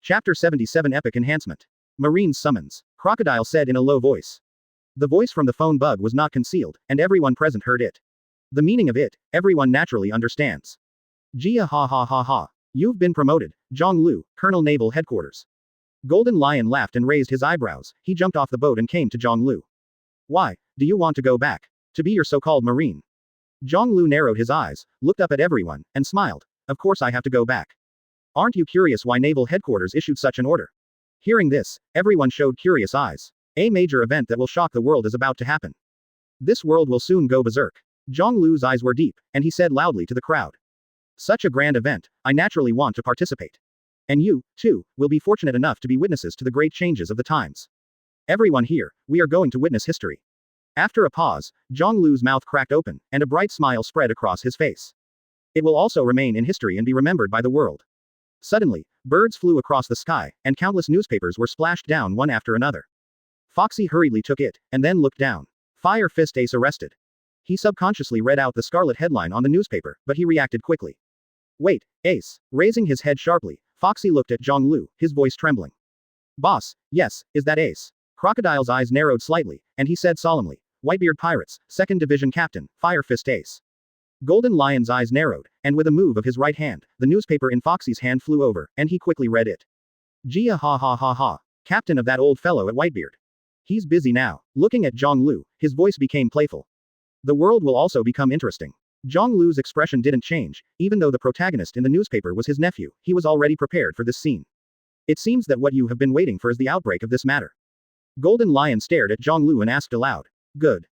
Chapter 77 Epic Enhancement. Marine's Summons. Crocodile said in a low voice. The voice from the phone bug was not concealed, and everyone present heard it. The meaning of it, everyone naturally understands. Gia ha ha ha ha. You've been promoted, Zhang Lu, Colonel Naval Headquarters. Golden Lion laughed and raised his eyebrows. He jumped off the boat and came to Zhang Lu. Why, do you want to go back? To be your so-called Marine? Zhang Lu narrowed his eyes, looked up at everyone, and smiled. Of course I have to go back. Aren't you curious why Naval Headquarters issued such an order? Hearing this, everyone showed curious eyes. A major event that will shock the world is about to happen. This world will soon go berserk. Zhang Lu's eyes were deep, and he said loudly to the crowd. Such a grand event, I naturally want to participate. And you, too, will be fortunate enough to be witnesses to the great changes of the times. Everyone here, we are going to witness history. After a pause, Zhonglu's mouth cracked open, and a bright smile spread across his face. It will also remain in history and be remembered by the world. Suddenly, birds flew across the sky, and countless newspapers were splashed down one after another. Foxy hurriedly took it, and then looked down. Fire Fist Ace arrested. He subconsciously read out the scarlet headline on the newspaper, but he reacted quickly. Wait, Ace. Raising his head sharply, Foxy looked at Zhonglu, his voice trembling. Boss, yes, is that Ace? Crocodile's eyes narrowed slightly, and he said solemnly, Whitebeard Pirates, 2nd Division Captain, Fire Fist Ace. Golden Lion's eyes narrowed, and with a move of his right hand, the newspaper in Foxy's hand flew over, and he quickly read it. Gia ha ha ha ha. Captain of that old fellow at Whitebeard. He's busy now. Looking at Zhonglu, his voice became playful. The world will also become interesting. Zhonglu's expression didn't change, even though the protagonist in the newspaper was his nephew, he was already prepared for this scene. It seems that what you have been waiting for is the outbreak of this matter. Golden Lion stared at Zhonglu and asked aloud. Good.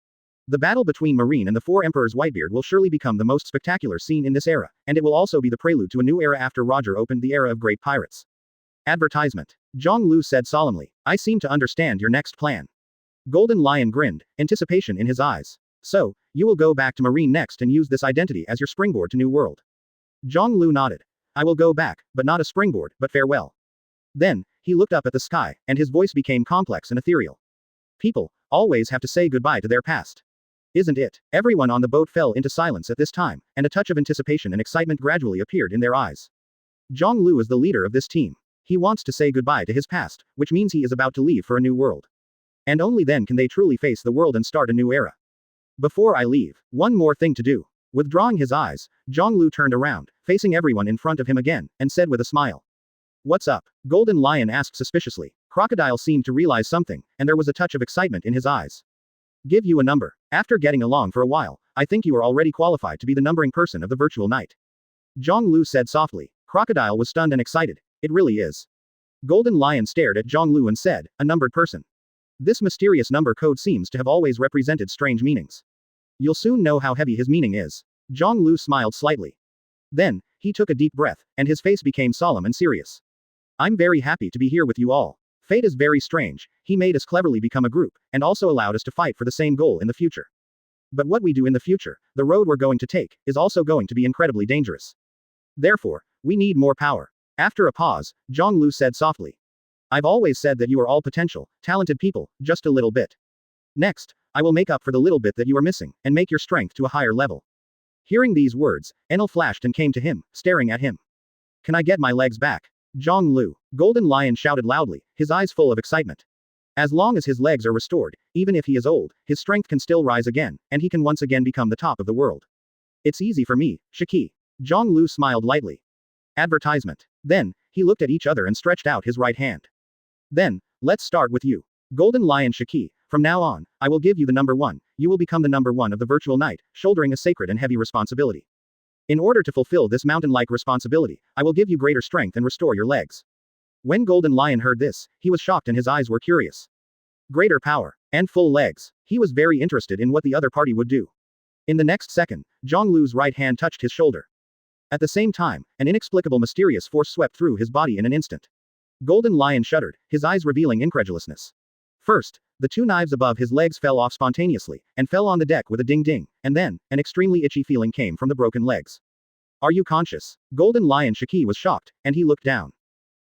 The battle between Marine and the Four Emperors Whitebeard will surely become the most spectacular scene in this era, and it will also be the prelude to a new era after Roger opened the era of great pirates. Advertisement. Zhonglu said solemnly, I seem to understand your next plan. Golden Lion grinned, anticipation in his eyes. So, you will go back to Marine next and use this identity as your springboard to New World. Zhonglu nodded. I will go back, but not a springboard, but farewell. Then, he looked up at the sky, and his voice became complex and ethereal. People always have to say goodbye to their past. Isn't it? Everyone on the boat fell into silence at this time, and a touch of anticipation and excitement gradually appeared in their eyes. Zhonglu is the leader of this team. He wants to say goodbye to his past, which means he is about to leave for a new world. And only then can they truly face the world and start a new era. Before I leave, one more thing to do. Withdrawing his eyes, Zhonglu turned around, facing everyone in front of him again, and said with a smile. What's up? Golden Lion asked suspiciously. Crocodile seemed to realize something, and there was a touch of excitement in his eyes. Give you a number. After getting along for a while, I think you are already qualified to be the numbering person of the virtual night. Zhonglu said softly. Crocodile was stunned and excited. It really is. Golden Lion stared at Zhonglu and said, a numbered person. This mysterious number code seems to have always represented strange meanings. You'll soon know how heavy his meaning is. Zhonglu smiled slightly. Then, he took a deep breath, and his face became solemn and serious. I'm very happy to be here with you all. Fate is very strange, he made us cleverly become a group, and also allowed us to fight for the same goal in the future. But what we do in the future, the road we're going to take, is also going to be incredibly dangerous. Therefore, we need more power. After a pause, Zhonglu said softly. I've always said that you are all potential, talented people, just a little bit. Next, I will make up for the little bit that you are missing, and make your strength to a higher level. Hearing these words, Enel flashed and came to him, staring at him. Can I get my legs back? Zhonglu. Golden Lion shouted loudly, his eyes full of excitement. As long as his legs are restored, even if he is old, his strength can still rise again, and he can once again become the top of the world. It's easy for me, Shiki. Zhonglu smiled lightly. Advertisement. Then, he looked at each other and stretched out his right hand. Then, let's start with you. Golden Lion Shiki, from now on, I will give you the number 1, you will become the number 1 of the virtual night, shouldering a sacred and heavy responsibility. In order to fulfill this mountain-like responsibility, I will give you greater strength and restore your legs. When Golden Lion heard this, he was shocked and his eyes were curious. Greater power. And full legs. He was very interested in what the other party would do. In the next second, Zhonglu's right hand touched his shoulder. At the same time, an inexplicable mysterious force swept through his body in an instant. Golden Lion shuddered, his eyes revealing incredulousness. First, the 2 knives above his legs fell off spontaneously, and fell on the deck with a ding-ding, and then, an extremely itchy feeling came from the broken legs. Are you conscious? Golden Lion Shiki was shocked, and he looked down.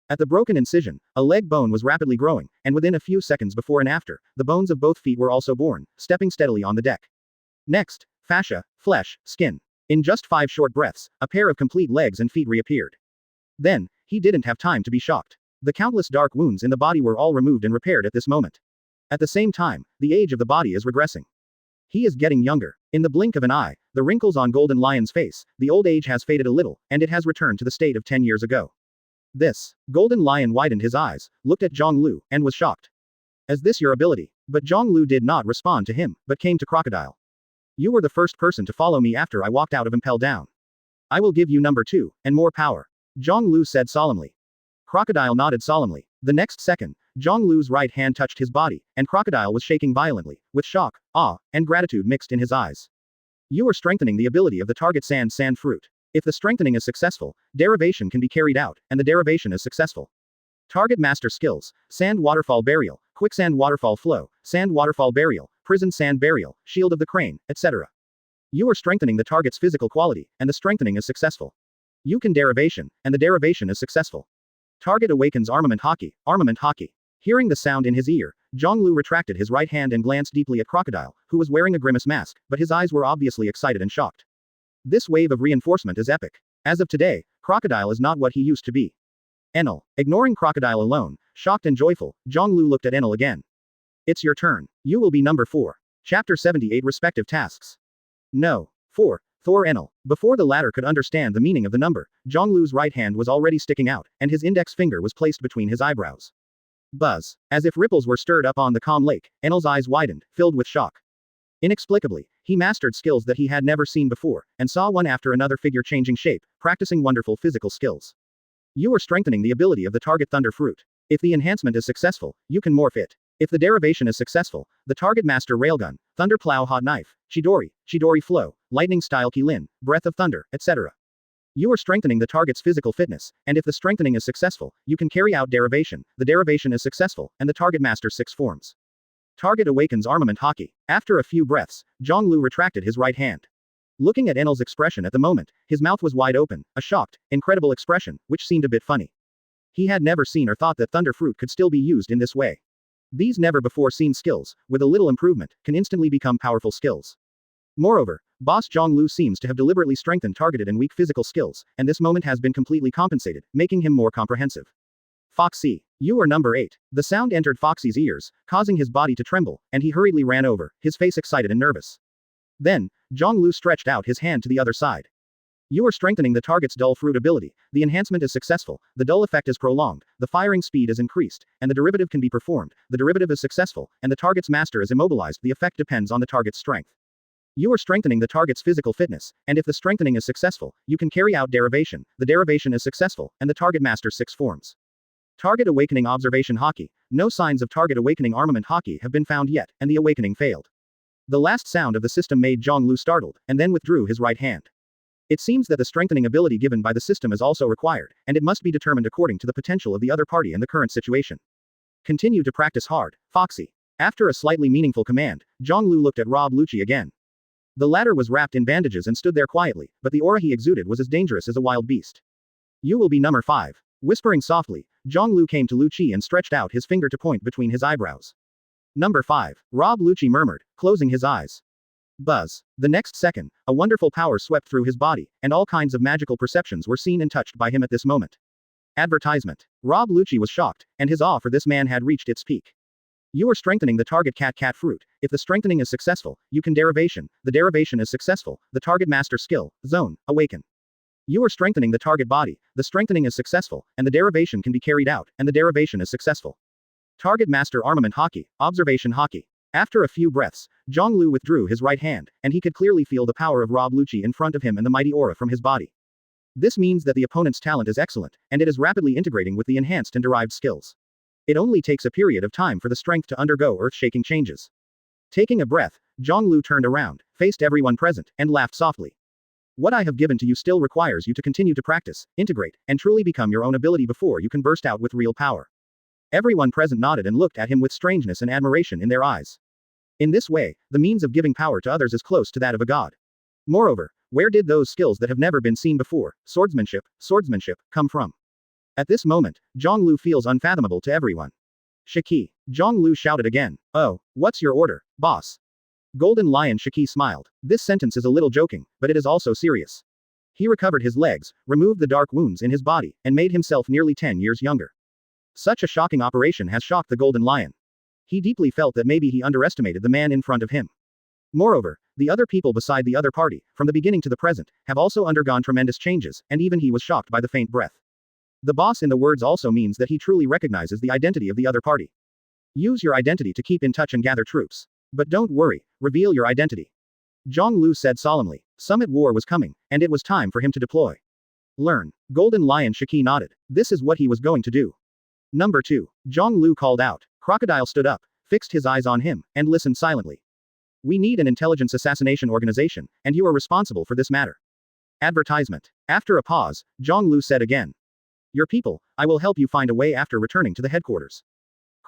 At the broken incision, a leg bone was rapidly growing, and within a few seconds before and after, the bones of both feet were also born, stepping steadily on the deck. Next, fascia, flesh, skin. In just 5 short breaths, a pair of complete legs and feet reappeared. Then, he didn't have time to be shocked. The countless dark wounds in the body were all removed and repaired at this moment. At the same time, the age of the body is regressing. He is getting younger. In the blink of an eye, the wrinkles on Golden Lion's face, the old age has faded a little, and it has returned to the state of 10 years ago. This. Golden Lion widened his eyes, looked at Zhonglu, and was shocked. Is this your ability? But Zhonglu did not respond to him, but came to Crocodile. You were the first person to follow me after I walked out of Impel Down. I will give you number 2, and more power. Zhonglu said solemnly. Crocodile nodded solemnly. The next second, Zhonglu's right hand touched his body, and Crocodile was shaking violently, with shock, awe, and gratitude mixed in his eyes. You are strengthening the ability of the target sand fruit. If the strengthening is successful, derivation can be carried out, and the derivation is successful. Target master skills, sand waterfall burial, quicksand waterfall flow, sand waterfall burial, prison sand burial, shield of the crane, etc. You are strengthening the target's physical quality, and the strengthening is successful. You can derivation, and the derivation is successful. Target awakens armament hockey, armament hockey. Hearing the sound in his ear, Zhonglu retracted his right hand and glanced deeply at Crocodile, who was wearing a grimace mask, but his eyes were obviously excited and shocked. This wave of reinforcement is epic. As of today, Crocodile is not what he used to be. Enel. Ignoring Crocodile alone, shocked and joyful, Zhonglu looked at Enel again. It's your turn. You will be number 4. Chapter 78 Respective Tasks. No. 4. Thor Enel. Before the latter could understand the meaning of the number, Zhonglu's right hand was already sticking out, and his index finger was placed between his eyebrows. Buzz. As if ripples were stirred up on the calm lake, Enel's eyes widened, filled with shock. Inexplicably, he mastered skills that he had never seen before, and saw one after another figure changing shape, practicing wonderful physical skills. You are strengthening the ability of the target Thunder Fruit. If the enhancement is successful, you can morph it. If the derivation is successful, the target master Railgun, Thunder Plow Hot Knife, Chidori, Chidori Flow, Lightning Style Kilin, Breath of Thunder, etc. You are strengthening the target's physical fitness, and if the strengthening is successful, you can carry out derivation, the derivation is successful, and the target masters 6 forms. Target awakens armament hockey. After a few breaths, Zhonglu retracted his right hand. Looking at Enel's expression at the moment, his mouth was wide open, a shocked, incredible expression, which seemed a bit funny. He had never seen or thought that Thunder Fruit could still be used in this way. These never-before-seen skills, with a little improvement, can instantly become powerful skills. Moreover, Boss Zhonglu seems to have deliberately strengthened targeted and weak physical skills, and this moment has been completely compensated, making him more comprehensive. Foxy. You are number 8. The sound entered Foxy's ears, causing his body to tremble, and he hurriedly ran over, his face excited and nervous. Then, Zhonglu stretched out his hand to the other side. You are strengthening the target's dull fruit ability, the enhancement is successful, the dull effect is prolonged, the firing speed is increased, and the derivative can be performed, the derivative is successful, and the target's master is immobilized, the effect depends on the target's strength. You are strengthening the target's physical fitness, and if the strengthening is successful, you can carry out derivation, the derivation is successful, and the target masters 6 forms. Target awakening observation hockey. No signs of target awakening armament hockey have been found yet, and the awakening failed. The last sound of the system made Zhonglu startled, and then withdrew his right hand. It seems that the strengthening ability given by the system is also required, and it must be determined according to the potential of the other party and the current situation. Continue to practice hard, Foxy. After a slightly meaningful command, Zhonglu looked at Rob Lucci again. The latter was wrapped in bandages and stood there quietly, but the aura he exuded was as dangerous as a wild beast. You will be number 5. Whispering softly, Zhonglu came to Lucci and stretched out his finger to point between his eyebrows. Number 5. Rob Lucci murmured, closing his eyes. Buzz. The next second, a wonderful power swept through his body, and all kinds of magical perceptions were seen and touched by him at this moment. Advertisement. Rob Lucci was shocked, and his awe for this man had reached its peak. You are strengthening the target cat fruit. If the strengthening is successful, you can derivation, the derivation is successful, the target master skill, zone, awaken. You are strengthening the target body, the strengthening is successful, and the derivation can be carried out, and the derivation is successful. Target master armament hockey, observation hockey. After a few breaths, Zhonglu withdrew his right hand, and he could clearly feel the power of Rob Lucci in front of him and the mighty aura from his body. This means that the opponent's talent is excellent, and it is rapidly integrating with the enhanced and derived skills. It only takes a period of time for the strength to undergo earth-shaking changes. Taking a breath, Zhonglu turned around, faced everyone present, and laughed softly. What I have given to you still requires you to continue to practice, integrate, and truly become your own ability before you can burst out with real power. Everyone present nodded and looked at him with strangeness and admiration in their eyes. In this way, the means of giving power to others is close to that of a god. Moreover, where did those skills that have never been seen before, swordsmanship, come from? At this moment, Zhonglu feels unfathomable to everyone. Shiki. Zhonglu shouted again. Oh, what's your order, boss? Golden Lion Shiki smiled. This sentence is a little joking, but it is also serious. He recovered his legs, removed the dark wounds in his body, and made himself nearly 10 years younger. Such a shocking operation has shocked the Golden Lion. He deeply felt that maybe he underestimated the man in front of him. Moreover, the other people beside the other party, from the beginning to the present, have also undergone tremendous changes, and even he was shocked by the faint breath. The boss in the words also means that he truly recognizes the identity of the other party. Use your identity to keep in touch and gather troops. But don't worry, reveal your identity. Zhonglu said solemnly. Summit War was coming, and it was time for him to deploy. Learn. Golden Lion Shiki nodded. This is what he was going to do. Number 2. Zhonglu called out. Crocodile stood up, fixed his eyes on him, and listened silently. We need an intelligence assassination organization, and you are responsible for this matter. Advertisement. After a pause, Zhonglu said again. Your people, I will help you find a way after returning to the headquarters.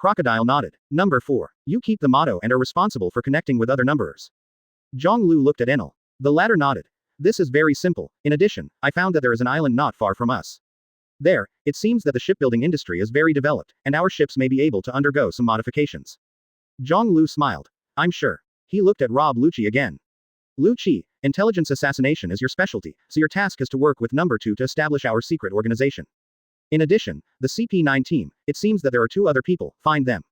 Crocodile nodded. Number 4. You keep the motto and are responsible for connecting with other numberers. Zhonglu looked at Enel. The latter nodded. This is very simple. In addition, I found that there is an island not far from us. There, it seems that the shipbuilding industry is very developed, and our ships may be able to undergo some modifications. Zhonglu smiled. I'm sure. He looked at Rob Lucci again. Lucci, intelligence assassination is your specialty, so your task is to work with number 2 to establish our secret organization. In addition, the CP9 team, it seems that there are 2 other people, find them.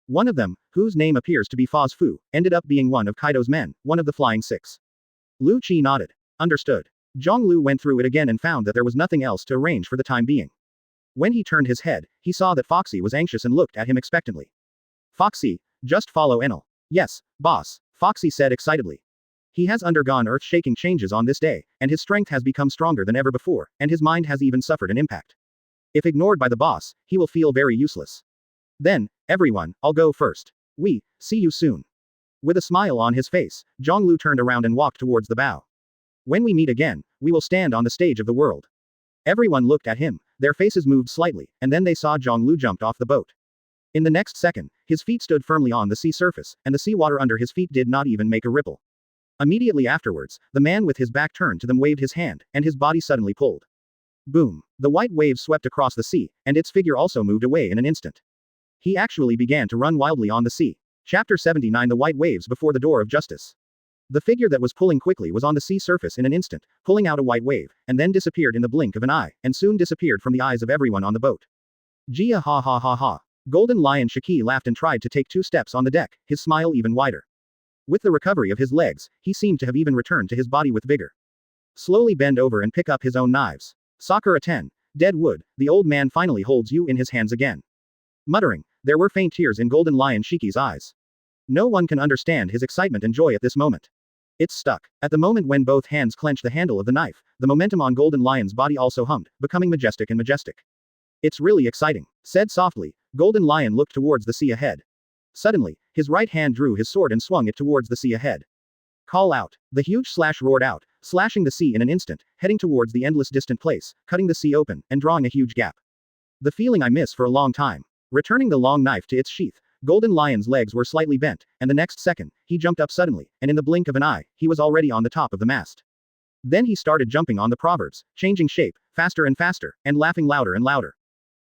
One of them, whose name appears to be Foz Fu, ended up being one of Kaido's men, one of the Flying Six. Lucci nodded. Understood. Zhonglu went through it again and found that there was nothing else to arrange for the time being. When he turned his head, he saw that Foxy was anxious and looked at him expectantly. Foxy, just follow Enel. Yes, boss, Foxy said excitedly. He has undergone earth-shaking changes on this day, and his strength has become stronger than ever before, and his mind has even suffered an impact. If ignored by the boss, he will feel very useless. Then, everyone, I'll go first. See you soon. With a smile on his face, Zhonglu turned around and walked towards the bow. When we meet again, we will stand on the stage of the world. Everyone looked at him, their faces moved slightly, and then they saw Zhonglu jumped off the boat. In the next second, his feet stood firmly on the sea surface, and the seawater under his feet did not even make a ripple. Immediately afterwards, the man with his back turned to them waved his hand, and his body suddenly pulled. Boom! The white wave swept across the sea, and its figure also moved away in an instant. He actually began to run wildly on the sea. Chapter 79 The White Waves Before the Door of Justice. The figure that was pulling quickly was on the sea surface in an instant, pulling out a white wave, and then disappeared in the blink of an eye, and soon disappeared from the eyes of everyone on the boat. Gia ha ha ha ha. Golden Lion Shiki laughed and tried to take 2 steps on the deck, his smile even wider. With the recovery of his legs, he seemed to have even returned to his body with vigor. Slowly bend over and pick up his own knives. Sakura 10. Dead wood, the old man finally holds you in his hands again. Muttering, there were faint tears in Golden Lion Shiki's eyes. No one can understand his excitement and joy at this moment. It's stuck. At the moment when both hands clenched the handle of the knife, the momentum on Golden Lion's body also hummed, becoming majestic and majestic. It's really exciting. Said softly, Golden Lion looked towards the sea ahead. Suddenly, his right hand drew his sword and swung it towards the sea ahead. Call out. The huge slash roared out, slashing the sea in an instant, heading towards the endless distant place, cutting the sea open, and drawing a huge gap. The feeling I miss for a long time. Returning the long knife to its sheath, Golden Lion's legs were slightly bent, and the next second, he jumped up suddenly, and in the blink of an eye, he was already on the top of the mast. Then he started jumping on the proverbs, changing shape, faster and faster, and laughing louder and louder.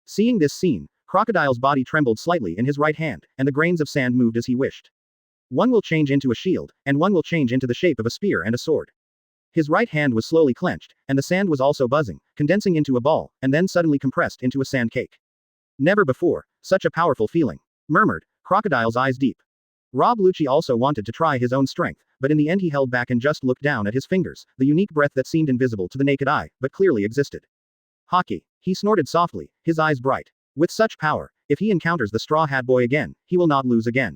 Seeing this scene, Crocodile's body trembled slightly in his right hand, and the grains of sand moved as he wished. One will change into a shield, and one will change into the shape of a spear and a sword. His right hand was slowly clenched, and the sand was also buzzing, condensing into a ball, and then suddenly compressed into a sand cake. Never before, such a powerful feeling. Murmured, Crocodile's eyes deep. Rob Lucci also wanted to try his own strength, but in the end he held back and just looked down at his fingers, the unique breath that seemed invisible to the naked eye, but clearly existed. Hockey. He snorted softly, his eyes bright. With such power, if he encounters the Straw Hat Boy again, he will not lose again.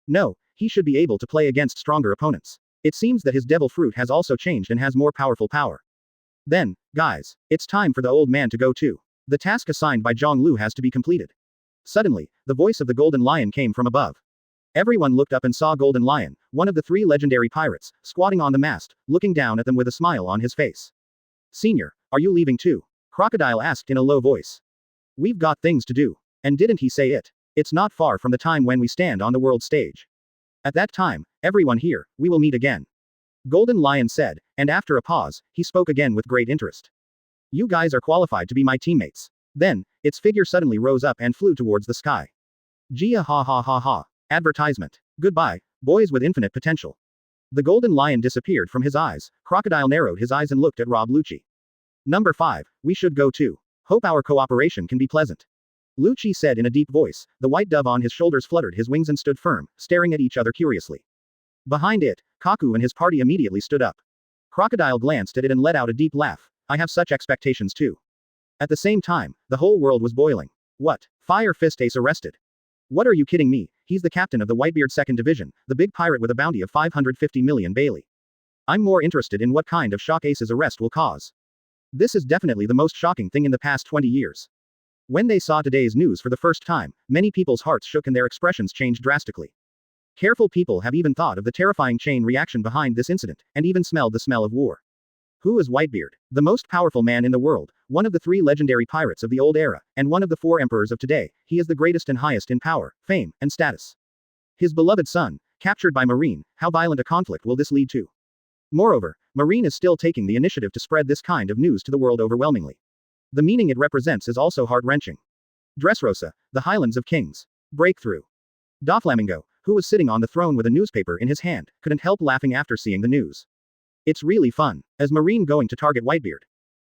No, he should be able to play against stronger opponents. It seems that his devil fruit has also changed and has more powerful power. Then, guys, it's time for the old man to go too. The task assigned by Zhonglu has to be completed. Suddenly, the voice of the Golden Lion came from above. Everyone looked up and saw Golden Lion, one of the 3 legendary pirates, squatting on the mast, looking down at them with a smile on his face. Senior, are you leaving too? Crocodile asked in a low voice. We've got things to do. And didn't he say it? It's not far from the time when we stand on the world stage. At that time, everyone here, we will meet again. Golden Lion said, and after a pause, he spoke again with great interest. You guys are qualified to be my teammates. Then, its figure suddenly rose up and flew towards the sky. Gia ha ha ha ha. Advertisement. Goodbye, boys with infinite potential. The Golden Lion disappeared from his eyes. Crocodile narrowed his eyes and looked at Rob Lucci. Number 5, we should go too. Hope our cooperation can be pleasant. Lucci said in a deep voice, the white dove on his shoulders fluttered his wings and stood firm, staring at each other curiously. Behind it, Kaku and his party immediately stood up. Crocodile glanced at it and let out a deep laugh. I have such expectations too. At the same time, the whole world was boiling. What? Fire Fist Ace arrested? What are you kidding me? He's the captain of the Whitebeard 2nd Division, the big pirate with a bounty of 550 million Bailey. I'm more interested in what kind of shock Ace's arrest will cause. This is definitely the most shocking thing in the past 20 years. When they saw today's news for the first time, many people's hearts shook and their expressions changed drastically. Careful people have even thought of the terrifying chain reaction behind this incident, and even smelled the smell of war. Who is Whitebeard? The most powerful man in the world, one of the 3 legendary pirates of the old era, and one of the 4 emperors of today. He is the greatest and highest in power, fame, and status. His beloved son, captured by Marine, how violent a conflict will this lead to? Moreover, Marine is still taking the initiative to spread this kind of news to the world overwhelmingly. The meaning it represents is also heart-wrenching. Dressrosa, the Highlands of Kings. Breakthrough. Doflamingo, who was sitting on the throne with a newspaper in his hand, couldn't help laughing after seeing the news. It's really fun. As Marine going to target Whitebeard.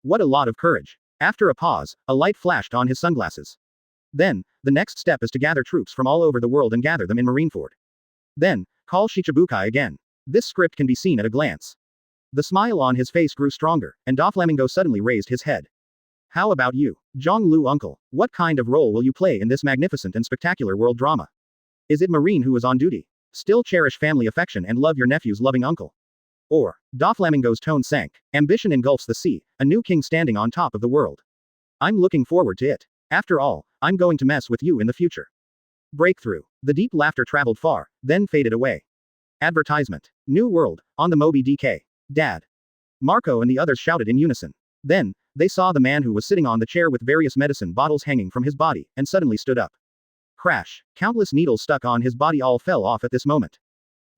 What a lot of courage. After a pause, a light flashed on his sunglasses. Then, the next step is to gather troops from all over the world and gather them in Marineford. Then, call Shichibukai again. This script can be seen at a glance. The smile on his face grew stronger, and Doflamingo suddenly raised his head. How about you, Zhonglu uncle? What kind of role will you play in this magnificent and spectacular world drama? Is it Marine who is on duty? Still cherish family affection and love your nephew's loving uncle? Or, Doflamingo's tone sank. Ambition engulfs the sea, a new king standing on top of the world. I'm looking forward to it. After all, I'm going to mess with you in the future. Breakthrough. The deep laughter traveled far, then faded away. Advertisement. New World, on the Moby DK. Dad. Marco and the others shouted in unison. Then, they saw the man who was sitting on the chair with various medicine bottles hanging from his body, and suddenly stood up. Crash. Countless needles stuck on his body all fell off at this moment.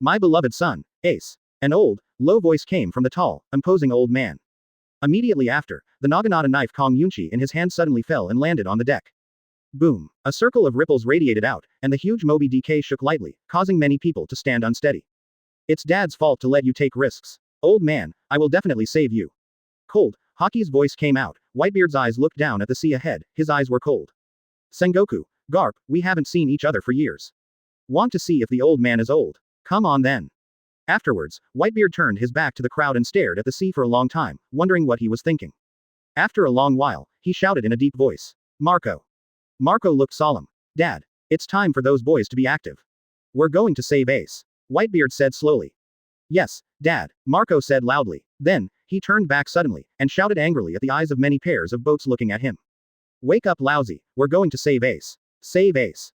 My beloved son, Ace. An old, low voice came from the tall, imposing old man. Immediately after, the Naginata knife Kong Yunchi in his hand suddenly fell and landed on the deck. Boom. A circle of ripples radiated out, and the huge Moby DK shook lightly, causing many people to stand unsteady. It's Dad's fault to let you take risks. Old man, I will definitely save you. Cold, Haki's voice came out. Whitebeard's eyes looked down at the sea ahead, his eyes were cold. Sengoku, Garp, we haven't seen each other for years. Want to see if the old man is old? Come on then. Afterwards, Whitebeard turned his back to the crowd and stared at the sea for a long time, wondering what he was thinking. After a long while, he shouted in a deep voice. Marco. Marco looked solemn. Dad, it's time for those boys to be active. We're going to save Ace. Whitebeard said slowly. Yes, Dad, Marco said loudly. Then, he turned back suddenly, and shouted angrily at the eyes of many pairs of boats looking at him. Wake up lousy, we're going to save Ace. Save Ace.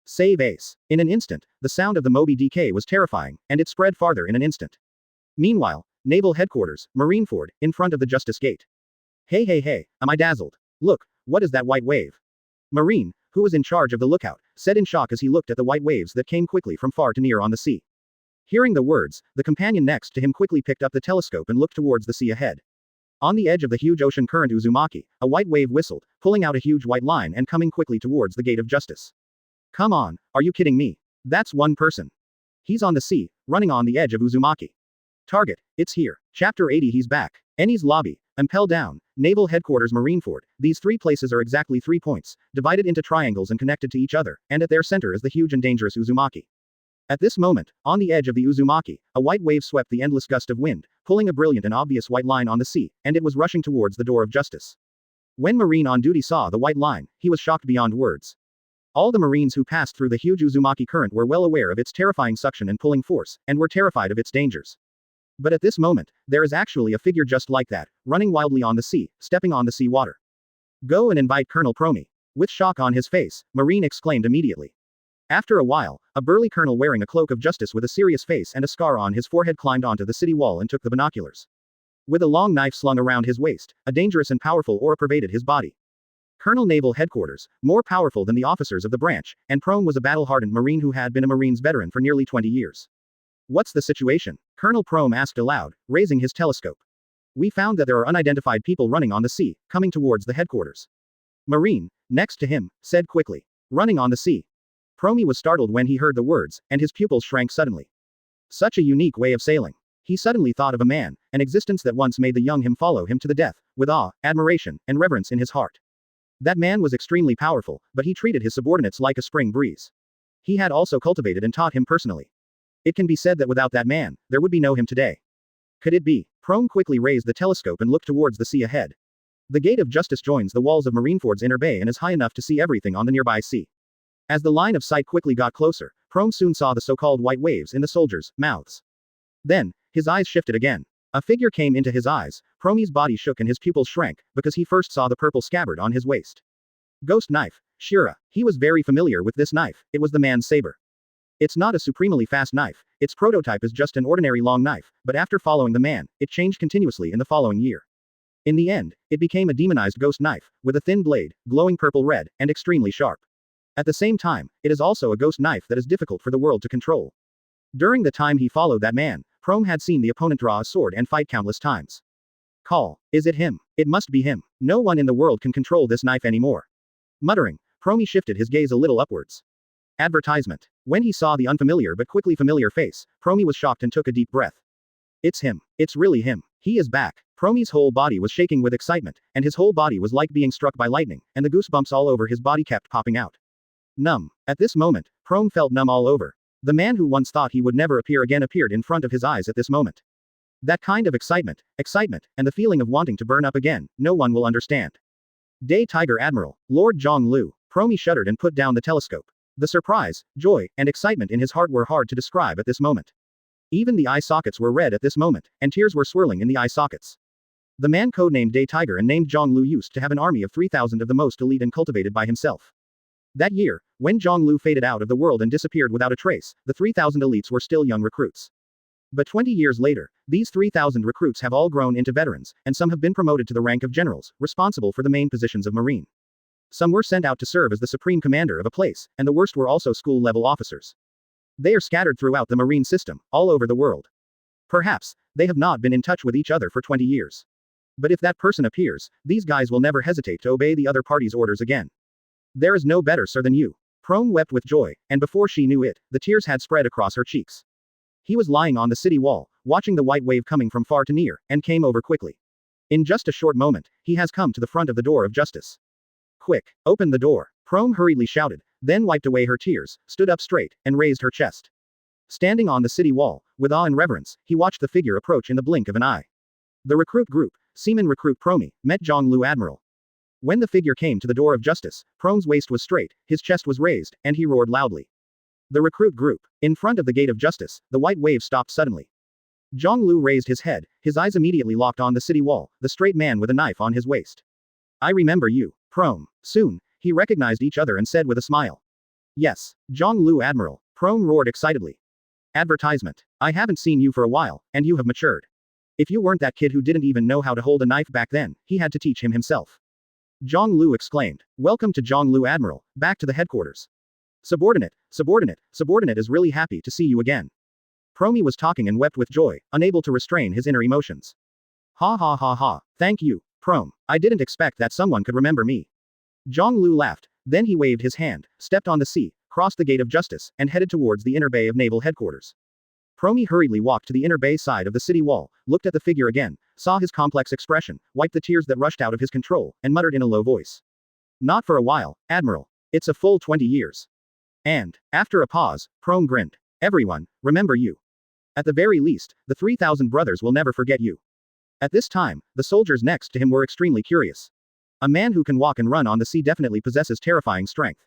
Save Ace. In an instant, the sound of the Moby DK was terrifying, and it spread farther in an instant. Meanwhile, Naval Headquarters, Marineford, in front of the Justice Gate. Hey hey hey, am I dazzled? Look, what is that white wave? Marine, who was in charge of the lookout, said in shock as he looked at the white waves that came quickly from far to near on the sea. Hearing the words, the companion next to him quickly picked up the telescope and looked towards the sea ahead. On the edge of the huge ocean current Uzumaki, a white wave whistled, pulling out a huge white line and coming quickly towards the Gate of Justice. Come on, are you kidding me? That's one person. He's on the sea, running on the edge of Uzumaki. Target, it's here. Chapter 80. He's back. Eni's lobby, Impel down, Naval Headquarters Marineford. These 3 places are exactly 3 points, divided into triangles and connected to each other, and at their center is the huge and dangerous Uzumaki. At this moment, on the edge of the Uzumaki, a white wave swept the endless gust of wind, pulling a brilliant and obvious white line on the sea, and it was rushing towards the door of justice. When Marine on duty saw the white line, he was shocked beyond words. All the Marines who passed through the huge Uzumaki current were well aware of its terrifying suction and pulling force, and were terrified of its dangers. But at this moment, there is actually a figure just like that, running wildly on the sea, stepping on the sea water. Go and invite Colonel Promi. With shock on his face, Marine exclaimed immediately. After a while, a burly colonel wearing a cloak of justice with a serious face and a scar on his forehead climbed onto the city wall and took the binoculars. With a long knife slung around his waist, a dangerous and powerful aura pervaded his body. Colonel Naval Headquarters, more powerful than the officers of the branch, and Prome was a battle-hardened Marine who had been a Marine's veteran for nearly 20 years. What's the situation? Colonel Prome asked aloud, raising his telescope. We found that there are unidentified people running on the sea, coming towards the headquarters. Marine, next to him, said quickly. Running on the sea. Prome was startled when he heard the words, and his pupils shrank suddenly. Such a unique way of sailing. He suddenly thought of a man, an existence that once made the young him follow him to the death, with awe, admiration, and reverence in his heart. That man was extremely powerful, but he treated his subordinates like a spring breeze. He had also cultivated and taught him personally. It can be said that without that man, there would be no him today. Could it be? Prome quickly raised the telescope and looked towards the sea ahead. The Gate of Justice joins the walls of Marineford's inner bay and is high enough to see everything on the nearby sea. As the line of sight quickly got closer, Prome soon saw the so-called white waves in the soldiers' mouths. Then, his eyes shifted again. A figure came into his eyes. Prome's body shook and his pupils shrank, because he first saw the purple scabbard on his waist. Ghost knife, Shira. He was very familiar with this knife, it was the man's saber. It's not a supremely fast knife, its prototype is just an ordinary long knife, but after following the man, it changed continuously in the following year. In the end, it became a demonized ghost knife, with a thin blade, glowing purple-red, and extremely sharp. At the same time, it is also a ghost knife that is difficult for the world to control. During the time he followed that man, Prome had seen the opponent draw a sword and fight countless times. Call. Is it him? It must be him. No one in the world can control this knife anymore. Muttering, Prome shifted his gaze a little upwards. Advertisement. When he saw the unfamiliar but quickly familiar face, Prome was shocked and took a deep breath. It's him. It's really him. He is back. Prome's whole body was shaking with excitement, and his whole body was like being struck by lightning, and the goosebumps all over his body kept popping out. Numb. At this moment, Prome felt numb all over. The man who once thought he would never appear again appeared in front of his eyes at this moment. That kind of excitement, and the feeling of wanting to burn up again, no one will understand. Day Tiger Admiral, Lord Zhonglu. Prome shuddered and put down the telescope. The surprise, joy, and excitement in his heart were hard to describe at this moment. Even the eye sockets were red at this moment, and tears were swirling in the eye sockets. The man codenamed Day Tiger and named Zhonglu used to have an army of 3,000 of the most elite and cultivated by himself. That year, when Zhonglu faded out of the world and disappeared without a trace, the 3,000 elites were still young recruits. But 20 years later, these 3,000 recruits have all grown into veterans, and some have been promoted to the rank of generals, responsible for the main positions of Marine. Some were sent out to serve as the supreme commander of a place, and the worst were also school-level officers. They are scattered throughout the Marine system, all over the world. Perhaps, they have not been in touch with each other for 20 years. But if that person appears, these guys will never hesitate to obey the other party's orders again. There is no better sir than you. Prome wept with joy, and before she knew it, the tears had spread across her cheeks. He was lying on the city wall, watching the white wave coming from far to near, and came over quickly. In just a short moment, he has come to the front of the door of justice. Quick, open the door, Prome hurriedly shouted, then wiped away her tears, stood up straight, and raised her chest. Standing on the city wall, with awe and reverence, he watched the figure approach in the blink of an eye. The recruit group, Seaman Recruit Prome, met Zhonglu Admiral. When the figure came to the door of justice, Prome's waist was straight, his chest was raised, and he roared loudly. The recruit group. In front of the gate of justice, the white wave stopped suddenly. Zhonglu raised his head, his eyes immediately locked on the city wall, the straight man with a knife on his waist. I remember you, Prome. Soon, he recognized each other and said with a smile. Yes, Zhonglu Admiral, Prome roared excitedly. Advertisement. I haven't seen you for a while, and you have matured. If you weren't that kid who didn't even know how to hold a knife back then, he had to teach him himself. Zhonglu exclaimed. Welcome to Zhonglu Admiral, back to the headquarters. Subordinate is really happy to see you again. Prome was talking and wept with joy, unable to restrain his inner emotions. Ha ha ha ha, thank you, Prome. I didn't expect that someone could remember me. Zhonglu laughed, then he waved his hand, stepped on the sea, crossed the gate of justice, and headed towards the inner bay of naval headquarters. Prome hurriedly walked to the inner bay side of the city wall, looked at the figure again, saw his complex expression, wiped the tears that rushed out of his control, and muttered in a low voice. Not for a while, Admiral. It's a full 20 years. And, after a pause, Prome grinned. Everyone, remember you. At the very least, the 3,000 brothers will never forget you. At this time, the soldiers next to him were extremely curious. A man who can walk and run on the sea definitely possesses terrifying strength.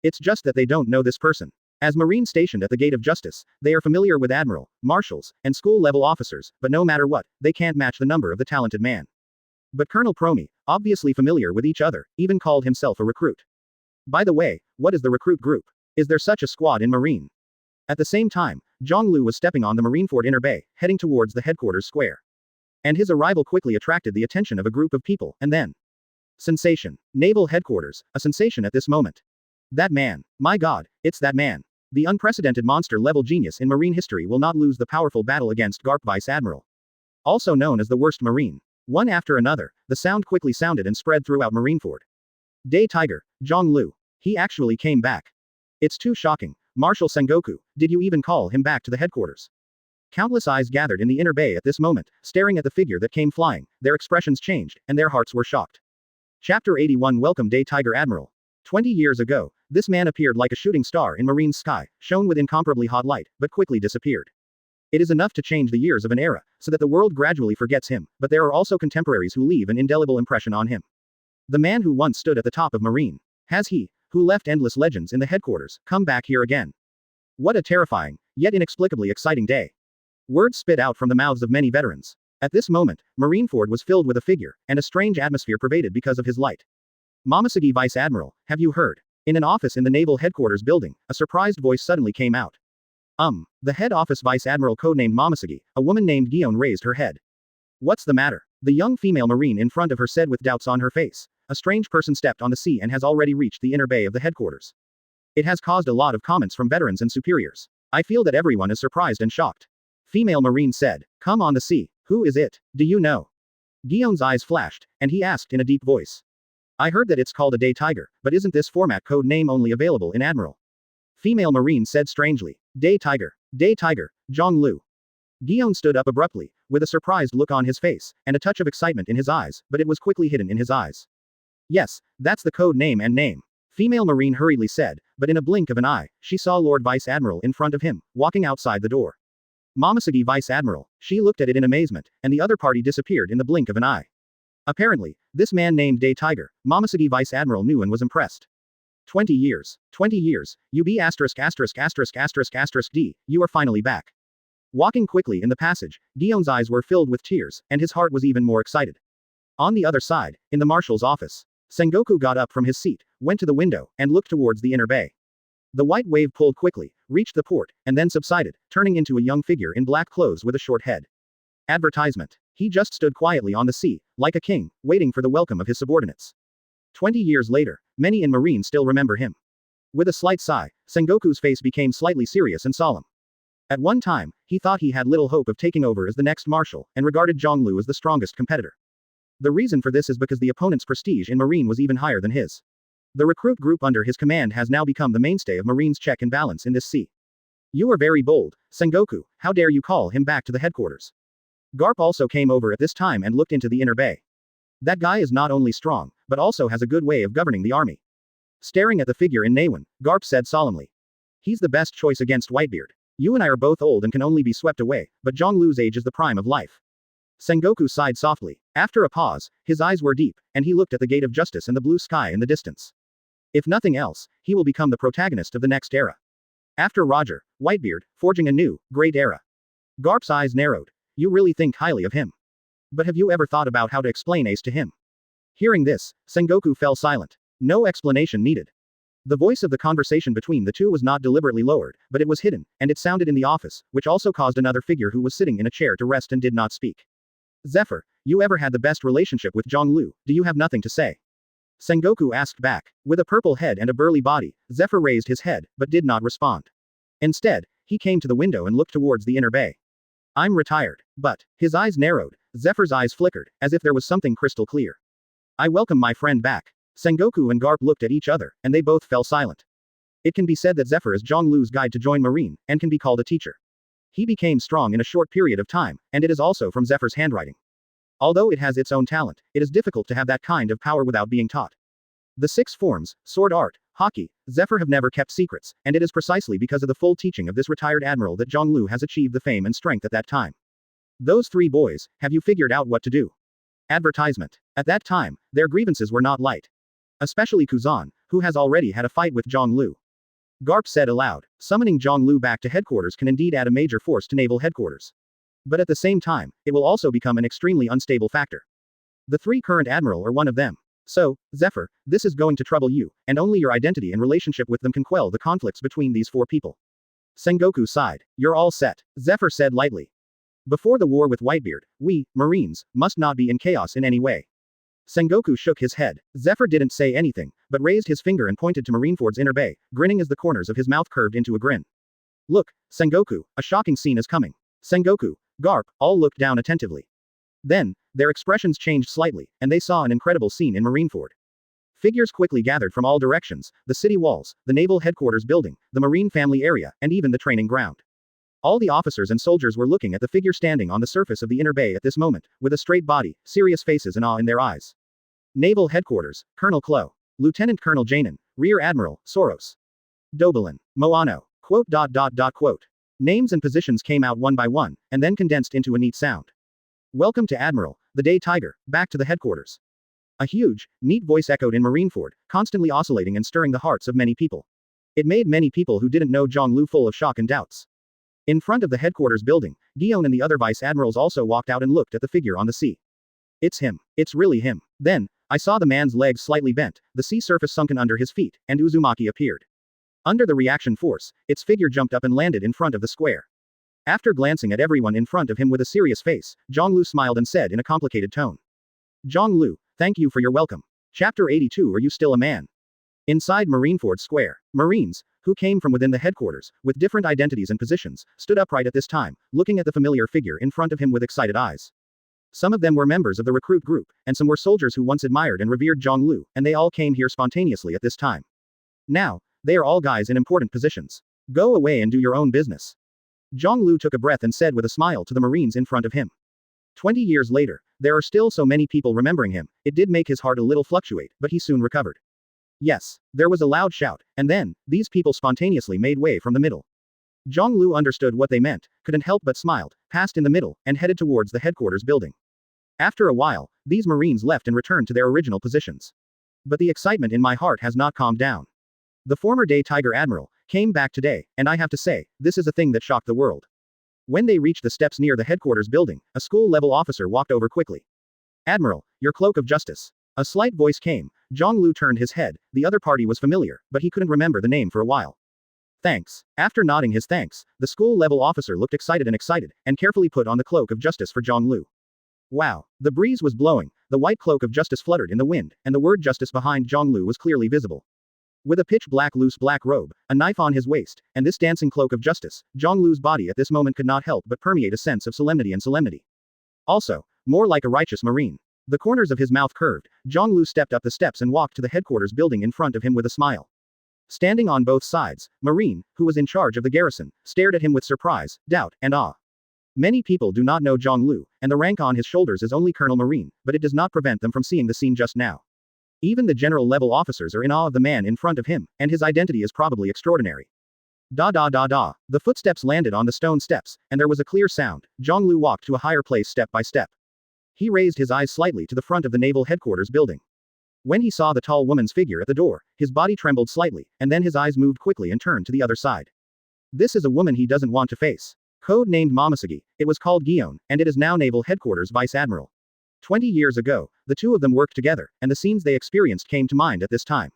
It's just that they don't know this person. As Marines stationed at the gate of justice, they are familiar with admiral, marshals, and school-level officers, but no matter what, they can't match the number of the talented man. But Colonel Prome, obviously familiar with each other, even called himself a recruit. By the way, what is the recruit group? Is there such a squad in Marine? At the same time, Zhonglu was stepping on the Marineford inner bay, heading towards the headquarters square. And his arrival quickly attracted the attention of a group of people, and then. Sensation. Naval headquarters, a sensation at this moment. That man. My God, it's that man. The unprecedented monster-level genius in Marine history will not lose the powerful battle against Garp Vice Admiral. Also known as the worst Marine. One after another, the sound quickly sounded and spread throughout Marineford. Day Tiger, Zhonglu. He actually came back. It's too shocking. Marshal Sengoku, did you even call him back to the headquarters? Countless eyes gathered in the inner bay at this moment, staring at the figure that came flying, their expressions changed, and their hearts were shocked. Chapter 81 Welcome Day Tiger Admiral. 20 years ago, this man appeared like a shooting star in Marine's sky, shone with incomparably hot light, but quickly disappeared. It is enough to change the years of an era, so that the world gradually forgets him, but there are also contemporaries who leave an indelible impression on him. The man who once stood at the top of Marine. Has he, who left endless legends in the headquarters, come back here again? What a terrifying, yet inexplicably exciting day. Words spit out from the mouths of many veterans. At this moment, Marineford was filled with a figure, and a strange atmosphere pervaded because of his light. Mamasagi Vice Admiral, have you heard? In an office in the naval headquarters building, a surprised voice suddenly came out. The head office vice admiral codenamed Momosuke, a woman named Gion raised her head. What's the matter? The young female marine in front of her said with doubts on her face. A strange person stepped on the sea and has already reached the inner bay of the headquarters. It has caused a lot of comments from veterans and superiors. I feel that everyone is surprised and shocked. Female marine said, come on the sea, who is it, do you know? Gion's eyes flashed, and he asked in a deep voice. I heard that it's called a day tiger, but isn't this format code name only available in Admiral? Female marine said strangely. Day tiger, Zhong Lu. Gion stood up abruptly, with a surprised look on his face, and a touch of excitement in his eyes, but it was quickly hidden in his eyes. Yes, that's the code name and name. Female marine hurriedly said, but in a blink of an eye, she saw Lord Vice Admiral in front of him, walking outside the door. Momosuke Vice Admiral, she looked at it in amazement, and the other party disappeared in the blink of an eye. Apparently, this man named Day Tiger, Momosuke Vice Admiral knew and was impressed. 20 years, you be ******D, you are finally back. Walking quickly in the passage, Gion's eyes were filled with tears, and his heart was even more excited. On the other side, in the marshal's office, Sengoku got up from his seat, went to the window, and looked towards the inner bay. The white wave pulled quickly, reached the port, and then subsided, turning into a young figure in black clothes with a short head. Advertisement. He just stood quietly on the sea, like a king, waiting for the welcome of his subordinates. 20 years later, many in Marine still remember him. With a slight sigh, Sengoku's face became slightly serious and solemn. At one time, he thought he had little hope of taking over as the next marshal, and regarded Zhong Lu as the strongest competitor. The reason for this is because the opponent's prestige in Marine was even higher than his. The recruit group under his command has now become the mainstay of Marine's check and balance in this sea. You are very bold, Sengoku, how dare you call him back to the headquarters? Garp also came over at this time and looked into the inner bay. That guy is not only strong, but also has a good way of governing the army. Staring at the figure in Nawan, Garp said solemnly. He's the best choice against Whitebeard. You and I are both old and can only be swept away, but Zhong Lu's age is the prime of life. Sengoku sighed softly. After a pause, his eyes were deep, and he looked at the gate of justice and the blue sky in the distance. If nothing else, he will become the protagonist of the next era. After Roger, Whitebeard, forging a new, great era. Garp's eyes narrowed. You really think highly of him. But have you ever thought about how to explain Ace to him? Hearing this, Sengoku fell silent. No explanation needed. The voice of the conversation between the two was not deliberately lowered, but it was hidden, and it sounded in the office, which also caused another figure who was sitting in a chair to rest and did not speak. Zephyr, you ever had the best relationship with Zhong Lu, do you have nothing to say? Sengoku asked back. With a purple head and a burly body, Zephyr raised his head, but did not respond. Instead, he came to the window and looked towards the inner bay. I'm retired. But, his eyes narrowed, Zephyr's eyes flickered, as if there was something crystal clear. I welcome my friend back. Sengoku and Garp looked at each other, and they both fell silent. It can be said that Zephyr is Zhong Lu's guide to join Marine, and can be called a teacher. He became strong in a short period of time, and it is also from Zephyr's handwriting. Although it has its own talent, it is difficult to have that kind of power without being taught. The 6 forms, sword art, hockey, Zephyr have never kept secrets, and it is precisely because of the full teaching of this retired admiral that Zhong Lu has achieved the fame and strength at that time. Those 3 boys, have you figured out what to do? Advertisement. At that time, their grievances were not light. Especially Kuzan, who has already had a fight with Zhong Lu. Garp said aloud, summoning Zhong Lu back to headquarters can indeed add a major force to naval headquarters. But at the same time, it will also become an extremely unstable factor. The 3 current admiral are one of them. So, Zephyr, this is going to trouble you, and only your identity and relationship with them can quell the conflicts between these 4 people. Sengoku sighed. You're all set, Zephyr said lightly. Before the war with Whitebeard, we, Marines, must not be in chaos in any way. Sengoku shook his head. Zephyr didn't say anything, but raised his finger and pointed to Marineford's inner bay, grinning as the corners of his mouth curved into a grin. Look, Sengoku, a shocking scene is coming. Sengoku, Garp, all looked down attentively. Then, their expressions changed slightly, and they saw an incredible scene in Marineford. Figures quickly gathered from all directions, the city walls, the naval headquarters building, the Marine family area, and even the training ground. All the officers and soldiers were looking at the figure standing on the surface of the inner bay at this moment, with a straight body, serious faces and awe in their eyes. Naval Headquarters, Colonel Klo. Lieutenant Colonel Janin, Rear Admiral, Soros. Dobalin, Moano. Quote. Names and positions came out one by one, and then condensed into a neat sound. Welcome to Admiral, the Day Tiger, back to the headquarters. A huge, neat voice echoed in Marineford, constantly oscillating and stirring the hearts of many people. It made many people who didn't know Zhong Lu full of shock and doubts. In front of the headquarters building, Gion and the other vice admirals also walked out and looked at the figure on the sea. It's him. It's really him. Then, I saw the man's legs slightly bent, the sea surface sunken under his feet, and Uzumaki appeared. Under the reaction force, its figure jumped up and landed in front of the square. After glancing at everyone in front of him with a serious face, Zhonglu smiled and said in a complicated tone. Zhonglu, thank you for your welcome. Chapter 82. Are you still a man? Inside Marineford Square, Marines, who came from within the headquarters, with different identities and positions, stood upright at this time, looking at the familiar figure in front of him with excited eyes. Some of them were members of the recruit group, and some were soldiers who once admired and revered Zhonglu, and they all came here spontaneously at this time. Now, they are all guys in important positions. Go away and do your own business. Zhonglu took a breath and said with a smile to the Marines in front of him. 20 years later, there are still so many people remembering him, it did make his heart a little fluctuate, but he soon recovered. Yes, there was a loud shout, and then, these people spontaneously made way from the middle. Zhonglu understood what they meant, couldn't help but smiled, passed in the middle, and headed towards the headquarters building. After a while, these Marines left and returned to their original positions. But the excitement in my heart has not calmed down. The former day Tiger Admiral came back today, and I have to say, this is a thing that shocked the world. When they reached the steps near the headquarters building, a school-level officer walked over quickly. Admiral, your cloak of justice. A slight voice came. Zhonglu turned his head. The other party was familiar, but he couldn't remember the name for a while. Thanks. After nodding his thanks, the school-level officer looked excited and carefully put on the cloak of justice for Zhonglu. Wow. The breeze was blowing, the white cloak of justice fluttered in the wind, and the word justice behind Zhonglu was clearly visible. With a pitch-black loose black robe, a knife on his waist, and this dancing cloak of justice, Zhonglu's body at this moment could not help but permeate a sense of solemnity. Also, more like a righteous marine. The corners of his mouth curved, Zhonglu stepped up the steps and walked to the headquarters building in front of him with a smile. Standing on both sides, Marine, who was in charge of the garrison, stared at him with surprise, doubt, and awe. Many people do not know Zhonglu, and the rank on his shoulders is only Colonel Marine, but it does not prevent them from seeing the scene just now. Even the general-level officers are in awe of the man in front of him, and his identity is probably extraordinary. Da da da da. The footsteps landed on the stone steps, and there was a clear sound. Zhonglu walked to a higher place step by step. He raised his eyes slightly to the front of the naval headquarters building. When he saw the tall woman's figure at the door, his body trembled slightly, and then his eyes moved quickly and turned to the other side. This is a woman he doesn't want to face. Code-named Momosugi, it was called Gion, and it is now Naval Headquarters Vice Admiral. 20 years ago, the two of them worked together, and the scenes they experienced came to mind at this time.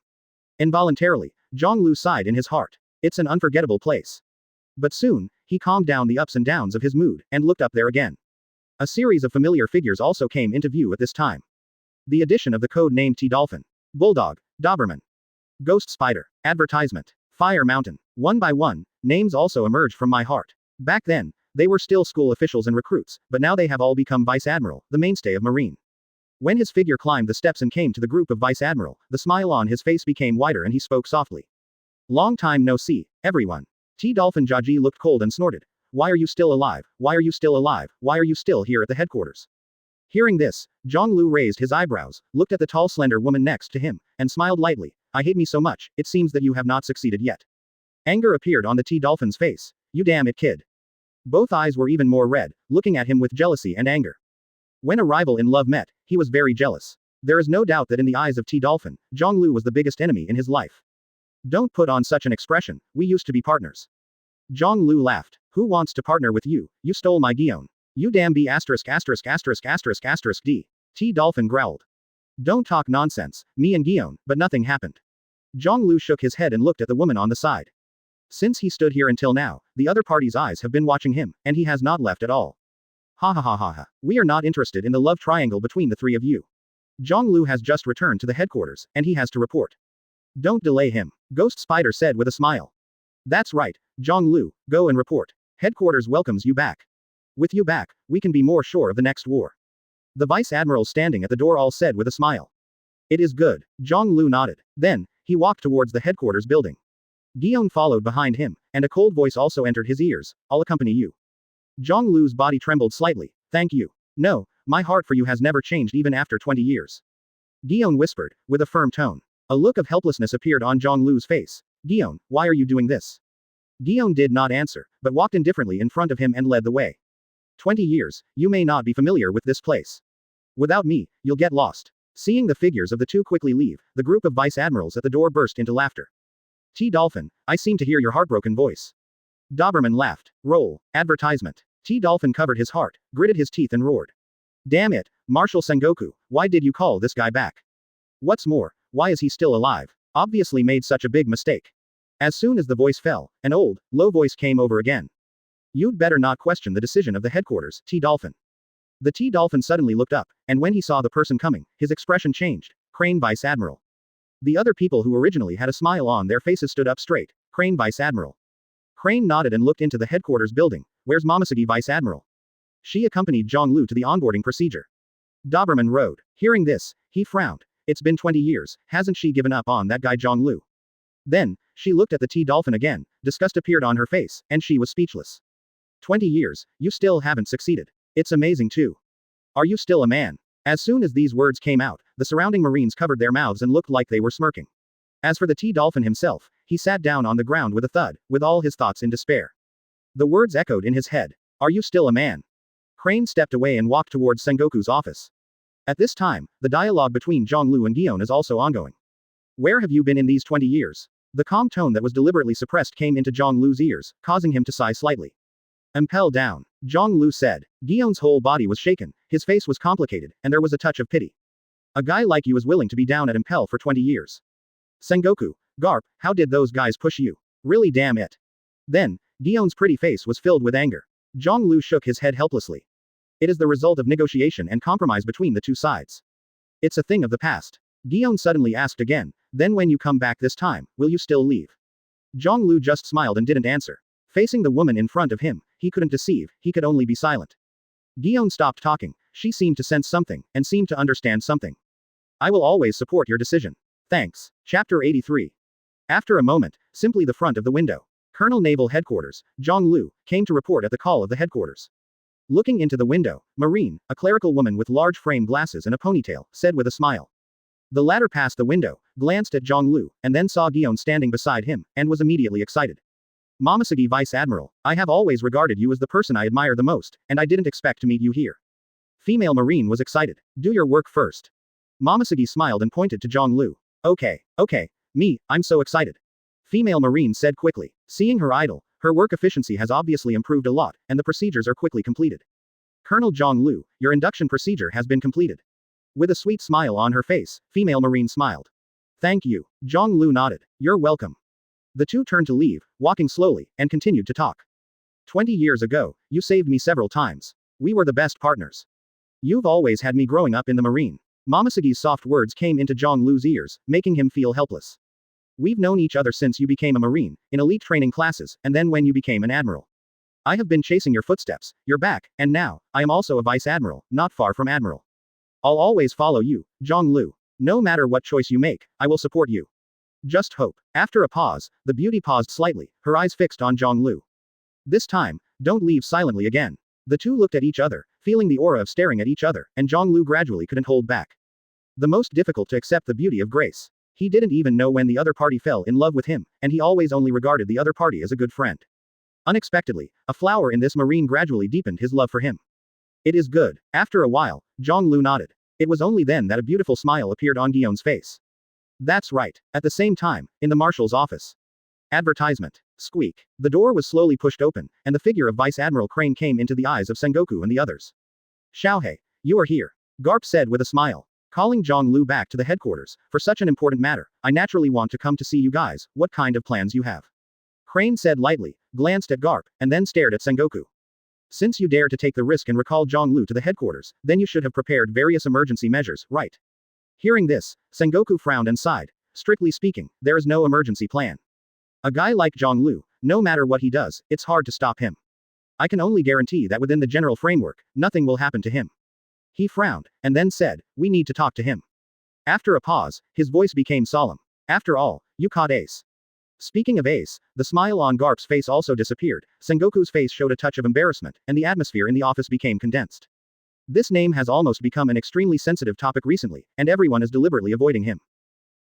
Involuntarily, Zhonglu sighed in his heart. It's an unforgettable place. But soon, he calmed down the ups and downs of his mood, and looked up there again. A series of familiar figures also came into view at this time. The addition of the code-named T-Dolphin, Bulldog, Doberman, Ghost Spider, Advertisement, Fire Mountain. One by one, names also emerged from my heart. Back then, they were still school officials and recruits, but now they have all become Vice Admiral, the mainstay of Marine. When his figure climbed the steps and came to the group of Vice Admiral, the smile on his face became wider and he spoke softly. Long time no see, everyone. T-Dolphin Jaji looked cold and snorted. Why are you still alive? Why are you still alive? Why are you still here at the headquarters? Hearing this, Zhonglu raised his eyebrows, looked at the tall slender woman next to him, and smiled lightly. I hate me so much, it seems that you have not succeeded yet. Anger appeared on the T-Dolphin's face. You damn it kid. Both eyes were even more red, looking at him with jealousy and anger. When a rival in love met, he was very jealous. There is no doubt that in the eyes of T-Dolphin, Zhonglu was the biggest enemy in his life. Don't put on such an expression, we used to be partners. Zhonglu laughed. Who wants to partner with you? You stole my Gion. You damn B******************************* D. T-Dolphin growled. Don't talk nonsense, me and Gion, but nothing happened. Zhonglu shook his head and looked at the woman on the side. Since he stood here until now, the other party's eyes have been watching him, and he has not left at all. Ha ha ha ha ha. We are not interested in the love triangle between the three of you. Zhonglu has just returned to the headquarters, and he has to report. Don't delay him, Ghost Spider said with a smile. That's right, Zhonglu, go and report. Headquarters welcomes you back. With you back, we can be more sure of the next war. The Vice Admiral standing at the door all said with a smile. It is good, Zhonglu nodded. Then, he walked towards the headquarters building. Gion followed behind him, and a cold voice also entered his ears. I'll accompany you. Zhonglu's body trembled slightly. Thank you. No, my heart for you has never changed even after 20 years. Gion whispered, with a firm tone. A look of helplessness appeared on Zhonglu's face. Gion, why are you doing this? Gion did not answer, but walked indifferently in front of him and led the way. 20 years, you may not be familiar with this place. Without me, you'll get lost. Seeing the figures of the two quickly leave, the group of Vice Admirals at the door burst into laughter. T-Dolphin, I seem to hear your heartbroken voice. Doberman laughed. Roll. Advertisement. T-Dolphin covered his heart, gritted his teeth and roared. Damn it, Marshal Sengoku, why did you call this guy back? What's more, why is he still alive? Obviously made such a big mistake. As soon as the voice fell, an old, low voice came over again. You'd better not question the decision of the headquarters, T-Dolphin. The T-Dolphin suddenly looked up, and when he saw the person coming, his expression changed. Crane Vice Admiral. The other people who originally had a smile on their faces stood up straight. Crane Vice Admiral. Crane nodded and looked into the headquarters building. Where's Momosuke Vice Admiral? She accompanied Zhonglu to the onboarding procedure. Doberman rode. Hearing this, he frowned. It's been 20 years, hasn't she given up on that guy Zhonglu? Then, she looked at the T-Dolphin again, disgust appeared on her face, and she was speechless. 20 years, you still haven't succeeded. It's amazing too. Are you still a man? As soon as these words came out, the surrounding Marines covered their mouths and looked like they were smirking. As for the T-Dolphin himself, he sat down on the ground with a thud, with all his thoughts in despair. The words echoed in his head. Are you still a man? Crane stepped away and walked towards Sengoku's office. At this time, the dialogue between Zhonglu and Gion is also ongoing. Where have you been in these 20 years? The calm tone that was deliberately suppressed came into Zhonglu's ears, causing him to sigh slightly. Impel down, Zhonglu said. Gion's whole body was shaken, his face was complicated, and there was a touch of pity. A guy like you is willing to be down at Impel for 20 years. Sengoku, Garp, how did those guys push you? Really damn it. Then, Gion's pretty face was filled with anger. Zhonglu shook his head helplessly. It is the result of negotiation and compromise between the two sides. It's a thing of the past. Gion suddenly asked again, then when you come back this time, will you still leave? Zhonglu just smiled and didn't answer. Facing the woman in front of him, he couldn't deceive, he could only be silent. Gion stopped talking, she seemed to sense something, and seemed to understand something. I will always support your decision. Thanks. Chapter 83. After a moment, simply the front of the window. Colonel Naval Headquarters, Zhonglu, came to report at the call of the headquarters. Looking into the window, Marine, a clerical woman with large frame glasses and a ponytail, said with a smile. The latter passed the window, glanced at Zhonglu, and then saw Gion standing beside him, and was immediately excited. Momosuke Vice Admiral, I have always regarded you as the person I admire the most, and I didn't expect to meet you here. Female Marine was excited. Do your work first. Momosuke smiled and pointed to Zhonglu. Okay, me, I'm so excited. Female Marine said quickly. Seeing her idol, her work efficiency has obviously improved a lot, and the procedures are quickly completed. Colonel Zhonglu, your induction procedure has been completed. With a sweet smile on her face, Female Marine smiled. Thank you. Zhonglu nodded. You're welcome. The two turned to leave, walking slowly, and continued to talk. 20 years ago, you saved me several times. We were the best partners. You've always had me growing up in the Marine. Momosuke's soft words came into Zhonglu's ears, making him feel helpless. We've known each other since you became a Marine, in elite training classes, and then when you became an Admiral. I have been chasing your footsteps, your back, and now, I am also a Vice Admiral, not far from Admiral. I'll always follow you, Zhonglu. No matter what choice you make, I will support you. Just hope. After a pause, the beauty paused slightly, her eyes fixed on Zhonglu. This time, don't leave silently again. The two looked at each other, feeling the aura of staring at each other, and Zhonglu gradually couldn't hold back. The most difficult to accept the beauty of Grace. He didn't even know when the other party fell in love with him, and he always only regarded the other party as a good friend. Unexpectedly, a flower in this Marine gradually deepened his love for him. It is good. After a while, Zhonglu nodded. It was only then that a beautiful smile appeared on Gion's face. That's right. At the same time, in the marshal's office. Advertisement. Squeak. The door was slowly pushed open, and the figure of Vice Admiral Crane came into the eyes of Sengoku and the others. Xiaohei, you are here. Garp said with a smile. Calling Zhonglu back to the headquarters, for such an important matter, I naturally want to come to see you guys, what kind of plans you have. Crane said lightly, glanced at Garp, and then stared at Sengoku. Since you dare to take the risk and recall Zhonglu to the headquarters, then you should have prepared various emergency measures, right? Hearing this, Sengoku frowned and sighed. Strictly speaking, there is no emergency plan. A guy like Zhonglu, no matter what he does, it's hard to stop him. I can only guarantee that within the general framework, nothing will happen to him. He frowned, and then said, we need to talk to him. After a pause, his voice became solemn. After all, you caught Ace. Speaking of Ace, the smile on Garp's face also disappeared, Sengoku's face showed a touch of embarrassment, and the atmosphere in the office became condensed. This name has almost become an extremely sensitive topic recently, and everyone is deliberately avoiding him.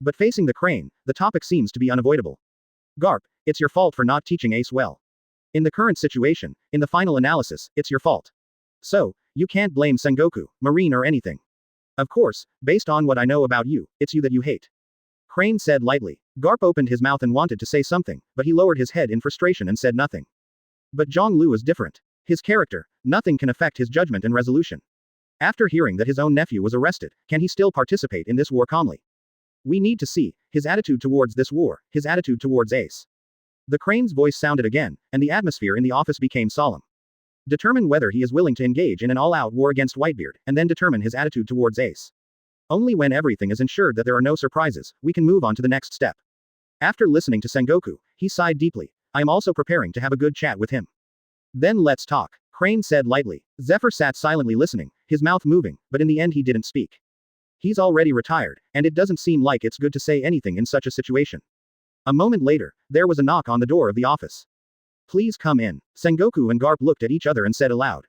But facing the Crane, the topic seems to be unavoidable. Garp, it's your fault for not teaching Ace well. In the current situation, in the final analysis, it's your fault. So, you can't blame Sengoku, Marine or anything. Of course, based on what I know about you, it's you that you hate. Crane said lightly. Garp opened his mouth and wanted to say something, but he lowered his head in frustration and said nothing. But Zhonglu is different. His character, nothing can affect his judgment and resolution. After hearing that his own nephew was arrested, can he still participate in this war calmly? We need to see his attitude towards this war, his attitude towards Ace. The crane's voice sounded again, and the atmosphere in the office became solemn. Determine whether he is willing to engage in an all-out war against Whitebeard, and then determine his attitude towards Ace. Only when everything is ensured that there are no surprises, we can move on to the next step. After listening to Sengoku, he sighed deeply. I am also preparing to have a good chat with him. Then let's talk, Crane said lightly. Zephyr sat silently listening, his mouth moving, but in the end he didn't speak. He's already retired, and it doesn't seem like it's good to say anything in such a situation. A moment later, there was a knock on the door of the office. Please come in. Sengoku and Garp looked at each other and said aloud.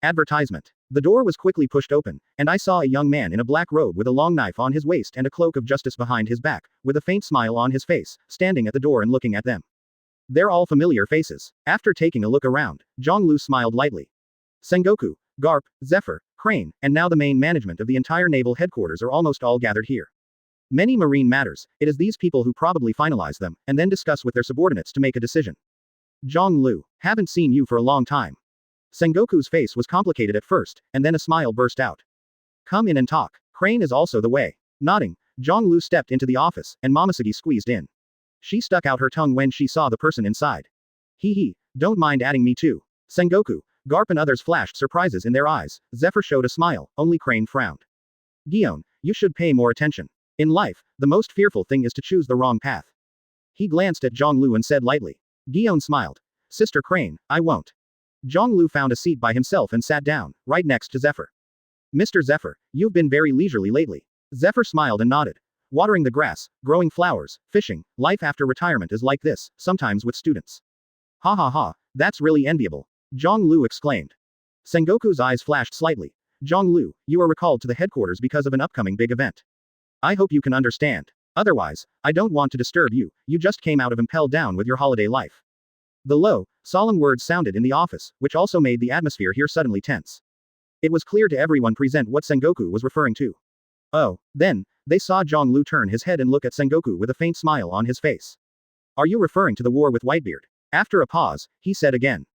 Advertisement. The door was quickly pushed open, and I saw a young man in a black robe with a long knife on his waist and a cloak of justice behind his back, with a faint smile on his face, standing at the door and looking at them. They're all familiar faces. After taking a look around, Zhonglu smiled lightly. Sengoku, Garp, Zephyr, Crane, and now the main management of the entire naval headquarters are almost all gathered here. Many marine matters, it is these people who probably finalize them, and then discuss with their subordinates to make a decision. Zhonglu, haven't seen you for a long time. Sengoku's face was complicated at first, and then a smile burst out. Come in and talk. Crane is also the way. Nodding, Zhonglu stepped into the office, and Momosuke squeezed in. She stuck out her tongue when she saw the person inside. Hee, don't mind adding me too. Sengoku, Garp and others flashed surprises in their eyes. Zephyr showed a smile, only Crane frowned. Gion, you should pay more attention. In life, the most fearful thing is to choose the wrong path. He glanced at Zhonglu and said lightly. Gion smiled. Sister Crane, I won't. Zhonglu found a seat by himself and sat down, right next to Zephyr. Mr. Zephyr, you've been very leisurely lately. Zephyr smiled and nodded. Watering the grass, growing flowers, fishing, life after retirement is like this, sometimes with students. Ha ha ha, that's really enviable. Zhonglu exclaimed. Sengoku's eyes flashed slightly. Zhonglu, you are recalled to the headquarters because of an upcoming big event. I hope you can understand. Otherwise, I don't want to disturb you, you just came out of Impel Down with your holiday life. The low, solemn words sounded in the office, which also made the atmosphere here suddenly tense. It was clear to everyone present what Sengoku was referring to. Oh, then, they saw Zhonglu turn his head and look at Sengoku with a faint smile on his face. Are you referring to the war with Whitebeard? After a pause, he said again.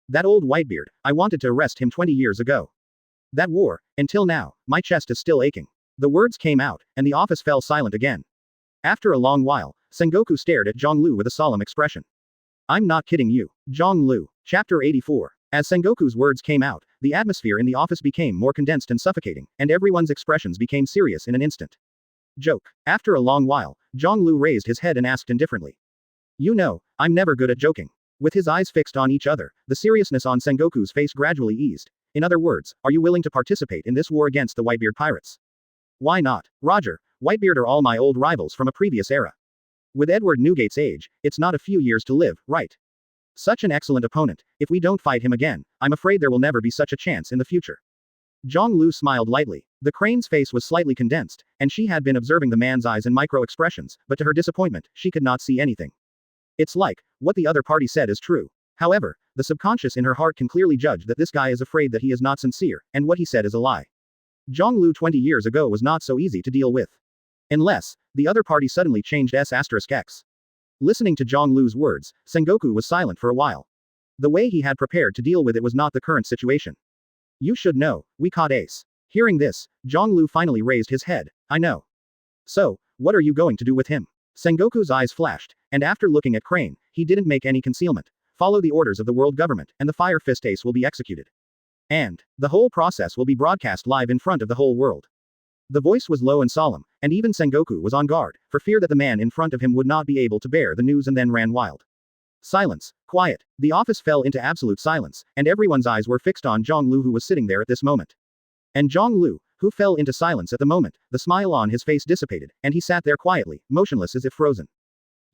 That old Whitebeard, I wanted to arrest him 20 years ago. That war, until now, my chest is still aching. The words came out, and the office fell silent again. After a long while, Sengoku stared at Zhonglu with a solemn expression. I'm not kidding you. Zhonglu. Chapter 84. As Sengoku's words came out, the atmosphere in the office became more condensed and suffocating, and everyone's expressions became serious in an instant. Joke. After a long while, Zhonglu raised his head and asked indifferently. You know, I'm never good at joking. With his eyes fixed on each other, the seriousness on Sengoku's face gradually eased. In other words, are you willing to participate in this war against the Whitebeard Pirates? Why not? Roger, Whitebeard are all my old rivals from a previous era. With Edward Newgate's age, it's not a few years to live, right? Such an excellent opponent, if we don't fight him again, I'm afraid there will never be such a chance in the future. Zhonglu smiled lightly. The crane's face was slightly condensed, and she had been observing the man's eyes and micro-expressions, but to her disappointment, she could not see anything. It's like, what the other party said is true. However, the subconscious in her heart can clearly judge that this guy is afraid that he is not sincere, and what he said is a lie. Zhonglu 20 years ago was not so easy to deal with. Unless, the other party suddenly changed S**X. Listening to Zhonglu's words, Sengoku was silent for a while. The way he had prepared to deal with it was not the current situation. You should know, we caught Ace. Hearing this, Zhonglu finally raised his head. I know. So, what are you going to do with him? Sengoku's eyes flashed, and after looking at Crane, he didn't make any concealment. Follow the orders of the world government, and the Fire Fist Ace will be executed. And, the whole process will be broadcast live in front of the whole world. The voice was low and solemn, and even Sengoku was on guard, for fear that the man in front of him would not be able to bear the news and then ran wild. Silence. Quiet. The office fell into absolute silence, and everyone's eyes were fixed on Zhonglu who was sitting there at this moment. And Zhonglu, who fell into silence at the moment, the smile on his face dissipated, and he sat there quietly, motionless as if frozen.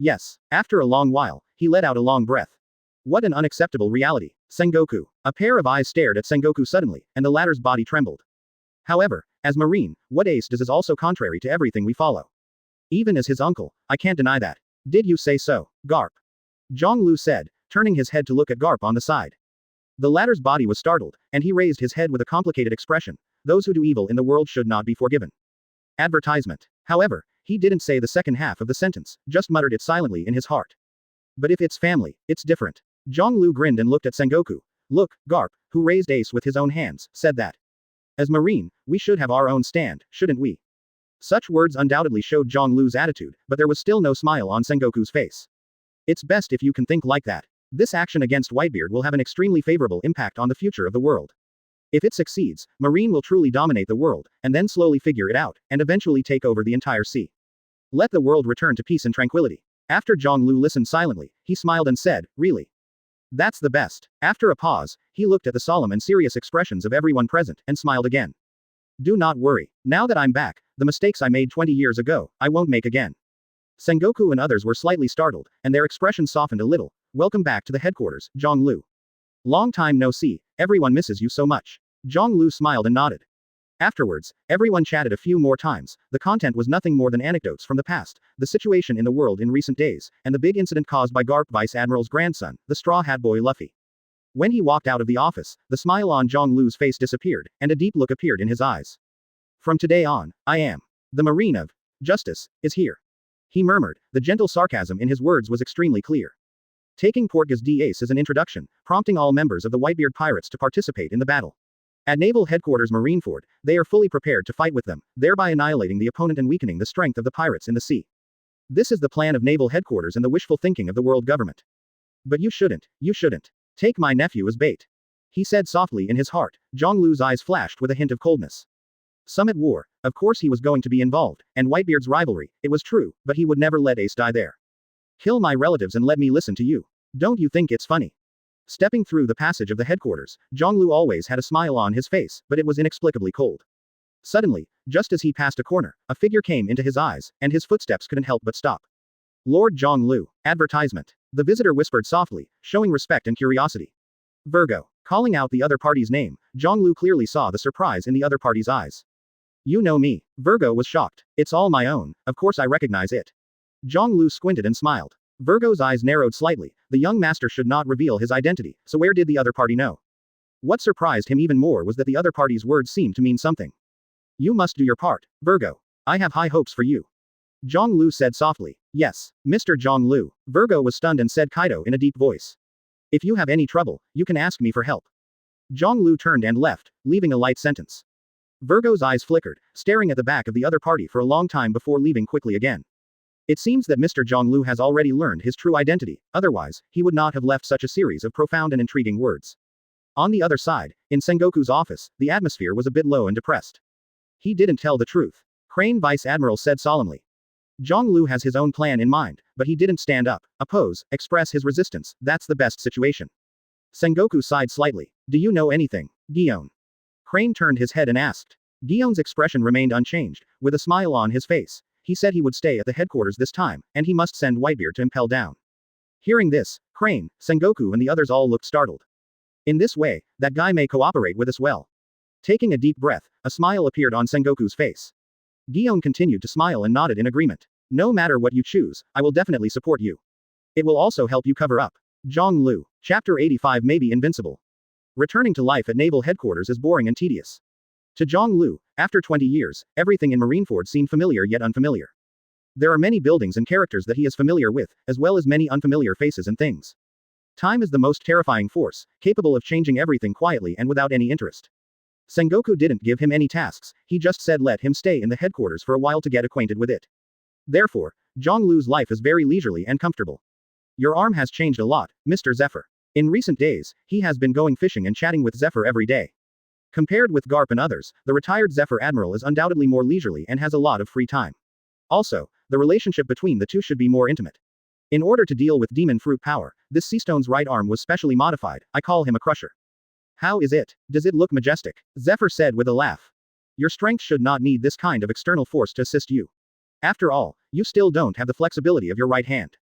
Yes. After a long while, he let out a long breath. What an unacceptable reality. Sengoku. A pair of eyes stared at Sengoku suddenly, and the latter's body trembled. However, as Marine, what Ace does is also contrary to everything we follow. Even as his uncle, I can't deny that. Did you say so, Garp? Zhonglu said, turning his head to look at Garp on the side. The latter's body was startled, and he raised his head with a complicated expression. Those who do evil in the world should not be forgiven. Advertisement. However, he didn't say the second half of the sentence, just muttered it silently in his heart. But if it's family, it's different. Zhonglu grinned and looked at Sengoku. Look, Garp, who raised Ace with his own hands, said that. As Marine, we should have our own stand, shouldn't we? Such words undoubtedly showed Zhonglu's attitude, but there was still no smile on Sengoku's face. It's best if you can think like that. This action against Whitebeard will have an extremely favorable impact on the future of the world. If it succeeds, Marine will truly dominate the world, and then slowly figure it out, and eventually take over the entire sea. Let the world return to peace and tranquility. After Zhonglu listened silently, he smiled and said, really? That's the best. After a pause, he looked at the solemn and serious expressions of everyone present, and smiled again. Do not worry. Now that I'm back, the mistakes I made 20 years ago, I won't make again. Sengoku and others were slightly startled, and their expressions softened a little. Welcome back to the headquarters, Zhonglu. Long time no see, everyone misses you so much. Zhonglu smiled and nodded. Afterwards, everyone chatted a few more times. The content was nothing more than anecdotes from the past, the situation in the world in recent days, and the big incident caused by Garp Vice Admiral's grandson, the Straw Hat Boy Luffy. When he walked out of the office, the smile on Zhonglu's face disappeared, and a deep look appeared in his eyes. From today on, I am. The Marine of Justice is here. He murmured, the gentle sarcasm in his words was extremely clear. Taking Portgas d'Ace as an introduction, prompting all members of the Whitebeard Pirates to participate in the battle. At Naval Headquarters Marineford, they are fully prepared to fight with them, thereby annihilating the opponent and weakening the strength of the pirates in the sea. This is the plan of Naval Headquarters and the wishful thinking of the world government. But you shouldn't. Take my nephew as bait. He said softly in his heart. Zhonglu's eyes flashed with a hint of coldness. Summit War, of course he was going to be involved, and Whitebeard's rivalry, it was true, but he would never let Ace die there. Kill my relatives and let me listen to you. Don't you think it's funny? Stepping through the passage of the headquarters, Zhonglu always had a smile on his face, but it was inexplicably cold. Suddenly, just as he passed a corner, a figure came into his eyes, and his footsteps couldn't help but stop. Lord Zhonglu. Advertisement. The visitor whispered softly, showing respect and curiosity. Virgo. Calling out the other party's name, Zhonglu clearly saw the surprise in the other party's eyes. You know me. Virgo was shocked. It's all my own, of course I recognize it. Zhonglu squinted and smiled. Virgo's eyes narrowed slightly. The young master should not reveal his identity, so where did the other party know? What surprised him even more was that the other party's words seemed to mean something. You must do your part, Virgo. I have high hopes for you. Zhonglu said softly. Yes, Mr. Zhonglu. Virgo was stunned and said Kaido in a deep voice. If you have any trouble, you can ask me for help. Zhonglu turned and left, leaving a light sentence. Virgo's eyes flickered, staring at the back of the other party for a long time before leaving quickly again. It seems that Mr. Zhonglu has already learned his true identity, otherwise, he would not have left such a series of profound and intriguing words. On the other side, in Sengoku's office, the atmosphere was a bit low and depressed. He didn't tell the truth. Crane Vice Admiral said solemnly. Zhonglu has his own plan in mind, but he didn't stand up, oppose, express his resistance, that's the best situation. Sengoku sighed slightly. Do you know anything, Guillaume? Crane turned his head and asked. Guillaume's expression remained unchanged, with a smile on his face. He said he would stay at the headquarters this time, and he must send Whitebeard to impel down. Hearing this, Crane, Sengoku and the others all looked startled. In this way, that guy may cooperate with us well. Taking a deep breath, a smile appeared on Sengoku's face. Guillaume continued to smile and nodded in agreement. No matter what you choose, I will definitely support you. It will also help you cover up. Zhonglu. Chapter 85 may be invincible. Returning to life at Naval Headquarters is boring and tedious. To Zhonglu, after 20 years, everything in Marineford seemed familiar yet unfamiliar. There are many buildings and characters that he is familiar with, as well as many unfamiliar faces and things. Time is the most terrifying force, capable of changing everything quietly and without any interest. Sengoku didn't give him any tasks, he just said let him stay in the headquarters for a while to get acquainted with it. Therefore, Zhonglu's life is very leisurely and comfortable. Your arm has changed a lot, Mr. Zephyr. In recent days, he has been going fishing and chatting with Zephyr every day. Compared with Garp and others, the retired Zephyr Admiral is undoubtedly more leisurely and has a lot of free time. Also, the relationship between the two should be more intimate. In order to deal with demon fruit power, this Seastone's right arm was specially modified, I call him a crusher. How is it? Does it look majestic? Zephyr said with a laugh. Your strength should not need this kind of external force to assist you. After all, you still don't have the flexibility of your right hand.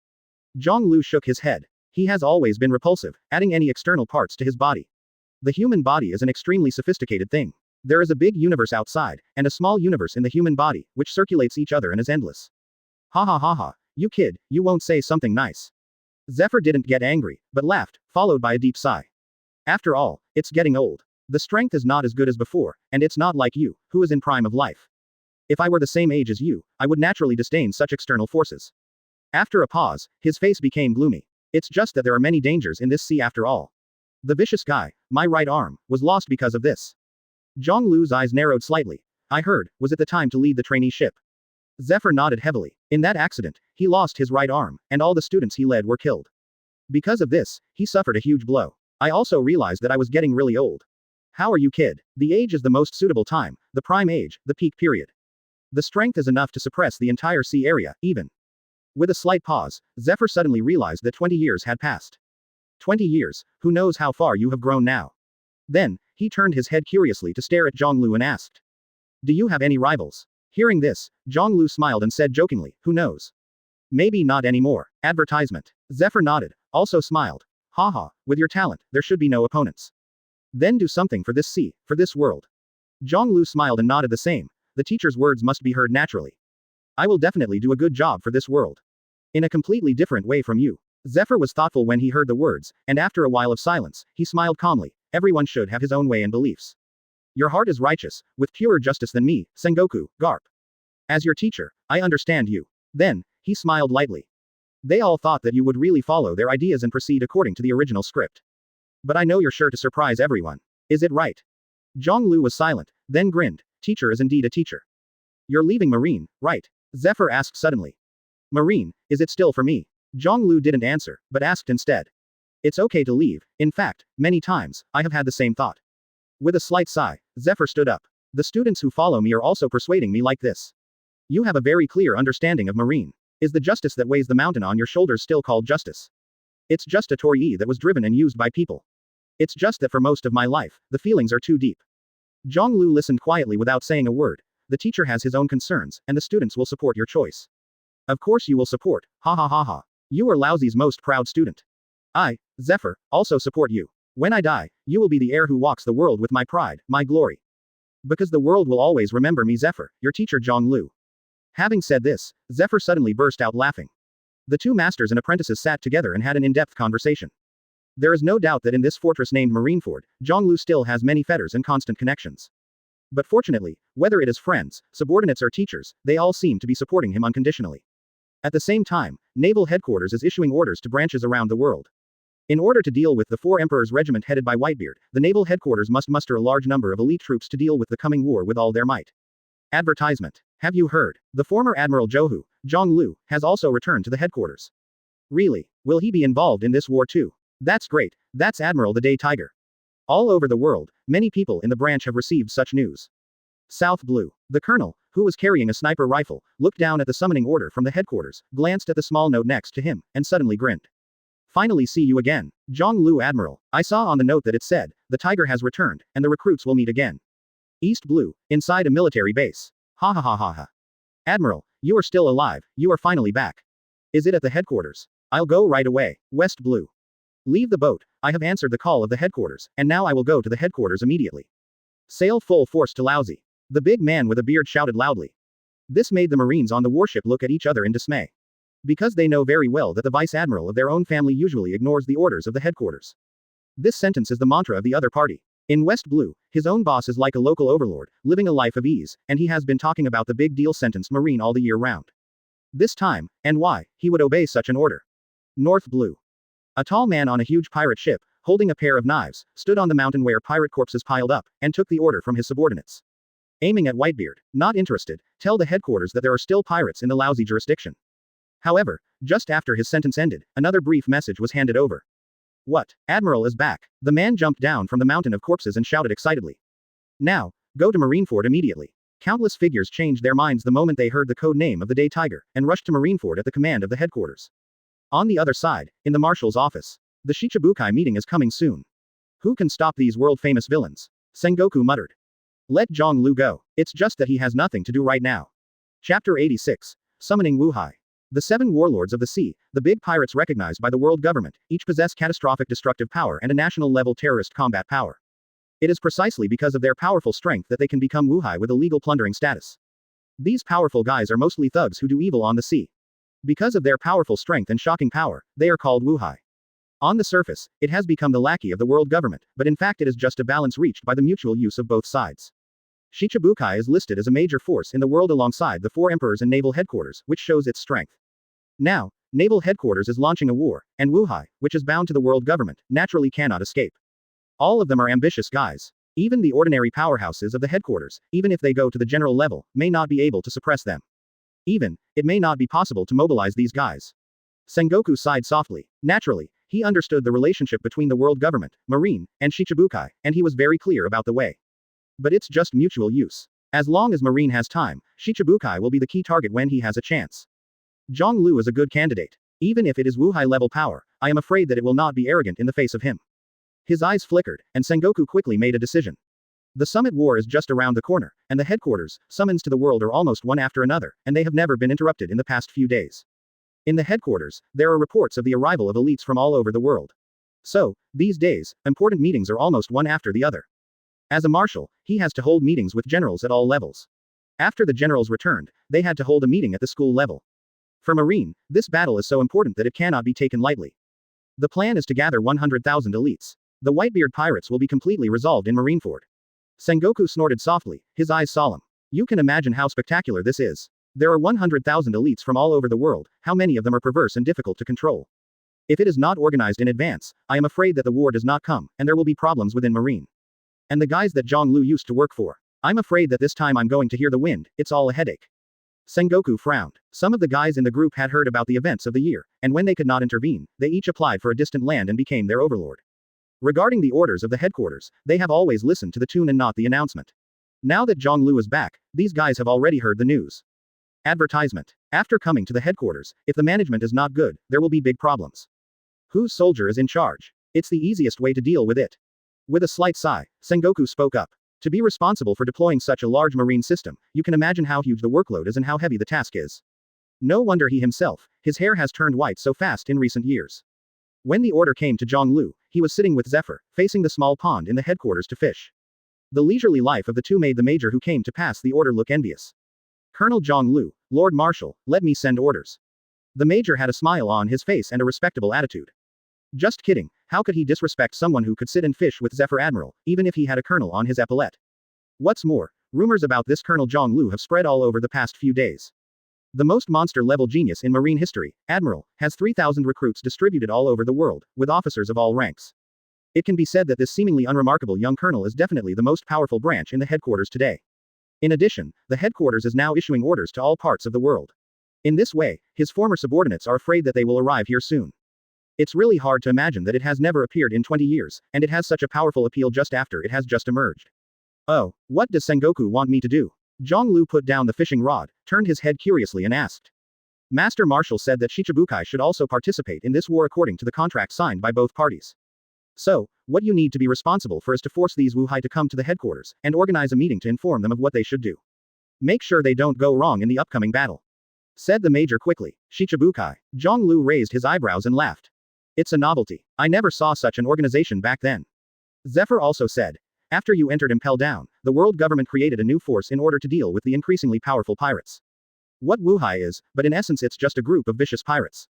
Zhonglu shook his head. He has always been repulsive, adding any external parts to his body. The human body is an extremely sophisticated thing. There is a big universe outside, and a small universe in the human body, which circulates each other and is endless. Ha ha ha ha, you kid, you won't say something nice. Zephyr didn't get angry, but laughed, followed by a deep sigh. After all, it's getting old. The strength is not as good as before, and it's not like you, who is in prime of life. If I were the same age as you, I would naturally disdain such external forces. After a pause, his face became gloomy. It's just that there are many dangers in this sea after all. The vicious guy, my right arm, was lost because of this. Zhonglu's eyes narrowed slightly. I heard, was it the time to lead the trainee ship? Zephyr nodded heavily. In that accident, he lost his right arm, and all the students he led were killed. Because of this, he suffered a huge blow. I also realized that I was getting really old. How are you, kid? The age is the most suitable time, the prime age, the peak period. The strength is enough to suppress the entire sea area, even. With a slight pause, Zephyr suddenly realized that 20 years had passed. 20 years, who knows how far you have grown now. Then, he turned his head curiously to stare at Zhonglu and asked. Do you have any rivals? Hearing this, Zhonglu smiled and said jokingly, who knows? Maybe not anymore. Advertisement. Zephyr nodded, also smiled. Haha, with your talent, there should be no opponents. Then do something for this sea, for this world. Zhonglu smiled and nodded the same. The teacher's words must be heard naturally. I will definitely do a good job for this world. In a completely different way from you. Zephyr was thoughtful when he heard the words, and after a while of silence, he smiled calmly. Everyone should have his own way and beliefs. Your heart is righteous, with purer justice than me, Sengoku, Garp. As your teacher, I understand you. Then, he smiled lightly. They all thought that you would really follow their ideas and proceed according to the original script. But I know you're sure to surprise everyone. Is it right? Zhonglu was silent, then grinned. Teacher is indeed a teacher. You're leaving Marine, right? Zephyr asked suddenly. Marine, is it still for me? Zhonglu didn't answer, but asked instead. It's okay to leave. In fact, many times, I have had the same thought. With a slight sigh, Zephyr stood up. The students who follow me are also persuading me like this. You have a very clear understanding of Marine. Is the justice that weighs the mountain on your shoulders still called justice? It's just a torii that was driven and used by people. It's just that for most of my life, the feelings are too deep. Zhonglu listened quietly without saying a word. The teacher has his own concerns, and the students will support your choice. Of course you will support, ha ha ha ha. You are Laozi's most proud student. I, Zephyr, also support you. When I die, you will be the heir who walks the world with my pride, my glory. Because the world will always remember me, Zephyr, your teacher Zhonglu. Having said this, Zephyr suddenly burst out laughing. The two masters and apprentices sat together and had an in-depth conversation. There is no doubt that in this fortress named Marineford, Zhonglu still has many fetters and constant connections. But fortunately, whether it is friends, subordinates or teachers, they all seem to be supporting him unconditionally. At the same time, Naval Headquarters is issuing orders to branches around the world. In order to deal with the 4 Emperors regiment headed by Whitebeard, the Naval Headquarters must muster a large number of elite troops to deal with the coming war with all their might. Advertisement. Have you heard? The former Admiral Zhou, Zhonglu, has also returned to the headquarters. Really? Will he be involved in this war too? That's great. That's Admiral the Day Tiger. All over the world, many people in the branch have received such news. South Blue. The colonel, who was carrying a sniper rifle, looked down at the summoning order from the headquarters, glanced at the small note next to him, and suddenly grinned. Finally see you again. Zhonglu Admiral. I saw on the note that it said, the Tiger has returned, and the recruits will meet again. East Blue, inside a military base. Ha ha ha ha ha. Admiral, you are still alive, you are finally back. Is it at the headquarters? I'll go right away. West Blue. Leave the boat, I have answered the call of the headquarters, and now I will go to the headquarters immediately. Sail full force to Laozi. The big man with a beard shouted loudly. This made the Marines on the warship look at each other in dismay. Because they know very well that the vice admiral of their own family usually ignores the orders of the headquarters. This sentence is the mantra of the other party. In West Blue, his own boss is like a local overlord, living a life of ease, and he has been talking about the big deal sentence Marine all the year round. This time, and why, he would obey such an order. North Blue. A tall man on a huge pirate ship, holding a pair of knives, stood on the mountain where pirate corpses piled up, and took the order from his subordinates. Aiming at Whitebeard, not interested, tell the headquarters that there are still pirates in the Laozi jurisdiction. However, just after his sentence ended, another brief message was handed over. What? Admiral is back. The man jumped down from the mountain of corpses and shouted excitedly. Now, go to Marineford immediately. Countless figures changed their minds the moment they heard the code name of the Day Tiger, and rushed to Marineford at the command of the headquarters. On the other side, in the marshal's office. The Shichibukai meeting is coming soon. Who can stop these world-famous villains? Sengoku muttered. Let Zhonglu go. It's just that he has nothing to do right now. Chapter 86. Summoning Wuhai. The 7 warlords of the sea, the big pirates recognized by the world government, each possess catastrophic destructive power and a national-level terrorist combat power. It is precisely because of their powerful strength that they can become Wuhai with a legal plundering status. These powerful guys are mostly thugs who do evil on the sea. Because of their powerful strength and shocking power, they are called Wuhai. On the surface, it has become the lackey of the world government, but in fact it is just a balance reached by the mutual use of both sides. Shichibukai is listed as a major force in the world alongside the 4 emperors and naval headquarters, which shows its strength. Now, naval headquarters is launching a war, and Wuhai, which is bound to the world government, naturally cannot escape. All of them are ambitious guys. Even the ordinary powerhouses of the headquarters, even if they go to the general level, may not be able to suppress them. Even, it may not be possible to mobilize these guys. Sengoku sighed softly. Naturally, he understood the relationship between the world government, Marine, and Shichibukai, and he was very clear about the way. But it's just mutual use. As long as Marine has time, Shichibukai will be the key target when he has a chance. Zhonglu is a good candidate. Even if it is Wuhai level power, I am afraid that it will not be arrogant in the face of him. His eyes flickered, and Sengoku quickly made a decision. The summit war is just around the corner, and the headquarters, summons to the world are almost one after another, and they have never been interrupted in the past few days. In the headquarters, there are reports of the arrival of elites from all over the world. So, these days, important meetings are almost one after the other. As a marshal, he has to hold meetings with generals at all levels. After the generals returned, they had to hold a meeting at the school level. For Marine, this battle is so important that it cannot be taken lightly. The plan is to gather 100,000 elites. The Whitebeard Pirates will be completely resolved in Marineford. Sengoku snorted softly, his eyes solemn. You can imagine how spectacular this is. There are 100,000 elites from all over the world, how many of them are perverse and difficult to control? If it is not organized in advance, I am afraid that the war does not come, and there will be problems within Marine. And the guys that Zhonglu used to work for. I'm afraid that this time I'm going to hear the wind, it's all a headache. Sengoku frowned. Some of the guys in the group had heard about the events of the year, and when they could not intervene, they each applied for a distant land and became their overlord. Regarding the orders of the headquarters, they have always listened to the tune and not the announcement. Now that Zhonglu is back, these guys have already heard the news. Advertisement. After coming to the headquarters, if the management is not good, there will be big problems. Whose soldier is in charge? It's the easiest way to deal with it. With a slight sigh, Sengoku spoke up. To be responsible for deploying such a large marine system, you can imagine how huge the workload is and how heavy the task is. No wonder he himself, his hair has turned white so fast in recent years. When the order came to Zhonglu, he was sitting with Zephyr, facing the small pond in the headquarters to fish. The leisurely life of the two made the major who came to pass the order look envious. Colonel Zhonglu, Lord Marshal, let me send orders. The major had a smile on his face and a respectable attitude. Just kidding, how could he disrespect someone who could sit and fish with Zephyr Admiral, even if he had a colonel on his epaulette? What's more, rumors about this Colonel Zhonglu have spread all over the past few days. The most monster-level genius in marine history, Admiral, has 3,000 recruits distributed all over the world, with officers of all ranks. It can be said that this seemingly unremarkable young colonel is definitely the most powerful branch in the headquarters today. In addition, the headquarters is now issuing orders to all parts of the world. In this way, his former subordinates are afraid that they will arrive here soon. It's really hard to imagine that it has never appeared in 20 years, and it has such a powerful appeal just after it has just emerged. Oh, what does Sengoku want me to do? Zhonglu put down the fishing rod, turned his head curiously and asked. Master Marshal said that Shichibukai should also participate in this war according to the contract signed by both parties. So, what you need to be responsible for is to force these Wuhai to come to the headquarters, and organize a meeting to inform them of what they should do. Make sure they don't go wrong in the upcoming battle. Said the major quickly. Shichibukai. Zhonglu raised his eyebrows and laughed. It's a novelty. I never saw such an organization back then. Zephyr also said. After you entered Impending, the world government created a new force in order to deal with the increasingly powerful pirates. What Wuhai is, but in essence it's just a group of vicious pirates.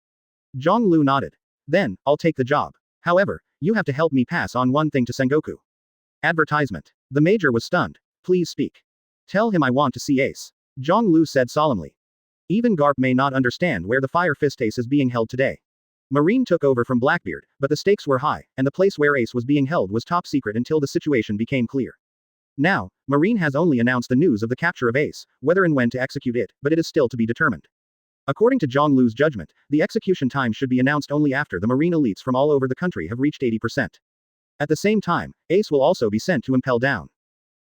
Zhonglu nodded. Then, I'll take the job. However, you have to help me pass on one thing to Sengoku. Advertisement. The major was stunned. Please speak. Tell him I want to see Ace. Zhonglu said solemnly. Even Garp may not understand where the Fire Fist Ace is being held today. Marine took over from Blackbeard, but the stakes were high, and the place where Ace was being held was top secret until the situation became clear. Now, Marine has only announced the news of the capture of Ace, whether and when to execute it, but it is still to be determined. According to Zhonglu's judgment, the execution time should be announced only after the marine elites from all over the country have reached 80%. At the same time, Ace will also be sent to impel down.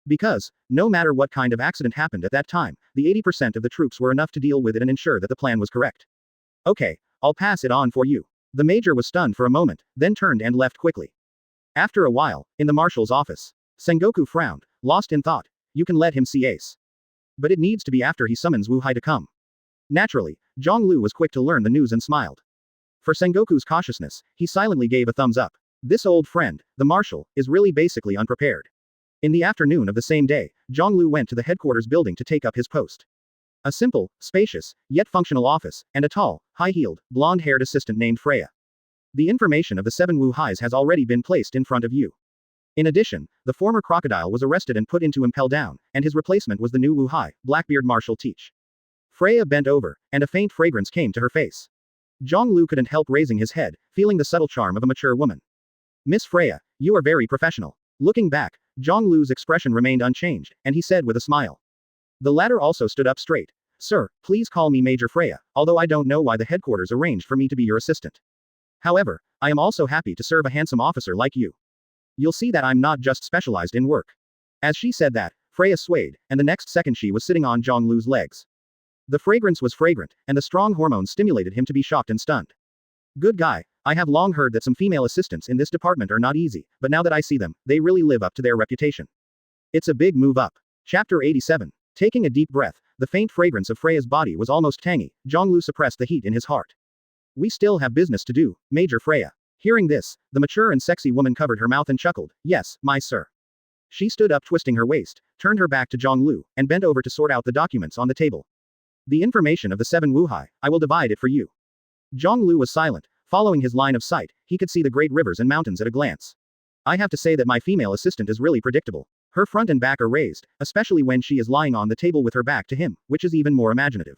Because, no matter what kind of accident happened at that time, the 80% of the troops were enough to deal with it and ensure that the plan was correct. Okay, I'll pass it on for you. The major was stunned for a moment, then turned and left quickly. After a while, in the marshal's office, Sengoku frowned, lost in thought. You can let him see Ace. But it needs to be after he summons Wuhai to come. Naturally, Zhonglu was quick to learn the news and smiled. For Sengoku's cautiousness, he silently gave a thumbs up. This old friend, the marshal, is really basically unprepared. In the afternoon of the same day, Zhonglu went to the headquarters building to take up his post. A simple, spacious, yet functional office, and a tall, high-heeled, blonde-haired assistant named Freya. The information of the 7 Wuhais has already been placed in front of you. In addition, the former crocodile was arrested and put into impel down, and his replacement was the new Wuhai, Blackbeard Marshal Teach. Freya bent over, and a faint fragrance came to her face. Zhonglu couldn't help raising his head, feeling the subtle charm of a mature woman. Miss Freya, you are very professional. Looking back, Zhonglu's expression remained unchanged, and he said with a smile. The latter also stood up straight. Sir, please call me Major Freya, although I don't know why the headquarters arranged for me to be your assistant. However, I am also happy to serve a handsome officer like you. You'll see that I'm not just specialized in work. As she said that, Freya swayed, and the next second she was sitting on Zhonglu's legs. The fragrance was fragrant, and the strong hormones stimulated him to be shocked and stunned. Good guy, I have long heard that some female assistants in this department are not easy, but now that I see them, they really live up to their reputation. It's a big move up. Chapter 87. Taking a deep breath, the faint fragrance of Freya's body was almost tangy. Zhonglu suppressed the heat in his heart. We still have business to do, Major Freya. Hearing this, the mature and sexy woman covered her mouth and chuckled. Yes, my sir. She stood up twisting her waist, turned her back to Zhonglu, and bent over to sort out the documents on the table. The information of the 7 Wuhai, I will divide it for you. Zhonglu was silent. Following his line of sight, he could see the great rivers and mountains at a glance. I have to say that my female assistant is really predictable. Her front and back are raised, especially when she is lying on the table with her back to him, which is even more imaginative.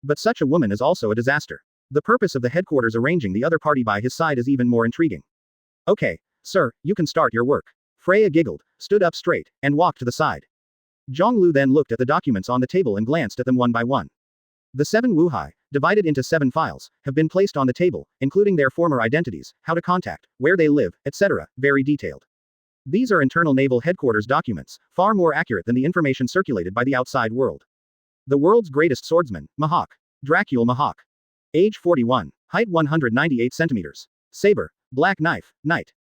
But such a woman is also a disaster. The purpose of the headquarters arranging the other party by his side is even more intriguing. Okay, sir, you can start your work. Freya giggled, stood up straight, and walked to the side. Zhonglu then looked at the documents on the table and glanced at them one by one. The 7 Wuhai, divided into 7 files, have been placed on the table, including their former identities, how to contact, where they live, etc., very detailed. These are internal naval headquarters documents, far more accurate than the information circulated by the outside world. The world's greatest swordsman, Mahawk. Dracul Mahawk. Age 41. Height 198 centimeters. Saber. Black knife. Knight.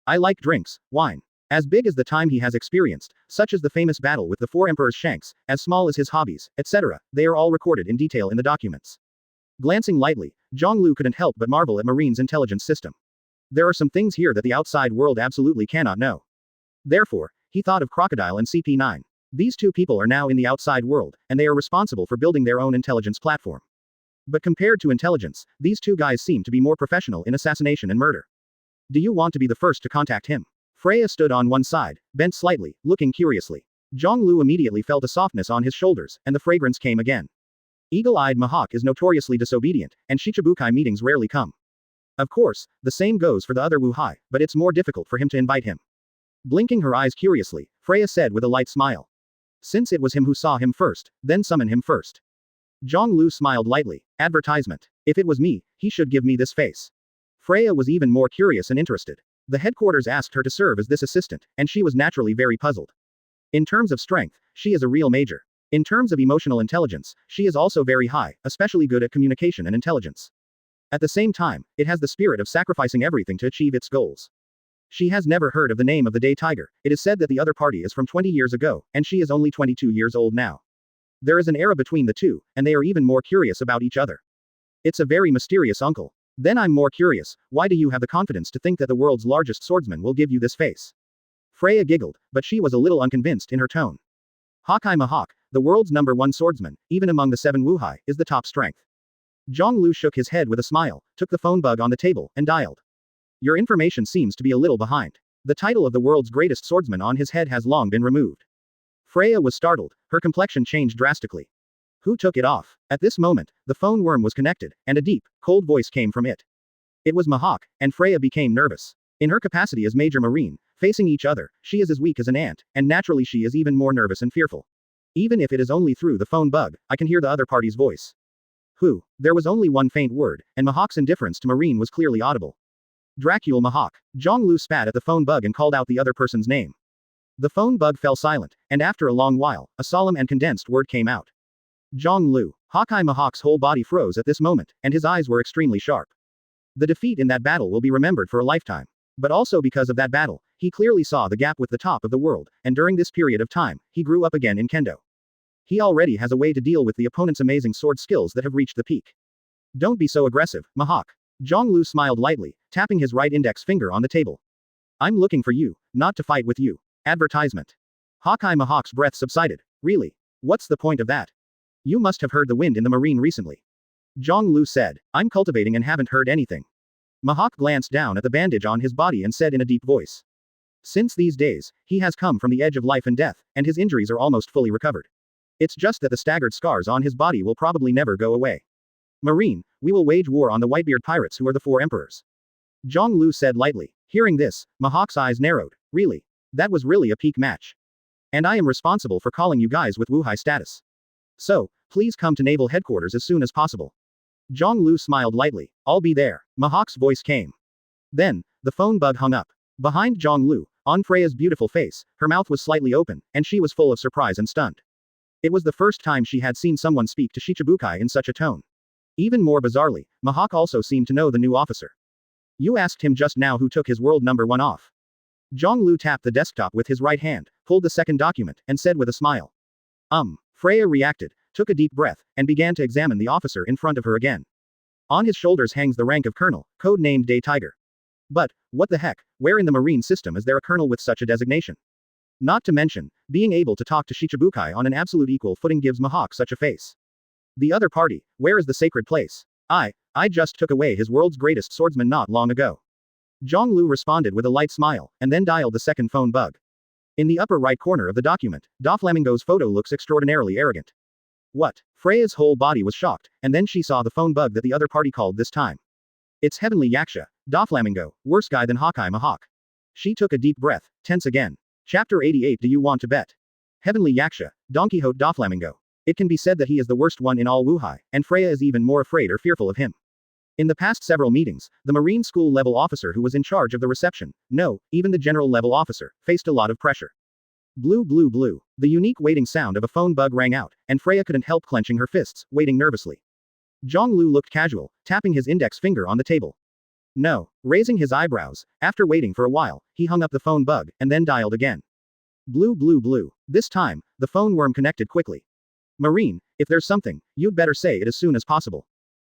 I like drinks, wine. As big as the time he has experienced, such as the famous battle with the 4 emperors Shanks, as small as his hobbies, etc., they are all recorded in detail in the documents. Glancing lightly, Zhonglu couldn't help but marvel at Marine's intelligence system. There are some things here that the outside world absolutely cannot know. Therefore, he thought of Crocodile and CP9. These 2 people are now in the outside world, and they are responsible for building their own intelligence platform. But compared to intelligence, these 2 guys seem to be more professional in assassination and murder. Do you want to be the first to contact him? Freya stood on one side, bent slightly, looking curiously. Zhonglu immediately felt a softness on his shoulders, and the fragrance came again. Eagle-eyed Mahawk is notoriously disobedient, and Shichibukai meetings rarely come. Of course, the same goes for the other Wuhai, but it's more difficult for him to invite him. Blinking her eyes curiously, Freya said with a light smile. Since it was him who saw him first, then summon him first. Zhonglu smiled lightly. Advertisement. If it was me, he should give me this face. Freya was even more curious and interested. The headquarters asked her to serve as this assistant, and she was naturally very puzzled. In terms of strength, she is a real major. In terms of emotional intelligence, she is also very high, especially good at communication and intelligence. At the same time, it has the spirit of sacrificing everything to achieve its goals. She has never heard of the name of the Day Tiger. It is said that the other party is from 20 years ago, and she is only 22 years old now. There is an era between the 2, and they are even more curious about each other. It's a very mysterious uncle. Then I'm more curious, why do you have the confidence to think that the world's largest swordsman will give you this face? Freya giggled, but she was a little unconvinced in her tone. Hawkeye Mahawk, the world's #1 swordsman, even among the 7 Wuhai, is the top strength. Zhonglu shook his head with a smile, took the phone bug on the table, and dialed. Your information seems to be a little behind. The title of the world's greatest swordsman on his head has long been removed. Freya was startled, her complexion changed drastically. Who took it off? At this moment, the phone worm was connected, and a deep, cold voice came from it. It was Mahawk, and Freya became nervous. In her capacity as Major Marine, facing each other, she is as weak as an ant, and naturally she is even more nervous and fearful. Even if it is only through the phone bug, I can hear the other party's voice. Who? There was only one faint word, and Mahawk's indifference to Marine was clearly audible. Dracul Mahawk. Zhonglu spat at the phone bug and called out the other person's name. The phone bug fell silent, and after a long while, a solemn and condensed word came out. Zhonglu. Hawkeye Mahawk's whole body froze at this moment, and his eyes were extremely sharp. The defeat in that battle will be remembered for a lifetime. But also because of that battle, he clearly saw the gap with the top of the world, and during this period of time, he grew up again in kendo. He already has a way to deal with the opponent's amazing sword skills that have reached the peak. Don't be so aggressive, Mahawk. Zhonglu smiled lightly, tapping his right index finger on the table. I'm looking for you, not to fight with you. Advertisement. Hawkeye Mahawk's breath subsided. Really? What's the point of that? You must have heard the wind in the marine recently. Zhonglu said. I'm cultivating and haven't heard anything. Mahawk glanced down at the bandage on his body and said in a deep voice. Since these days, he has come from the edge of life and death, and his injuries are almost fully recovered. It's just that the staggered scars on his body will probably never go away. Marine, we will wage war on the Whitebeard Pirates who are the 4 emperors. Zhonglu said lightly. Hearing this, Mahawk's eyes narrowed. Really? That was really a peak match. And I am responsible for calling you guys with Wuhai status. So, Please come to naval headquarters as soon as possible. Zhonglu smiled lightly. I'll be there. Mahawk's voice came. Then, the phone bug hung up. Behind Zhonglu, on Freya's beautiful face, her mouth was slightly open, and she was full of surprise and stunned. It was the first time she had seen someone speak to Shichibukai in such a tone. Even more bizarrely, Mahawk also seemed to know the new officer. You asked him just now who took his world number 1 off. Zhonglu tapped the desktop with his right hand, pulled the second document, and said with a smile. Freya reacted, took a deep breath, and began to examine the officer in front of her again. On his shoulders hangs the rank of colonel, codenamed Day Tiger. But, what the heck, where in the marine system is there a colonel with such a designation? Not to mention, being able to talk to Shichibukai on an absolute equal footing gives Mahawk such a face. The other party, where is the sacred place? I just took away his world's greatest swordsman not long ago. Zhonglu responded with a light smile, and then dialed the second phone bug. In the upper right corner of the document, Doflamingo's photo looks extraordinarily arrogant. What? Freya's whole body was shocked, and then she saw the phone bug that the other party called this time. It's Heavenly Yaksha, Doflamingo, worse guy than Hawkeye Mahawk. She took a deep breath, tense again. Chapter 88. Do you want to bet? Heavenly Yaksha, Don Quixote Doflamingo. It can be said that he is the worst one in all Wuhai, and Freya is even more afraid or fearful of him. In the past several meetings, the Marine School level officer who was in charge of the reception, no, even the general level officer, faced a lot of pressure. Blue blue blue. The unique waiting sound of a phone bug rang out, and Freya couldn't help clenching her fists, waiting nervously. Zhonglu looked casual, tapping his index finger on the table. No, raising his eyebrows, after waiting for a while, he hung up the phone bug, and then dialed again. Blue blue blue. This time, the phone worm connected quickly. Marine, if there's something, you'd better say it as soon as possible.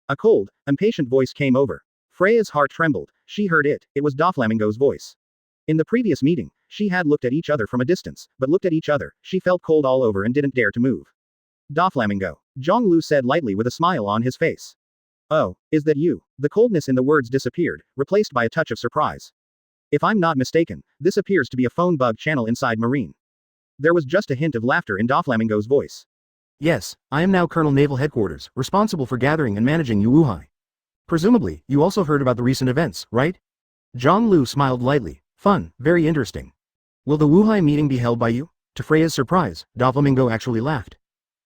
A cold, impatient voice came over. Freya's heart trembled. She heard it. It was Doflamingo's voice. In the previous meeting, she had looked at each other from a distance, but looked at each other, she felt cold all over and didn't dare to move. Doflamingo. Zhonglu said lightly with a smile on his face. Oh, is that you? The coldness in the words disappeared, replaced by a touch of surprise. If I'm not mistaken, this appears to be a phone bug channel inside Marine. There was just a hint of laughter in Doflamingo's voice. Yes, I am now Colonel Naval Headquarters, responsible for gathering and managing Wuhai. Presumably, you also heard about the recent events, right? Zhonglu smiled lightly. Fun, very interesting. Will the Wuhai meeting be held by you? To Freya's surprise, Doflamingo actually laughed.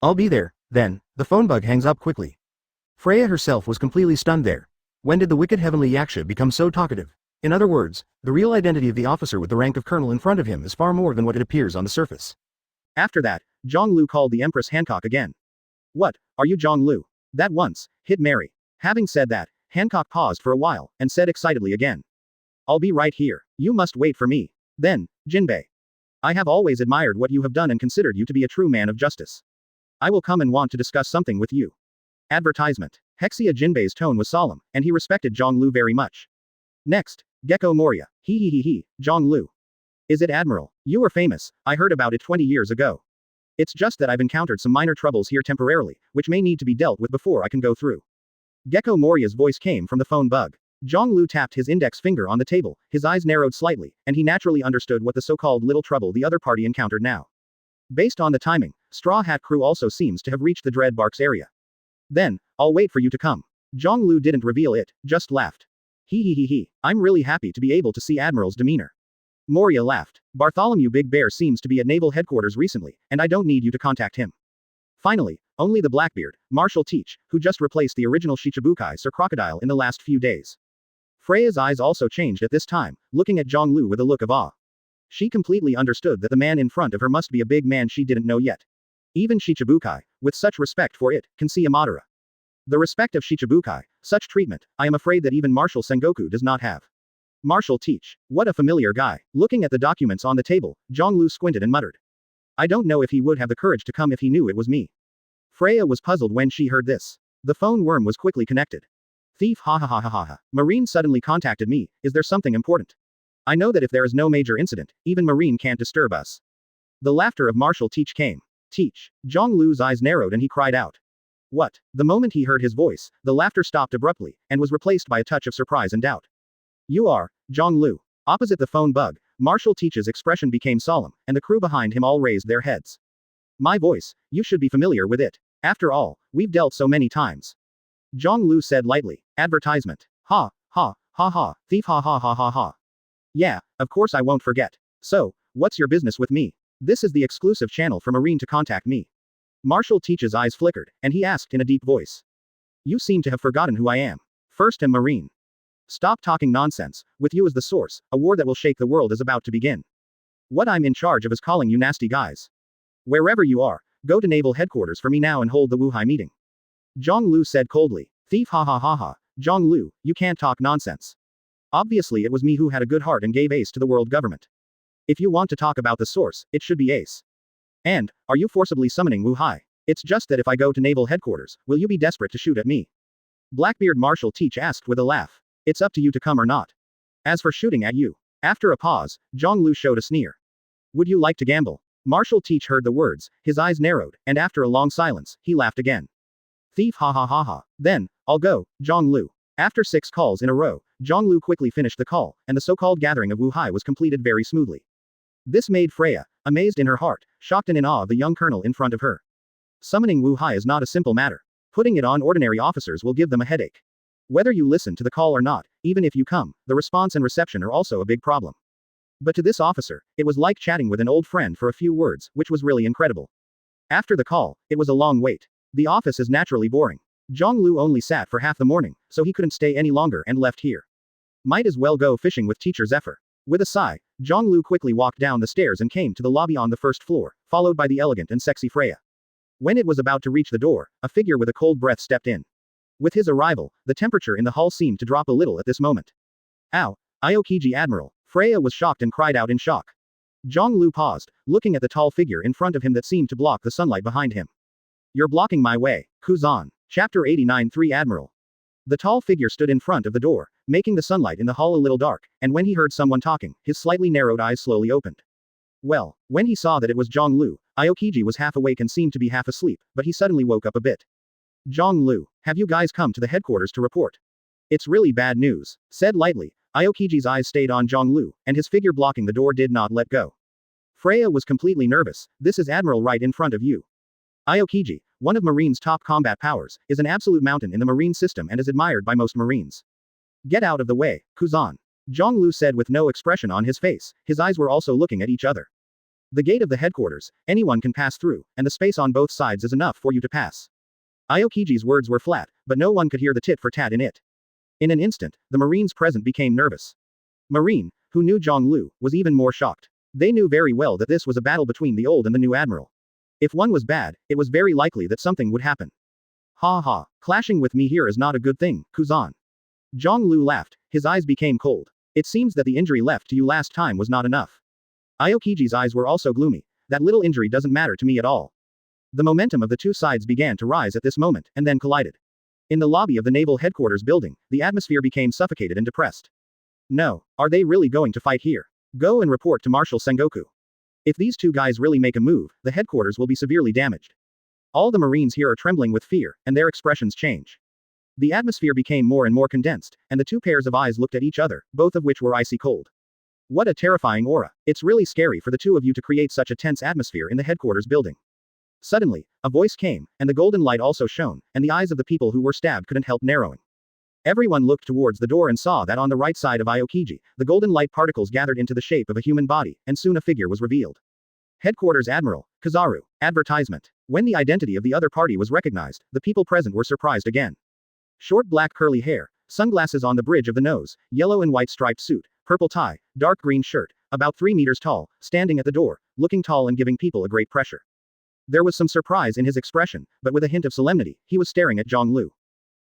I'll be there, then. The phone bug hangs up quickly. Freya herself was completely stunned there. When did the wicked Heavenly Yaksha become so talkative? In other words, the real identity of the officer with the rank of colonel in front of him is far more than what it appears on the surface. After that, Zhonglu called the Empress Hancock again. What, are you Zhonglu? That once, hit Mary. Having said that, Hancock paused for a while, and said excitedly again. I'll be right here. You must wait for me. Then, Jinbei. I have always admired what you have done and considered you to be a true man of justice. I will come and want to discuss something with you. Advertisement. Hexia Jinbei's tone was solemn, and he respected Zhonglu very much. Next, Gecko Moria. He, Zhonglu. Is it Admiral? You were famous, I heard about it 20 years ago. It's just that I've encountered some minor troubles here temporarily, which may need to be dealt with before I can go through. Gecko Moria's voice came from the phone bug. Zhonglu tapped his index finger on the table, his eyes narrowed slightly, and he naturally understood what the so-called little trouble the other party encountered now. Based on the timing, Straw Hat Crew also seems to have reached the Dread Barks area. Then, I'll wait for you to come. Zhonglu didn't reveal it, just laughed. He. I'm really happy to be able to see Admiral's demeanor. Moria laughed. Bartholomew Big Bear seems to be at naval headquarters recently, and I don't need you to contact him. Finally, only the Blackbeard, Marshal Teach, who just replaced the original Shichibukai Sir Crocodile in the last few days. Freya's eyes also changed at this time, looking at Zhonglu with a look of awe. She completely understood that the man in front of her must be a big man she didn't know yet. Even Shichibukai, with such respect for it, can see Amadara. The respect of Shichibukai, such treatment, I am afraid that even Marshal Sengoku does not have. Marshal Teach, what a familiar guy. Looking at the documents on the table, Zhonglu squinted and muttered. I don't know if he would have the courage to come if he knew it was me. Freya was puzzled when she heard this. The phone worm was quickly connected. Thief ha. Marine suddenly contacted me, is there something important? I know that if there is no major incident, even Marine can't disturb us. The laughter of Marshal Teach came. Teach. Zhonglu's eyes narrowed and he cried out. What? The moment he heard his voice, the laughter stopped abruptly, and was replaced by a touch of surprise and doubt. You are, Zhonglu. Opposite the phone bug, Marshal Teach's expression became solemn, and the crew behind him all raised their heads. My voice, you should be familiar with it. After all, we've dealt so many times. Zhonglu said lightly. Advertisement. Ha, thief ha. Yeah, of course I won't forget. So, what's your business with me? This is the exclusive channel for Marine to contact me. Marshal Teach's eyes flickered, and he asked in a deep voice. You seem to have forgotten who I am. First am Marine. Stop talking nonsense, with you as the source, a war that will shake the world is about to begin. What I'm in charge of is calling you nasty guys. Wherever you are, go to naval headquarters for me now and hold the Wuhai meeting. Zhang Lu said coldly. Thief ha ha ha ha, Zhang Lu, you can't talk nonsense. Obviously it was me who had a good heart and gave ace to the world government. If you want to talk about the source, it should be ace. And, are you forcibly summoning Wuhai? It's just that if I go to naval headquarters, will you be desperate to shoot at me? Blackbeard Marshal Teach asked with a laugh. It's up to you to come or not. As for shooting at you. After a pause, Zhang Lu showed a sneer. Would you like to gamble? Marshal Teach heard the words, his eyes narrowed, and after a long silence, he laughed again. Thief ha ha ha ha. Then, I'll go, Zhang Lu. After 6 calls in a row, Zhang Lu quickly finished the call, and the so-called gathering of Wuhai was completed very smoothly. This made Freya, amazed in her heart, shocked and in awe of the young colonel in front of her. Summoning Wuhai is not a simple matter. Putting it on ordinary officers will give them a headache. Whether you listen to the call or not, even if you come, the response and reception are also a big problem. But to this officer, it was like chatting with an old friend for a few words, which was really incredible. After the call, it was a long wait. The office is naturally boring. Zhang Lu only sat for half the morning, so he couldn't stay any longer and left here. Might as well go fishing with Teacher Zephyr. With a sigh, Zhang Lu quickly walked down the stairs and came to the lobby on the first floor, followed by the elegant and sexy Freya. When it was about to reach the door, a figure with a cold breath stepped in. With his arrival, the temperature in the hall seemed to drop a little at this moment. Ow! Aokiji Admiral! Freya was shocked and cried out in shock. Zhang Lu paused, looking at the tall figure in front of him that seemed to block the sunlight behind him. You're blocking my way, Kuzan. Chapter 89-3 Admiral. The tall figure stood in front of the door, making the sunlight in the hall a little dark, and when he heard someone talking, his slightly narrowed eyes slowly opened. Well, when he saw that it was Zhang Lu, Aokiji was half awake and seemed to be half asleep, but he suddenly woke up a bit. Zhang Lu, have you guys come to the headquarters to report? It's really bad news. Said lightly, Aokiji's eyes stayed on Zhang Lu, and his figure blocking the door did not let go. Freya was completely nervous. This is Admiral right in front of you. Aokiji, one of Marine's top combat powers, is an absolute mountain in the Marine system and is admired by most Marines. Get out of the way, Kuzan. Zhang Lu said with no expression on his face, his eyes were also looking at each other. The gate of the headquarters, anyone can pass through, and the space on both sides is enough for you to pass. Aokiji's words were flat, but no one could hear the tit for tat in it. In an instant, the Marines present became nervous. Marine, who knew Zhang Lu, was even more shocked. They knew very well that this was a battle between the old and the new admiral. If one was bad, it was very likely that something would happen. Ha ha, clashing with me here is not a good thing, Kuzan. Zhang Lu laughed, his eyes became cold. It seems that the injury left to you last time was not enough. Aokiji's eyes were also gloomy. That little injury doesn't matter to me at all. The momentum of the two sides began to rise at this moment, and then collided. In the lobby of the naval headquarters building, the atmosphere became suffocated and depressed. No, are they really going to fight here? Go and report to Marshal Sengoku. If these two guys really make a move, the headquarters will be severely damaged. All the Marines here are trembling with fear, and their expressions change. The atmosphere became more and more condensed, and the two pairs of eyes looked at each other, both of which were icy cold. What a terrifying aura. It's really scary for the two of you to create such a tense atmosphere in the headquarters building. Suddenly, a voice came, and the golden light also shone, and the eyes of the people who were stabbed couldn't help narrowing. Everyone looked towards the door and saw that on the right side of Aokiji, the golden light particles gathered into the shape of a human body, and soon a figure was revealed. Headquarters Admiral, Kazaru, advertisement. When the identity of the other party was recognized, the people present were surprised again. Short black curly hair, sunglasses on the bridge of the nose, yellow and white striped suit, purple tie, dark green shirt, about 3 meters tall, standing at the door, looking tall and giving people a great pressure. There was some surprise in his expression, but with a hint of solemnity, he was staring at Zhang Lu.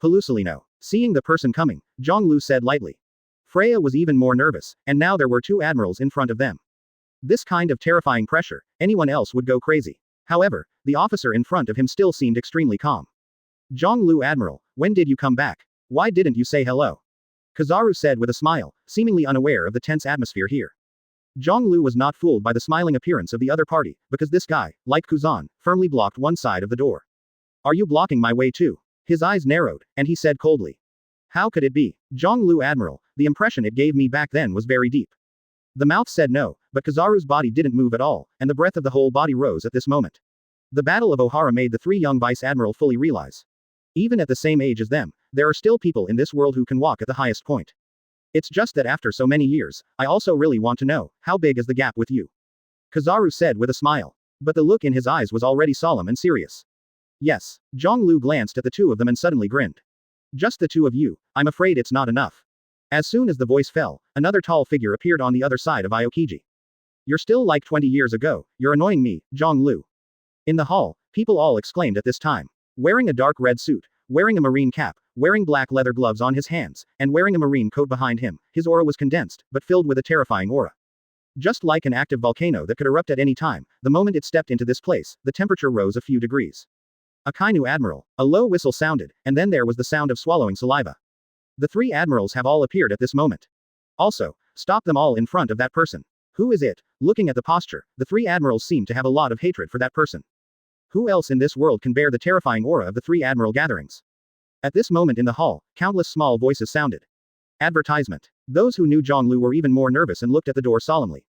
Pelusilino. Seeing the person coming, Zhang Lu said lightly. Freya was even more nervous, and now there were 2 admirals in front of them. This kind of terrifying pressure, anyone else would go crazy. However, the officer in front of him still seemed extremely calm. Zhang Lu Admiral, when did you come back? Why didn't you say hello? Kazaru said with a smile, seemingly unaware of the tense atmosphere here. Zhang Lu was not fooled by the smiling appearance of the other party, because this guy, like Kuzan, firmly blocked one side of the door. Are you blocking my way too? His eyes narrowed, and he said coldly. How could it be? Zhang Lu Admiral, the impression it gave me back then was very deep. The mouth said no, but Kazaru's body didn't move at all, and the breath of the whole body rose at this moment. The Battle of Ohara made the 3 young Vice Admiral fully realize. Even at the same age as them, there are still people in this world who can walk at the highest point. It's just that after so many years, I also really want to know, how big is the gap with you? Kazaru said with a smile. But the look in his eyes was already solemn and serious. Yes. Zhang Lu glanced at the two of them and suddenly grinned. Just the two of you, I'm afraid it's not enough. As soon as the voice fell, another tall figure appeared on the other side of Aokiji. You're still like 20 years ago, you're annoying me, Zhang Lu. In the hall, people all exclaimed at this time. Wearing a dark red suit, wearing a marine cap, wearing black leather gloves on his hands, and wearing a marine coat behind him, his aura was condensed, but filled with a terrifying aura. Just like an active volcano that could erupt at any time, the moment it stepped into this place, the temperature rose a few degrees. Akainu Admiral. A low whistle sounded, and then there was the sound of swallowing saliva. The three admirals have all appeared at this moment. Also, stop them all in front of that person. Who is it? Looking at the posture, the three admirals seem to have a lot of hatred for that person. Who else in this world can bear the terrifying aura of the three admiral gatherings? At this moment in the hall, countless small voices sounded. Advertisement. Those who knew Zhang Lu were even more nervous and looked at the door solemnly.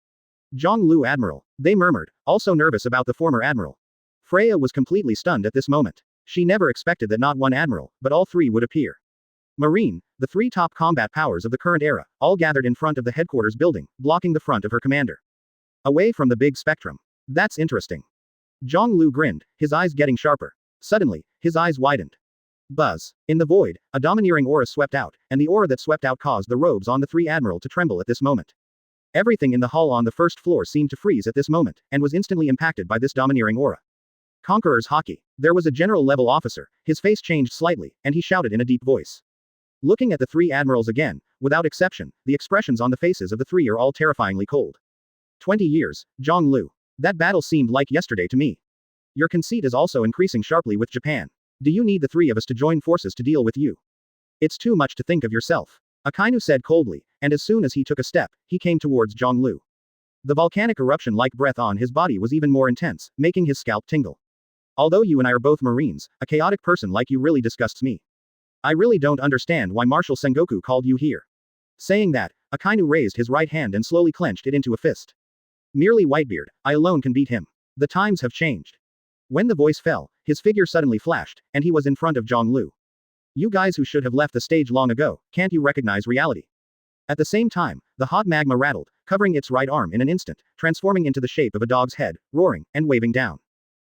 Zhang Lu Admiral, they murmured, also nervous about the former admiral. Freya was completely stunned at this moment. She never expected that not one admiral, but all three would appear. Marine, the three top combat powers of the current era, all gathered in front of the headquarters building, blocking the front of her commander. Away from the big spectrum. That's interesting. Zhang Lu grinned, his eyes getting sharper. Suddenly, his eyes widened. Buzz. In the void, a domineering aura swept out, and the aura that swept out caused the robes on the three admiral to tremble at this moment. Everything in the hall on the first floor seemed to freeze at this moment, and was instantly impacted by this domineering aura. Conqueror's Hockey. There was a general-level officer, his face changed slightly, and he shouted in a deep voice. Looking at the three admirals again, without exception, the expressions on the faces of the three are all terrifyingly cold. 20 years, Zhang Lu. That battle seemed like yesterday to me. Your conceit is also increasing sharply with Japan. Do you need the three of us to join forces to deal with you? It's too much to think of yourself. Akainu said coldly, and as soon as he took a step, he came towards Zhang Lu. The volcanic eruption-like breath on his body was even more intense, making his scalp tingle. Although you and I are both Marines, a chaotic person like you really disgusts me. I really don't understand why Marshal Sengoku called you here. Saying that, Akainu raised his right hand and slowly clenched it into a fist. Merely Whitebeard, I alone can beat him. The times have changed. When the voice fell, his figure suddenly flashed, and he was in front of Zhang Lu. You guys who should have left the stage long ago, can't you recognize reality? At the same time, the hot magma rattled, covering its right arm in an instant, transforming into the shape of a dog's head, roaring, and waving down.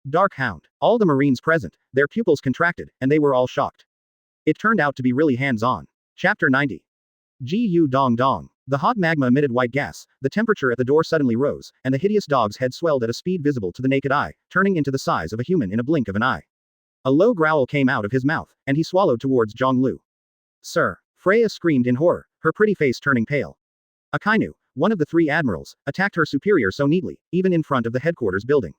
Dark Hound. All the Marines present, their pupils contracted, and they were all shocked. It turned out to be really hands-on. Chapter 90. Gu Dong Dong. The hot magma emitted white gas, the temperature at the door suddenly rose, and the hideous dog's head swelled at a speed visible to the naked eye, turning into the size of a human in a blink of an eye. A low growl came out of his mouth, and he swallowed towards Zhang Lu. Sir. Freya screamed in horror, her pretty face turning pale. Akainu, one of the three admirals, attacked her superior so neatly, even in front of the headquarters building.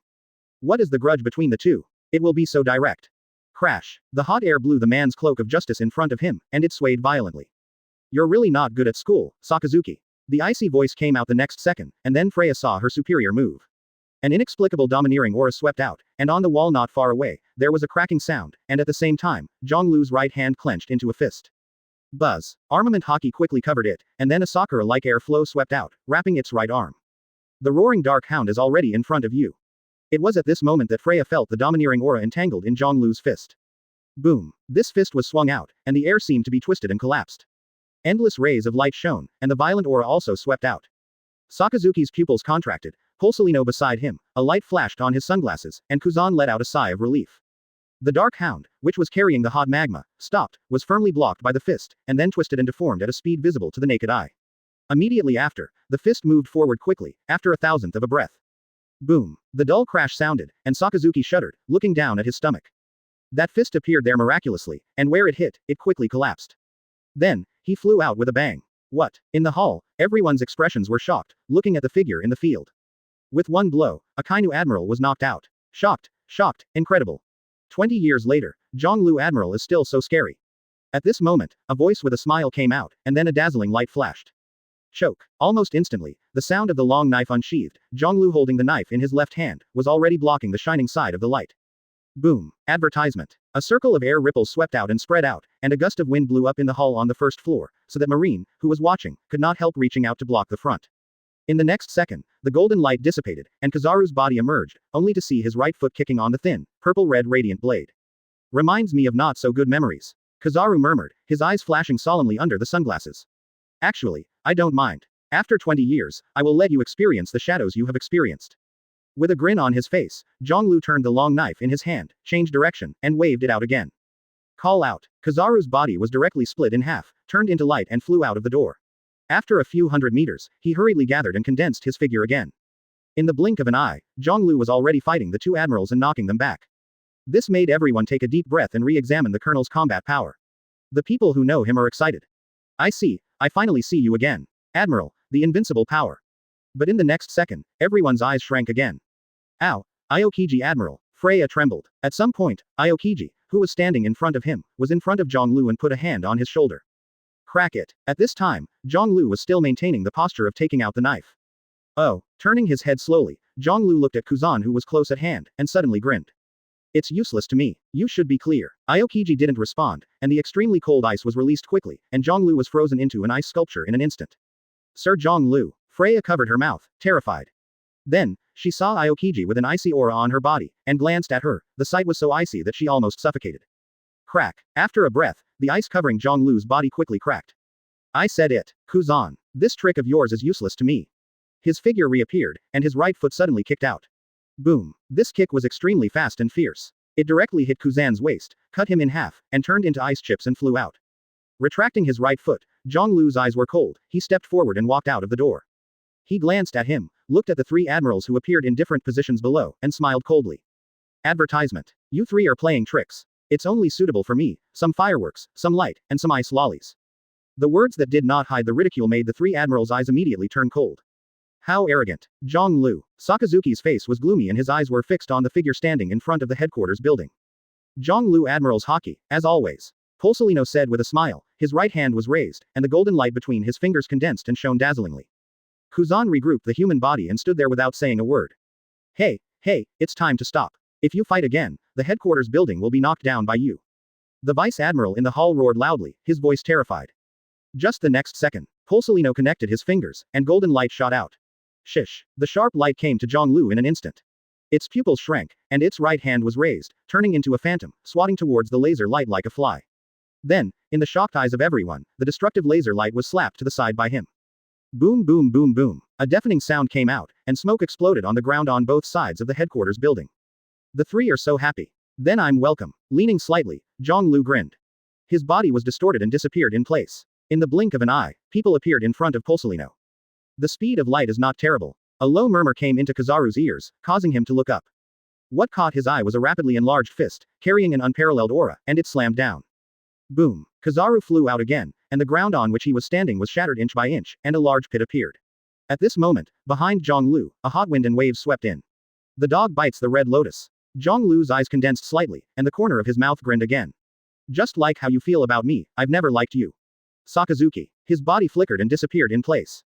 What is the grudge between the two? It will be so direct. Crash. The hot air blew the man's cloak of justice in front of him, and it swayed violently. You're really not good at school, Sakazuki. The icy voice came out the next second, and then Freya saw her superior move. An inexplicable domineering aura swept out, and on the wall not far away, there was a cracking sound, and at the same time, Zhang Lu's right hand clenched into a fist. Buzz. Armament hockey quickly covered it, and then a Sakura-like air flow swept out, wrapping its right arm. The roaring dark hound is already in front of you. It was at this moment that Freya felt the domineering aura entangled in Zhang Lu's fist. Boom. This fist was swung out, and the air seemed to be twisted and collapsed. Endless rays of light shone, and the violent aura also swept out. Sakazuki's pupils contracted, Pulsalino beside him, a light flashed on his sunglasses, and Kuzan let out a sigh of relief. The dark hound, which was carrying the hot magma, stopped, was firmly blocked by the fist, and then twisted and deformed at a speed visible to the naked eye. Immediately after, the fist moved forward quickly, after a thousandth of a breath. Boom. The dull crash sounded, and Sakazuki shuddered, looking down at his stomach. That fist appeared there miraculously, and where it hit, it quickly collapsed. Then, he flew out with a bang. What? In the hall, everyone's expressions were shocked, looking at the figure in the field. With one blow, Akainu Admiral was knocked out. Shocked, incredible. 20 years later, Zhang Lu Admiral is still so scary. At this moment, a voice with a smile came out, and then a dazzling light flashed. Choke. Almost instantly, the sound of the long knife unsheathed, Zhang Lu holding the knife in his left hand, was already blocking the shining side of the light. Boom. Advertisement. A circle of air ripples swept out and spread out, and a gust of wind blew up in the hall on the first floor, so that Marine, who was watching, could not help reaching out to block the front. In the next second, the golden light dissipated, and Kizaru's body emerged, only to see his right foot kicking on the thin, purple-red radiant blade. Reminds me of not so good memories. Kizaru murmured, his eyes flashing solemnly under the sunglasses. Actually, I don't mind. After 20 years, I will let you experience the shadows you have experienced. With a grin on his face, Zhonglu turned the long knife in his hand, changed direction, and waved it out again. Call out. Kizaru's body was directly split in half, turned into light and flew out of the door. After a few hundred meters, he hurriedly gathered and condensed his figure again. In the blink of an eye, Zhonglu was already fighting the two admirals and knocking them back. This made everyone take a deep breath and re-examine the colonel's combat power. The people who know him are excited. I finally see you again. Admiral, the invincible power. But in the next second, everyone's eyes shrank again. Ow, Aokiji Admiral, Freya trembled. At some point, Aokiji, who was standing in front of him, was in front of Zhonglu and put a hand on his shoulder. Crack it. At this time, Zhonglu was still maintaining the posture of taking out the knife. Oh, turning his head slowly, Zhonglu looked at Kuzan who was close at hand, and suddenly grinned. It's useless to me. You should be clear. Aokiji didn't respond, and the extremely cold ice was released quickly, and Zhonglu was frozen into an ice sculpture in an instant. Sir Zhonglu. Freya covered her mouth, terrified. Then, she saw Aokiji with an icy aura on her body, and glanced at her. The sight was so icy that she almost suffocated. Crack. After a breath, the ice covering Zhonglu's body quickly cracked. I said it. Kuzan. This trick of yours is useless to me. His figure reappeared, and his right foot suddenly kicked out. Boom. This kick was extremely fast and fierce. It directly hit Kuzan's waist, cut him in half, and turned into ice chips and flew out. Retracting his right foot, Zhonglu's eyes were cold. He stepped forward and walked out of the door. He glanced at him, looked at the three admirals who appeared in different positions below, and smiled coldly. Advertisement. You three are playing tricks. It's only suitable for me, some fireworks, some light, and some ice lollies. The words that did not hide the ridicule made the three admirals' eyes immediately turn cold. How arrogant. Zhonglu. Sakazuki's face was gloomy and his eyes were fixed on the figure standing in front of the headquarters building. Zhonglu Admiral's hockey, as always. Polsolino said with a smile. His right hand was raised, and the golden light between his fingers condensed and shone dazzlingly. Kuzan regrouped the human body and stood there without saying a word. Hey, it's time to stop. If you fight again, the headquarters building will be knocked down by you. The vice admiral in the hall roared loudly, his voice terrified. Just the next second, Polsolino connected his fingers, and golden light shot out. Shish. The sharp light came to Zhonglu in an instant. Its pupils shrank, and its right hand was raised, turning into a phantom, swatting towards the laser light like a fly. Then, in the shocked eyes of everyone, the destructive laser light was slapped to the side by him. Boom boom boom boom. A deafening sound came out, and smoke exploded on the ground on both sides of the headquarters building. The three are so happy. Then I'm welcome. Leaning slightly, Zhonglu grinned. His body was distorted and disappeared in place. In the blink of an eye, people appeared in front of Polsolino. The speed of light is not terrible. A low murmur came into Kizaru's ears, causing him to look up. What caught his eye was a rapidly enlarged fist, carrying an unparalleled aura, and it slammed down. Boom. Kizaru flew out again, and the ground on which he was standing was shattered inch by inch, and a large pit appeared. At this moment, behind Zhonglu, a hot wind and waves swept in. The dog bites the red lotus. Zhonglu's eyes condensed slightly, and the corner of his mouth grinned again. Just like how you feel about me, I've never liked you. Sakazuki. His body flickered and disappeared in place.